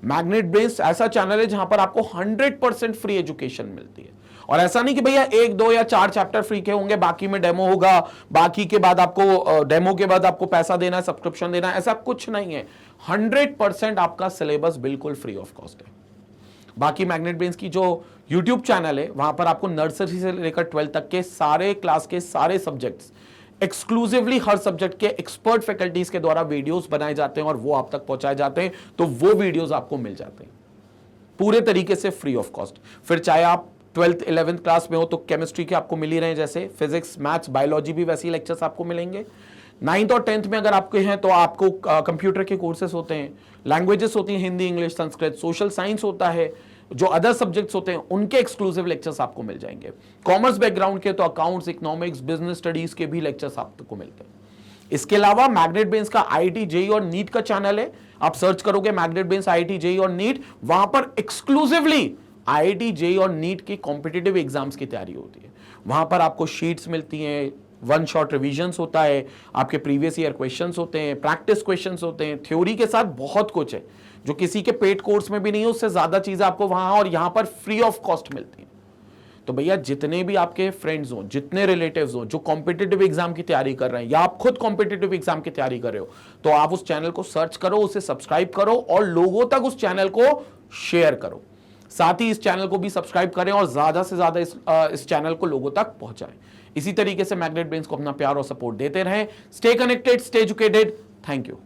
मैग्नेट ब्रेन्स ऐसा चैनल है जहां पर आपको 100% फ्री एजुकेशन मिलती है। और ऐसा नहीं कि भैया 1, 2 या 4 चैप्टर फ्री के होंगे, बाकी में डेमो होगा, बाकी के बाद आपको डेमो के बाद आपको पैसा देना है, सब्सक्रिप्शन देना है, ऐसा कुछ नहीं है। 100% आपका सिलेबस बिल्कुल फ्री ऑफ कॉस्ट है। बाकी मैग्नेट ब्रेन्स की जो यूट्यूब चैनल है वहां पर आपको नर्सरी से लेकर 12th तक के सारे क्लास के सारे सब्जेक्ट्स एक्सक्लूसिवली हर सब्जेक्ट के एक्सपर्ट फैकल्टीज के द्वारा वीडियोस बनाए जाते हैं और वो आप तक पहुंचाए जाते हैं, तो वो वीडियोस आपको मिल जाते हैं पूरे तरीके से फ्री ऑफ कॉस्ट। फिर चाहे आप 12th 11th क्लास में हो तो केमिस्ट्री के आपको मिल ही रहे हैं, जैसे फिजिक्स, मैथ्स, बायोलॉजी भी वैसे ही लेक्चर्स आपको मिलेंगे। 9th और 10th में अगर आपके हैं तो आपको कंप्यूटर के कोर्सेज होते हैं, लैंग्वेजेस होती हैं Hindi, English, Sanskrit, social science होता है, जो अदर सब्जेक्ट्स होते हैं उनके एक्सक्लूसिव लेक्चर्स आपको मिल जाएंगे। कॉमर्स बैकग्राउंड के तो अकाउंट्स, इकोनॉमिक्स, बिजनेस स्टडीज के भी लेक्चर्स आपको मिलते हैं। इसके अलावा मैग्नेट ब्रेन्स का IIT JEE और नीट का चैनल है, आप सर्च करोगे मैग्नेट ब्रेन्स IIT JEE और नीट, वहां पर एक्सक्लूसिवली IIT JEE और नीट की कॉम्पिटिटिव एग्जाम्स की तैयारी होती है। वहां पर आपको शीट्स मिलती हैं, 1 शॉट रिविजन्स होता है, आपके प्रीवियस ईयर क्वेश्चंस होते हैं, प्रैक्टिस क्वेश्चंस होते हैं, थ्योरी के साथ बहुत कुछ है जो किसी के पेड कोर्स में भी नहीं है, उससे ज्यादा चीजें आपको वहां और यहां पर फ्री ऑफ कॉस्ट मिलती हैं। तो भैया जितने भी आपके फ्रेंड्स हो, जितने रिलेटिव्स हो जो कॉम्पिटिटिव एग्जाम की तैयारी कर रहे हैं, या आप खुद कॉम्पिटिटिव एग्जाम की तैयारी कर रहे हो, तो आप उस चैनल को सर्च करो, उसे सब्सक्राइब करो और लोगों तक उस चैनल को शेयर करो। साथ ही इस चैनल को भी सब्सक्राइब करें और ज्यादा से ज्यादा इस चैनल को लोगों तक पहुंचाएं। इसी तरीके से मैग्नेट ब्रेन्स को अपना प्यार और सपोर्ट देते रहें। Stay connected, stay educated. Thank you.